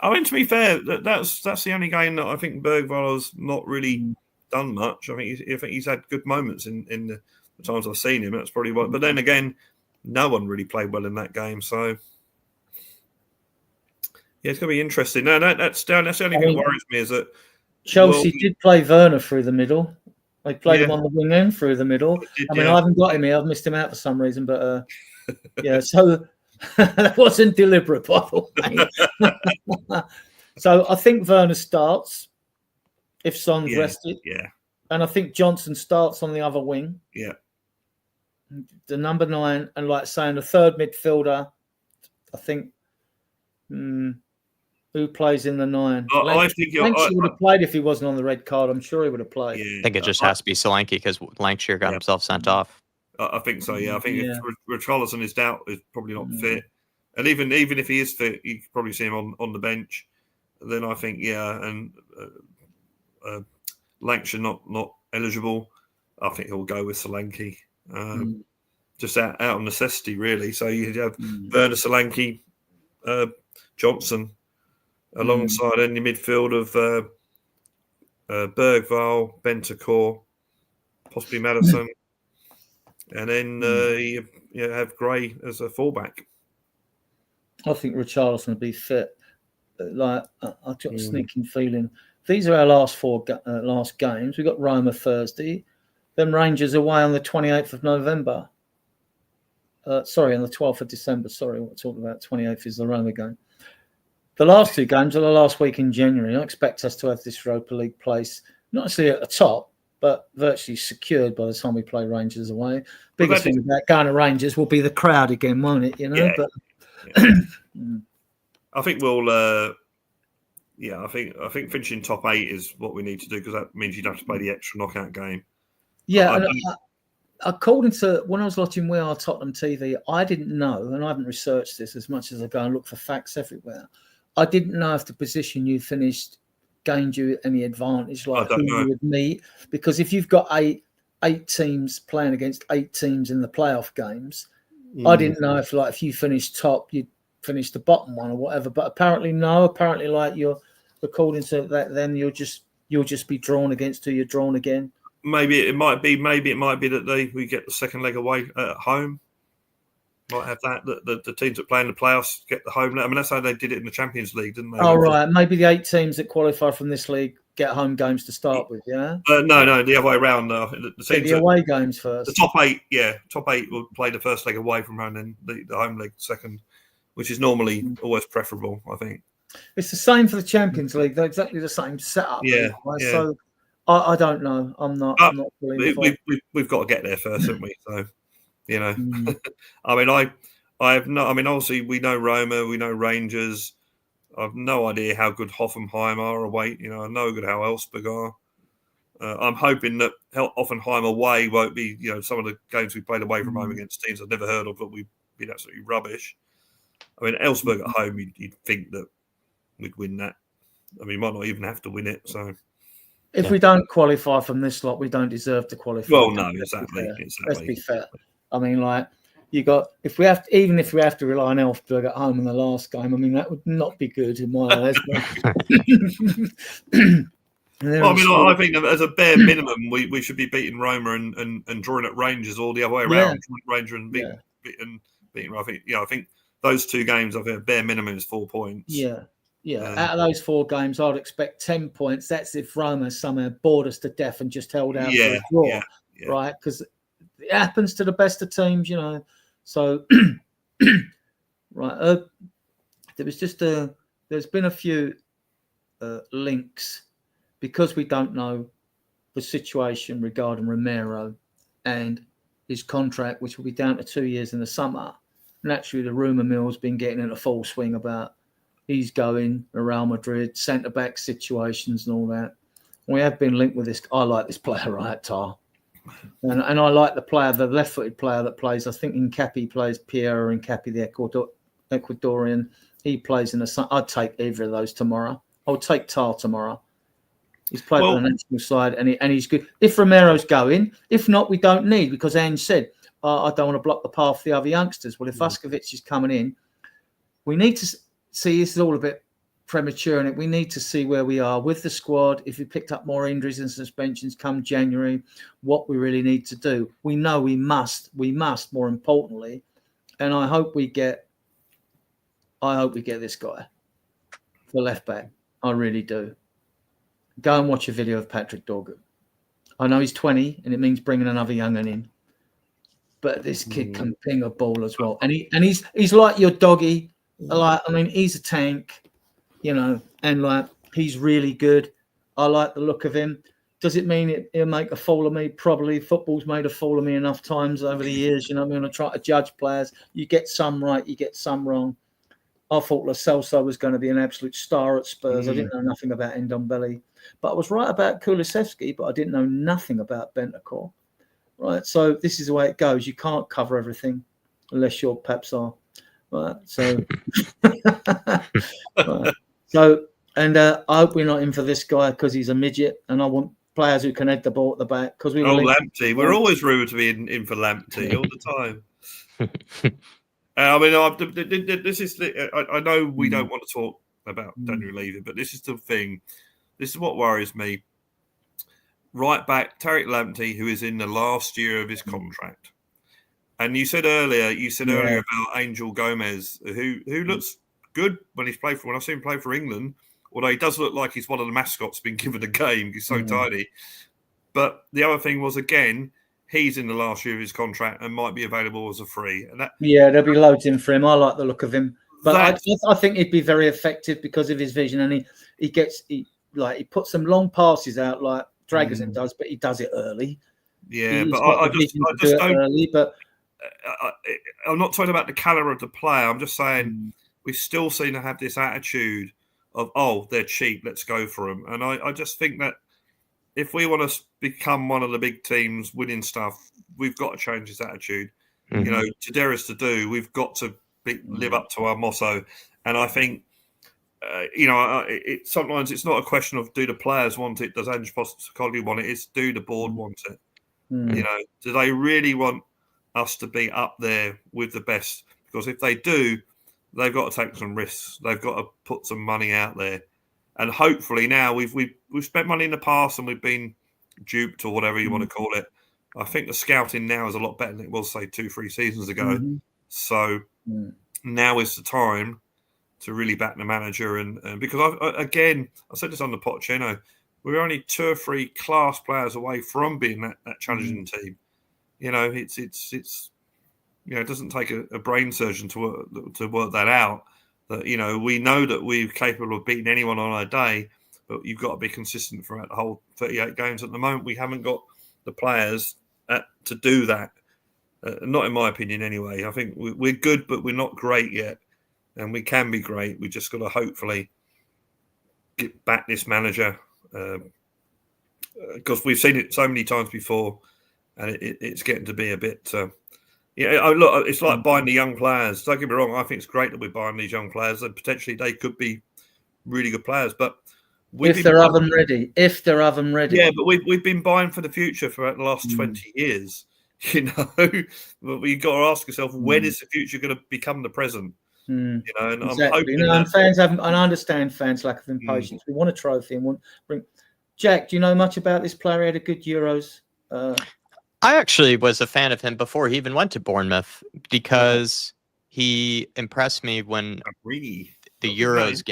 To be fair, that's the only game that I think Bergvall has not really done much. I think he's had good moments in the times I've seen him. That's probably what. But then again, no one really played well in that game. So yeah, it's going to be interesting. No, that's the only thing that worries me is that Chelsea did play Werner through the middle. They played him on the wing and through the middle. I haven't got him here. I've missed him out for some reason, but so. That wasn't deliberate, by the way. So I think Werner starts if Son's rested. Yeah. And I think Johnson starts on the other wing. Yeah. The number 9, and like saying the third midfielder, I think who plays in the 9? I think he would have played if he wasn't on the red card. I'm sure he would have played. I think it just has to be Solanke because Lancashire got himself sent off. I think so. Yeah, I think if Richarlison is probably not fit, and even if he is fit, you could probably see him on the bench. Then I think and Lancashire not eligible. I think he'll go with Solanke, just out of necessity, really. So you'd have Werner, Solanke, Johnson, alongside in the midfield of Bergvall, Bentancur, possibly Maddison. And then you have Gray as a fullback. I think Richarlison will be fit. I've got a sneaking feeling. These are our last games. We've got Roma Thursday, then Rangers away on the 28th of November. On the 12th of December. Sorry, what we're talking about. 28th is the Roma game. The last 2 games are the last week in January. I expect us to have this Europa League place, not necessarily at the top, but virtually secured by the time we play Rangers away. Biggest thing about going to Rangers will be the crowd again, won't it? I think we'll. I think finishing top 8 is what we need to do because that means you'd have to play the extra knockout game. Yeah, according to when I was watching We Are Tottenham TV, I didn't know, and I haven't researched this as much as I go and look for facts everywhere. I didn't know if the position you finished gained you any advantage, like who you would meet, because if you've got eight teams playing against 8 teams in the playoff games, I didn't know if you finished top, you'd finish the bottom one or whatever. But apparently you're according to that, then you'll just be drawn against who you're drawn again. Maybe it might be that we get the second leg away at home. Might have that the teams that play in the playoffs get the home. I mean, that's how they did it in the Champions League, didn't they? Oh, right. Maybe the 8 teams that qualify from this league get home games to start with, yeah? No, the other way around. The away games first. The top 8, top 8 will play the first leg away from home, and then the home leg second, which is normally always preferable, I think. It's the same for the Champions League. They're exactly the same setup. Yeah. So I don't know. I'm not we've got to get there first, haven't we? So. Obviously we know Roma, we know Rangers. I've no idea how good Hoffenheim are away. I know good how Elfsberg are. I'm hoping that Hoffenheim away won't be, some of the games we played away from home against teams I've never heard of, but we've been absolutely rubbish. I mean, Elfsberg at home, you'd think that we'd win that. I mean, we might not even have to win it. So if we don't qualify from this lot, we don't deserve to qualify. Well, no, exactly. Let's be fair. I mean, if we have to rely on Elfsberg at home in the last game, I mean, that would not be good in my eyes. I think as a bare minimum, we should be beating Roma and drawing at Rangers all the other way around. Rangers and beating. I think those 2 games, I think bare minimum is 4 points. Yeah. Out of those 4 games, I'd expect 10 points. That's if Roma somehow bored us to death and just held out for a draw, right? Because it happens to the best of teams, So, right, there's been a few links because we don't know the situation regarding Romero and his contract, which will be down to 2 years in the summer, naturally the rumour mill's been getting in a full swing about he's going to Real Madrid, centre-back situations and all that. We have been linked with this. I like this player, right, Tar? And I like the player, the left-footed player that plays. I think Hincapi plays Piero Hincapi, the Ecuadorian. He plays in the sun. I'd take either of those tomorrow. I'll take Tar tomorrow. He's played for the national side, and he's good. If Romero's going, if not, we don't need, because Ange said, I don't want to block the path for the other youngsters. Well, if Vuskovic is coming in, we need to see, this is all a bit premature, and we need to see where we are with the squad. If we picked up more injuries and suspensions come January, what we really need to do. We know we must more importantly, and I hope we get this guy for left back. I really do. Go and watch a video of Patrick Dorgan. I know he's 20 and it means bringing another young'un in, but this kid can ping a ball as well. And he's like your doggy. He's a tank, and like he's really good. I like the look of him. Does it mean he'll make a fool of me? Probably. Football's made a fool of me enough times over the years. I'm going to try to judge players. You get some right, you get some wrong. I thought Lo Celso was going to be an absolute star at Spurs. I didn't know nothing about Ndombele. But I was right about Kulusevski, but I didn't know nothing about Bentancur. Right, so this is the way it goes. You can't cover everything unless you're Papsar. Right, so, right. So, and I hope we're not in for this guy because he's a midget, and I want players who can head the ball at the back. Because Lamptey. We're always rumoured to be in for Lamptey all the time. This is. I know we don't want to talk about Daniel Levy, but this is the thing. This is what worries me. Right back, Tariq Lamptey, who is in the last year of his contract. And you said earlier about Angel Gomez, who looks good when I've seen him play for England, although he does look like he's one of the mascots being given a game. He's so tiny. But the other thing was, again, he's in the last year of his contract and might be available as a free. And there'll be loads in for him. I like the look of him. But I think he'd be very effective because of his vision, and he puts some long passes out like Dragosin does, but he does it early. Yeah, but I just don't. Early, but I'm not talking about the caliber of the player. I'm just saying we still seem to have this attitude of, they're cheap, let's go for them. And I just think that if we want to become one of the big teams winning stuff, we've got to change this attitude. To dare us to do, we've got to live up to our motto. And I think, sometimes it's not a question of do the players want it, does Ange Postecoglou want it, it's do the board want it. Do they really want us to be up there with the best? Because if they do, they've got to take some risks. They've got to put some money out there. And hopefully now we've spent money in the past and we've been duped or whatever you want to call it. I think the scouting now is a lot better than it was, say, 2-3 seasons ago. So now is the time to really back the manager. And because, I said this on the Pochettino, we're only 2 or 3 class players away from being that challenging team. It's it doesn't take a brain surgeon to work that out. That we know that we're capable of beating anyone on our day, but you've got to be consistent throughout the whole 38 games. At the moment, we haven't got the players to do that. Not in my opinion, anyway. I think we're good, but we're not great yet, and we can be great. We just got to hopefully get back this manager because we've seen it so many times before, and it's getting to be a bit. Look, it's like buying the young players. Don't get me wrong. I think it's great that we're buying these young players, and potentially they could be really good players. But if they're oven ready, yeah. But we've been buying for the future for the last 20 years. But we've got to ask yourself, when is the future going to become the present? And exactly. I'm hoping and fans haven't. And I understand fans' lack of impatience. We want a trophy and want bring. Jack, do you know much about this player? He had a good Euros. I actually was a fan of him before he even went to Bournemouth because he impressed me when the Euros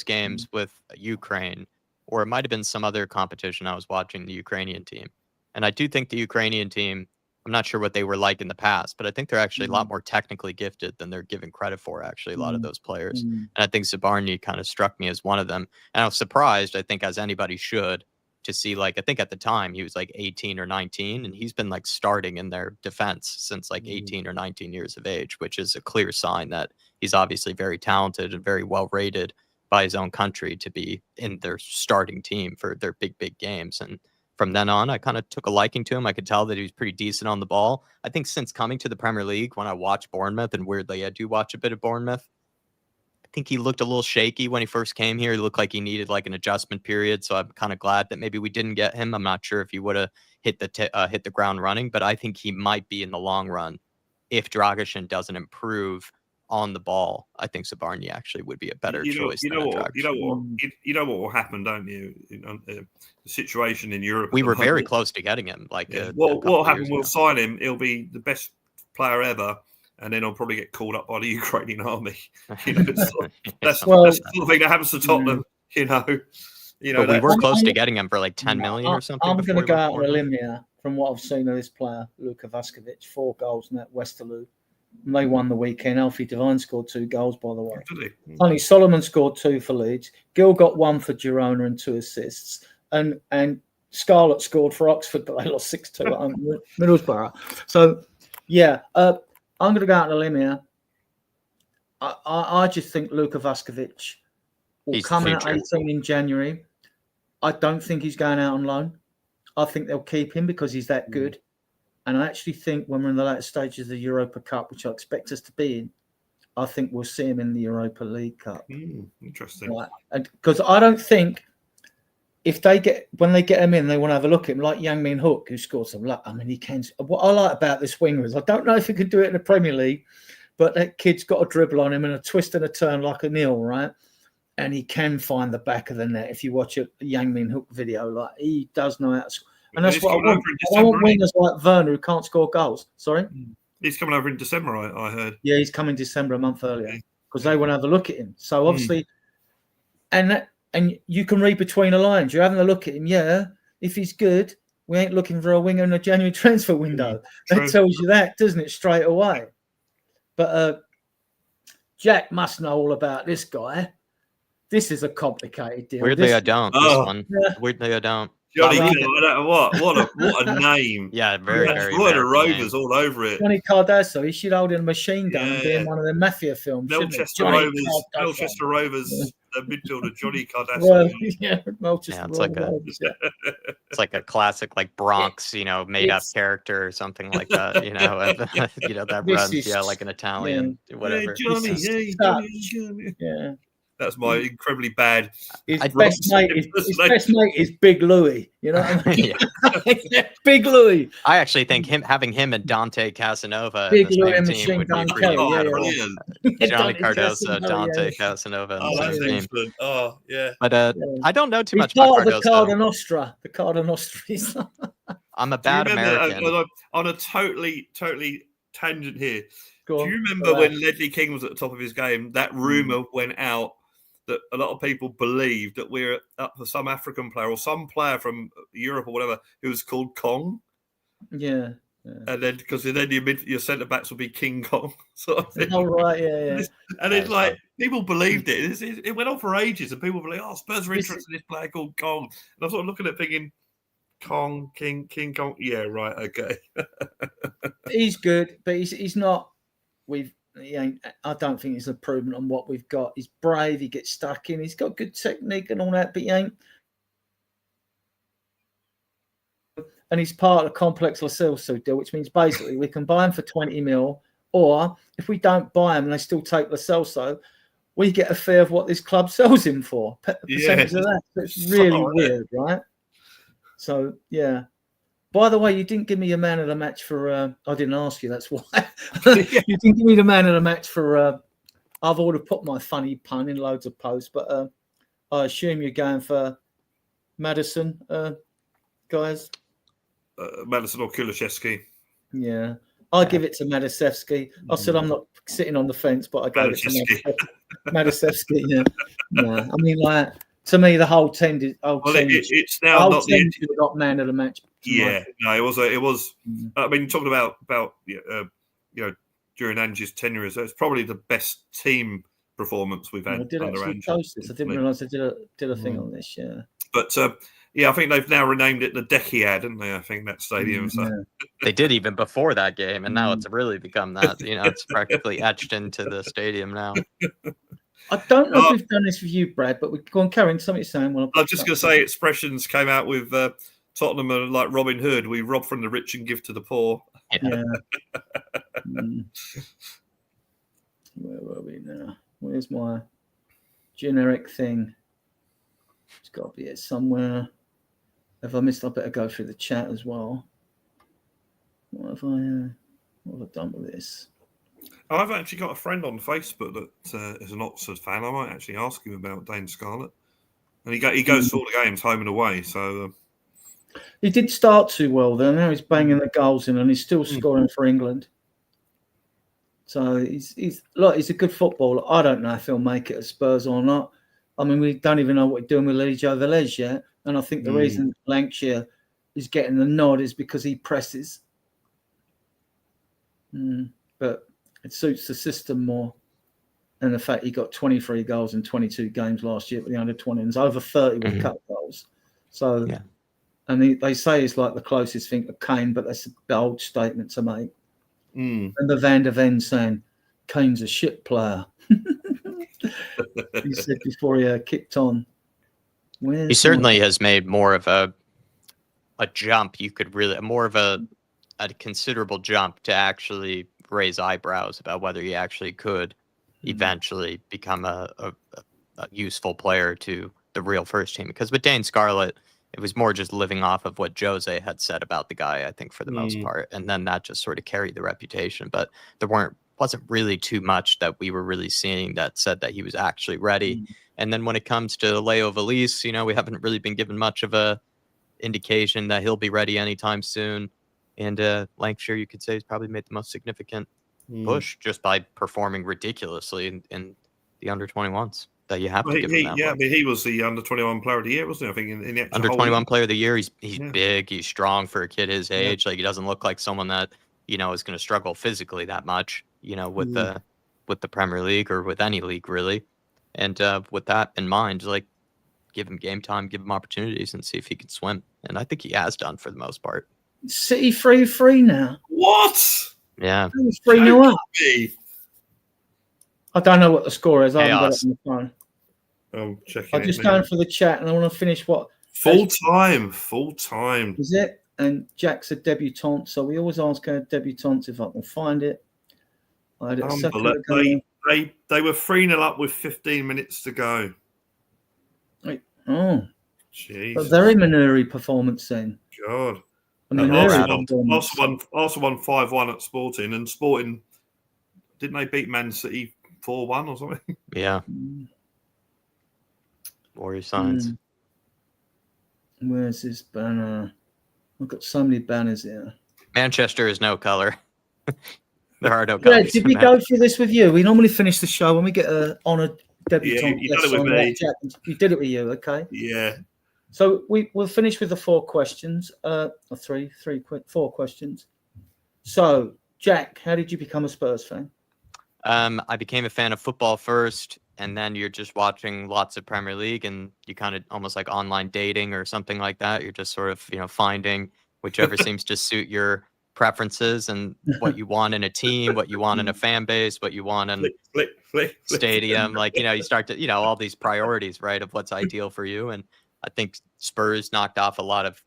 games with Ukraine, or it might have been some other competition. I was watching the Ukrainian team, and I do think the Ukrainian team, I'm not sure what they were like in the past, but I think they're actually a lot more technically gifted than they're given credit for, actually, a lot of those players. And I think Zabarny kind of struck me as one of them. And I was surprised, I think, as anybody should, to see, like, I think at the time he was like 18 or 19, and he's been like starting in their defense since like 18 or 19 years of age, which is a clear sign that he's obviously very talented and very well rated by his own country to be in their starting team for their big games. And from then on, I kind of took a liking to him. I could tell that he was pretty decent on the ball. I think since coming to the Premier League, when I watch Bournemouth, and weirdly I do watch a bit of Bournemouth, I think he looked a little shaky when he first came here. He looked like he needed like an adjustment period. So I'm kind of glad that maybe we didn't get him. I'm not sure if he would have hit the ground running, but I think he might be in the long run. If Dragishin doesn't improve on the ball, I think Zabarny actually would be a better choice. You know what will happen, don't you? The situation in Europe. We were very close to getting him. Like, what will happen? We'll sign him. He'll be the best player ever. And then I'll probably get called up by the Ukrainian army. You know, that's the sort of thing that happens to Tottenham. You know. But we were close to getting him for like 10 million or something. I'm going to go out on a limb here. From what I've seen of this player, Luka Vaskovic, 4 goals in that Westerlo. And they won the weekend. Alfie Devine scored 2 goals, by the way. Only Solomon scored 2 for Leeds. Gill got 1 for Girona and 2 assists. And Scarlett scored for Oxford, but they lost 6-2 at Middlesbrough. So, yeah. I'm going to go out on a limb here. I just think Luka Vaskovic will come out 18 in January. I don't think he's going out on loan. I think they'll keep him because he's that good. And I actually think when we're in the later stages of the Europa Cup, which I expect us to be in, I think we'll see him in the Europa League Cup. Interesting. Right? Because I don't think when they get him in, they want to have a look at him, like Yang Min Hook, who scored some luck. I mean, he can. What I like about this winger is I don't know if he can do it in the Premier League, but that kid's got a dribble on him and a twist and a turn like a Neil, right? And he can find the back of the net. If you watch a Yang Min Hook video, like he does know how to score. And that's what I want. I want wingers like Werner who can't score goals. Sorry? He's coming over in December, I heard. Yeah, he's coming December, a month earlier, because they want to have a look at him. So obviously, and you can read between the lines. You're having a look at him. Yeah, if he's good, we ain't looking for a winger in a January transfer window. That tells you that, doesn't it, straight away? But Jack must know all about this guy. This is a complicated deal. Weirdly, I don't. This one. Yeah. Weirdly, I don't. Johnny, what a name. Yeah, very. Florida Rovers all over it. Johnny Cardasso, he should hold in a machine gun and be in one of the mafia films. Melchester Rovers, midfielder Johnny Cardasso. It's like a classic, like Bronx, made up character or something like that. That runs, like an Italian, whatever. Johnny. Yeah. That's my incredibly bad. His best mate is Big Louie. You know what I mean? Yeah. Big Louie. I actually think having him and Dante Casanova Big in Louie the same team would be pretty brilliant. Johnny Cardoso, Dante Casanova in the same team. Excellent. Oh, yeah. But I don't know too much about Cardoso. The Cardo Nostra. I'm a bad American. On a totally tangent here. Do you remember when Ledley King was at the top of his game? That rumor went out that a lot of people believed that we're up for some African player or some player from Europe or whatever who was called Kong. Yeah. And then because then your centre backs will be King Kong. Sort of thing. Oh right, yeah. And it's like people believed it. It went on for ages, and people were like, "Oh, Spurs are interested in this player called Kong." And I was sort of looking at it thinking, Kong, King Kong. Yeah, right, okay. He's good, but he's not. I don't think he's an improvement on what we've got. He's brave. He gets stuck in. He's got good technique and all that, but he ain't. And he's part of the complex Lo Celso deal, which means basically we can buy him for 20 mil, or if we don't buy him and they still take Lo Celso, we get a fee of what this club sells him for. Percentage of that. So it's really weird, right? So, yeah. By the way, you didn't give me your man of the match for. I didn't ask you. That's why you didn't give me the man of the match for. I've already put my funny pun in loads of posts, but I assume you're going for Madison, guys. Madison or Kulusevski. Yeah, I give it to Madisevski. I said I'm not sitting on the fence, but I gave it to Madisevski. Yeah, I mean, like to me, the whole team. It's now not the got man of the match. Yeah, no, it was. I mean, talking about during Ange's tenure, it's probably the best team performance we've had under Ange. I didn't realise I did a thing on this. Yeah, but Yeah, I think they've now renamed it the Diehards, haven't they? I think that stadium. So They did even before that game, and now it's really become that. It's practically etched into the stadium now. I don't know if we've done this with you, Brad, but we go on, Karen. Something you're saying. Well, I'm just going to say, Expressions came out with Tottenham are like Robin Hood. We rob from the rich and give to the poor. Yeah. Where were we now? Where's my generic thing? It's got to be here somewhere. If I missed, I better go through the chat as well. What have I done with this? I've actually got a friend on Facebook that is an Oxford fan. I might actually ask him about Dane Scarlett. And he goes to all the games home and away. So he did start too well there. Now he's banging the goals in, and he's still scoring for England. So he's a good footballer. I don't know if he'll make it at Spurs or not. I mean, we don't even know what we're doing with Lidio Velez yet. And I think the reason Lancashire is getting the nod is because he presses. But it suits the system more. And the fact he got 23 goals in 22 games last year with the under-20s, over 30 with cup goals. So, and they say he's like the closest thing to Kane, but that's a bold statement to make. And the Van der Ven saying Kane's a shit player. He said before he kicked on. He certainly has made more of a jump. You could really more of a considerable jump to actually raise eyebrows about whether he actually could eventually become a useful player to the real first team. Because with Dane Scarlett, it was more just living off of what Jose had said about the guy, I think, for the most part. And then that just sort of carried the reputation. But there wasn't really too much that we were really seeing that said that he was actually ready. And then when it comes to Leo Velez, we haven't really been given much of a indication that he'll be ready anytime soon. And Lancashire, you could say, has probably made the most significant push just by performing ridiculously in the under-21s. That you have to give him that. I mean, he was the under-21 player of the year, wasn't he? I think in the under-21 player of the year. He's big, he's strong for a kid his age. Like, he doesn't look like someone that is going to struggle physically that much. With the Premier League or with any league really. And with that in mind, like, give him game time, give him opportunities, and see if he can swim. And I think he has done for the most part. City 3-3 now. What? Yeah. 3-0 up. I don't know what the score is. I haven't got it on the phone. I'm checking. I'm just going for the chat, and I want to finish what full time. Is it? And Jack's a debutante, so we always ask our debutantes if I can find it. I had it a second ago. They were 3-0 up with 15 minutes to go. Oh, jeez! A very Manuri performance then. God. Arsenal won 5-1 at Sporting, and Sporting didn't they beat Man City 4-1 or something? Yeah. Warrior signs. Where's this banner? I've got so many banners here. Manchester is no color. There are no colors. Did we go through this with you? We normally finish the show when we get an honoured debutant. Yeah, you did it with me. You did it with you, okay? Yeah. So we'll finish with the 4 questions. Four questions. So, Jack, how did you become a Spurs fan? I became a fan of football first, and then you're just watching lots of Premier League, and you kind of almost like online dating or something like that. You're just sort of, finding whichever seems to suit your preferences and what you want in a team, what you want in a fan base, what you want in stadium. Like, you start to, all these priorities, right, of what's ideal for you. And I think Spurs knocked off a lot of,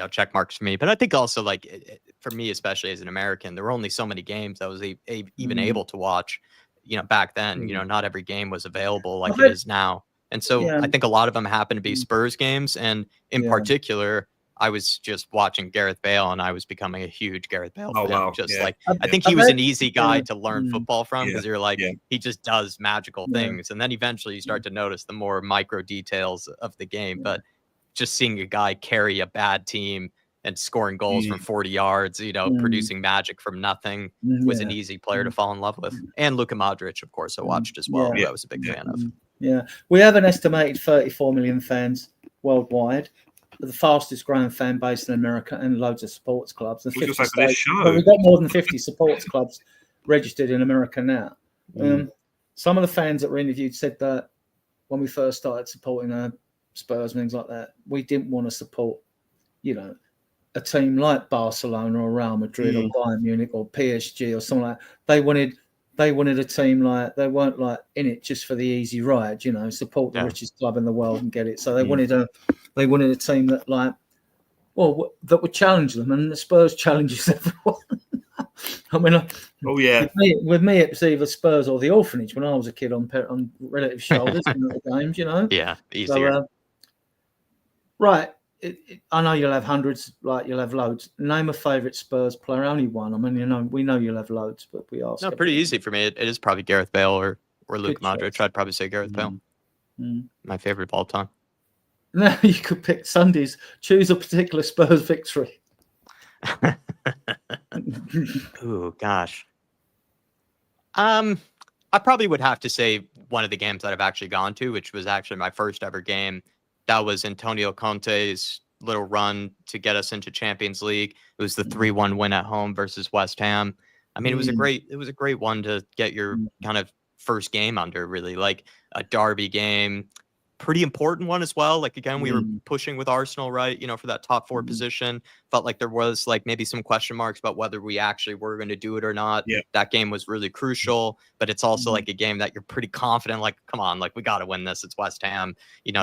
check marks for me. But I think also, like, for me, especially as an American, there were only so many games I was even able to watch. Back then, not every game was available like it is now. And so I think a lot of them happened to be Spurs games. And in particular, I was just watching Gareth Bale, and I was becoming a huge Gareth Bale fan. Wow. Like, I think he was an easy guy to learn football from, because you're like, he just does magical things. And then eventually you start to notice the more micro details of the game. But just seeing a guy carry a bad team and scoring goals from 40 yards, producing magic from nothing was an easy player to fall in love with. And Luka Modric, of course, I watched as well, who I was a big fan of. Yeah. We have an estimated 34 million fans worldwide. The fastest growing fan base in America, and loads of sports clubs. And 50 states, but we've got more than 50 sports clubs registered in America now. Some of the fans that were interviewed said that when we first started supporting Spurs and things like that, we didn't want to support, a team like Barcelona or Real Madrid or Bayern Munich or PSG or something like that. They wanted a team like, they weren't like in it just for the easy ride, support the richest club in the world and get it. So they wanted a team that that would challenge them, and the Spurs challenges everyone. I mean, with me, it was either Spurs or the orphanage when I was a kid on relative shoulders in the games, Yeah, easier. So, right. I know you'll have hundreds, like you'll have loads. Name a favourite Spurs player. Only one. I mean, we know you'll have loads, but we ask. No, pretty easy for me. It is probably Gareth Bale or Luka Modric. I'd probably say Gareth Bale. My favorite of all time. Now you could pick Sundays. Choose a particular Spurs victory. Oh gosh. I probably would have to say one of the games that I've actually gone to, which was actually my first ever game. That was Antonio Conte's little run to get us into Champions League. It was the 3-1 win at home versus West Ham. I mean, it was a great one to get your kind of first game under, really, like a derby game. Pretty important one as well. Like, again, we were pushing with Arsenal, right? For that top 4 position. Felt like there was like maybe some question marks about whether we actually were going to do it or not. Yeah. That game was really crucial, but it's also like a game that you're pretty confident, like, come on, like we got to win this. It's West Ham,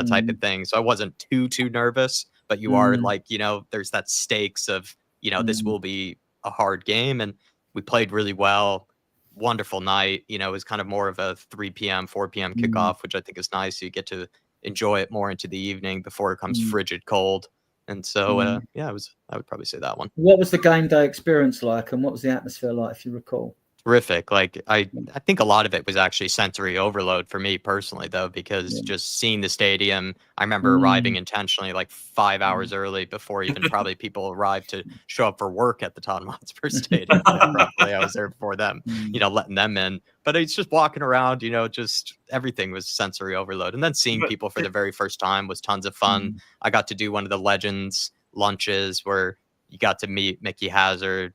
type of thing. So I wasn't too nervous, but you are like, there's that stakes of, this will be a hard game, and we played really well. Wonderful night. It was kind of more of a 3 p.m., 4 p.m. kickoff, which I think is nice. So you get to enjoy it more into the evening before it comes frigid cold. And so, I would probably say that one. What was the game day experience like, and what was the atmosphere like, if you recall? Terrific. Like, I think a lot of it was actually sensory overload for me personally, though, because just seeing the stadium, I remember arriving intentionally like 5 hours early before even probably people arrived to show up for work at the Tottenham Hotspur Stadium. Probably I was there before them, letting them in. But it's just walking around, just everything was sensory overload. And then seeing people for the very first time was tons of fun. I got to do one of the Legends lunches where you got to meet Mickey Hazard,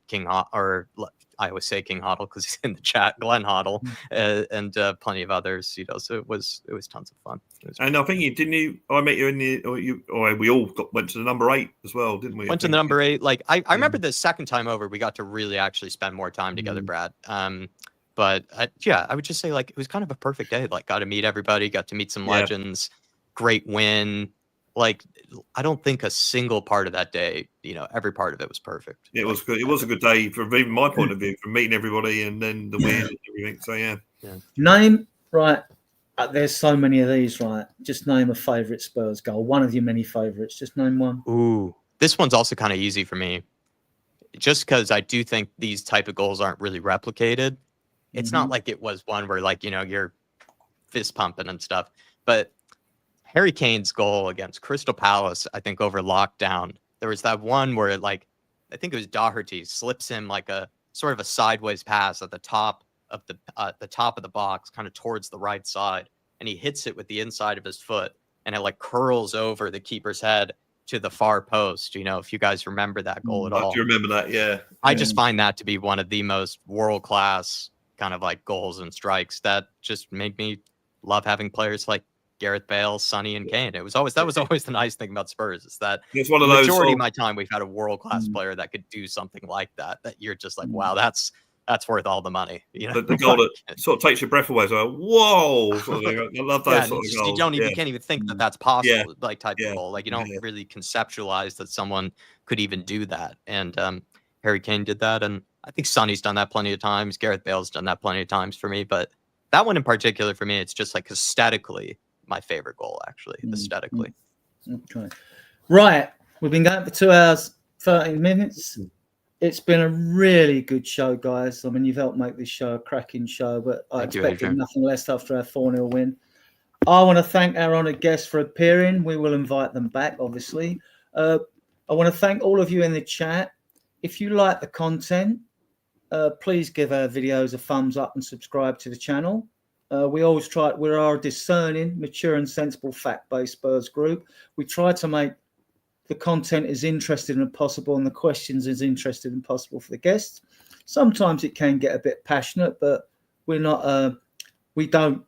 I always say King Hoddle because he's in the chat, Glenn Hoddle, and plenty of others, So it was tons of fun. And I think I met you in we all went to the number 8 as well, didn't we? Went to the number 8. Like I remember the second time over, we got to really actually spend more time together, Brad. But I would just say like it was kind of a perfect day. Like got to meet everybody, got to meet some legends, great win. Like, I don't think a single part of that day, every part of it was perfect. It was good. It was a good day from even my point of view, from meeting everybody and then the win and everything. So, yeah. Name, right, there's so many of these, right? Just name a favourite Spurs goal. One of your many favourites. Just name one. Ooh, this one's also kind of easy for me. Just because I do think these type of goals aren't really replicated. It's not like it was one where, like, you're fist pumping and stuff. But Harry Kane's goal against Crystal Palace, I think over lockdown, there was that one where I think it was Doherty slips him like a sort of a sideways pass at the top of the box, kind of towards the right side, and he hits it with the inside of his foot, and it like curls over the keeper's head to the far post. If you guys remember that goal at all. I do remember that, yeah. I just find that to be one of the most world-class kind of like goals and strikes that just made me love having players like Gareth Bale, Sonny, and Kane. That was always the nice thing about Spurs, is that it's one of the those majority of my time we've had a world-class player that could do something like that you're just like, wow, that's worth all the money. The goal that sort of takes your breath away. So, whoa! I love those sort of goals. You can't even think that that's possible. Like type of goal. Like you don't really conceptualize that someone could even do that. And Harry Kane did that, and I think Sonny's done that plenty of times. Gareth Bale's done that plenty of times for me. But that one in particular for me, it's just like aesthetically my favorite goal. Actually, aesthetically. Okay. Right, we've been going for 2 hours 13 minutes. It's been a really good show, guys. I mean, you've helped make this show a cracking show, but I expected nothing less after our 4-0 win. I want to thank our honoured guests for appearing. We will invite them back, obviously. I want to thank all of you in the chat. If you like the content, please give our videos a thumbs up and subscribe to the channel. We always we are a discerning, mature and sensible fact-based Spurs group. We try to make the content as interesting as possible and the questions as interesting as possible for the guests. Sometimes it can get a bit passionate, but we're not, we don't,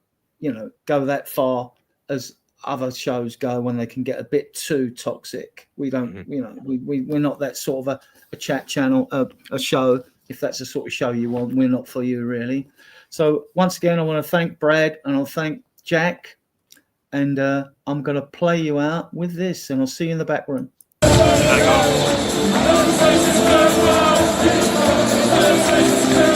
go that far as other shows go when they can get a bit too toxic. We don't, we're not that sort of a chat channel, a show. If that's the sort of show you want, we're not for you, really. So once again, I want to thank Brad and I'll thank Jack. And I'm going to play you out with this, and I'll see you in the back room. Hang on.